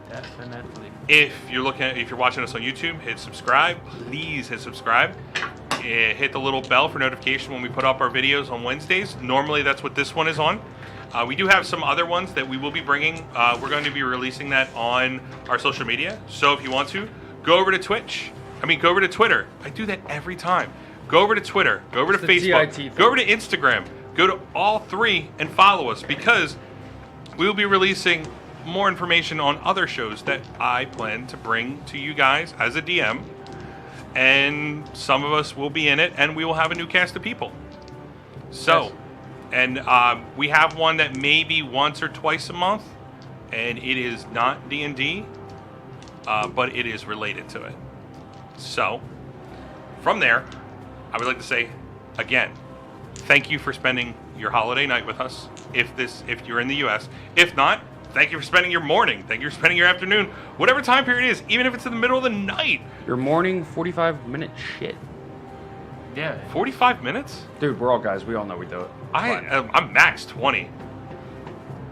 Speaker 5: definitely.
Speaker 2: If you're watching us on YouTube, hit subscribe. Please hit subscribe. Hit the little bell for notification when we put up our videos on Wednesdays. Normally, that's what this one is on. We do have some other ones that we will be bringing. We're going to be releasing that on our social media. So if you want to, go over to go over to Twitter. I do that every time. Go over to Twitter. Go over to Facebook.
Speaker 3: TIT
Speaker 2: Go over to Instagram. Go to all three and follow us, because we will be releasing more information on other shows that I plan to bring to you guys as a DM. And some of us will be in it, and we will have a new cast of people. So...
Speaker 5: Yes.
Speaker 2: And we have one that may be once or twice a month, and it is not D&D, but it is related to it. So, from there, I would like to say, again, thank you for spending your holiday night with us, if you're in the U.S. If not, thank you for spending your morning. Thank you for spending your afternoon. Whatever time period it is, even if it's in the middle of the night.
Speaker 3: Your morning 45-minute shit.
Speaker 5: Yeah.
Speaker 2: 45 minutes?
Speaker 3: Dude, we're all guys. We all know we do it.
Speaker 2: I'm max 20.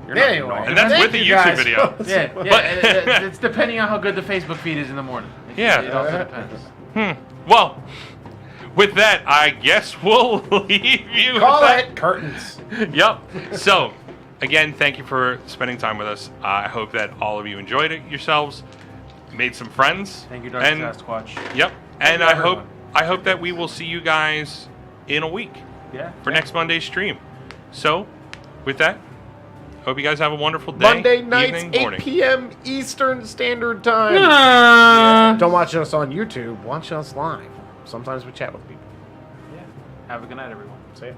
Speaker 3: You're not
Speaker 4: Anyway.
Speaker 3: wrong.
Speaker 2: And that's
Speaker 4: Thank
Speaker 2: with the
Speaker 4: you
Speaker 2: YouTube
Speaker 4: guys.
Speaker 2: video.
Speaker 5: Yeah,
Speaker 2: But-
Speaker 5: it's depending on how good the Facebook feed is in the morning.
Speaker 2: Yeah.
Speaker 5: It also depends.
Speaker 2: Well, with that, I guess we'll leave you.
Speaker 4: Call
Speaker 2: with that.
Speaker 4: it curtains.
Speaker 2: Yep. So, again, thank you for spending time with us. I hope that all of you enjoyed it yourselves, made some friends.
Speaker 1: Thank you, Dr.
Speaker 2: And,
Speaker 1: Sasquatch.
Speaker 2: Yep. And
Speaker 1: you,
Speaker 2: I
Speaker 1: everyone.
Speaker 2: hope that we will see you guys in a week
Speaker 1: Yeah.
Speaker 2: for next Monday's stream. So, with that, hope you guys have a wonderful day,
Speaker 4: Monday nights,
Speaker 2: evening,
Speaker 4: 8
Speaker 2: morning.
Speaker 4: p.m. Eastern Standard Time. Don't watch us on YouTube. Watch us live. Sometimes we chat with people.
Speaker 5: Have a good night, everyone.
Speaker 4: See ya.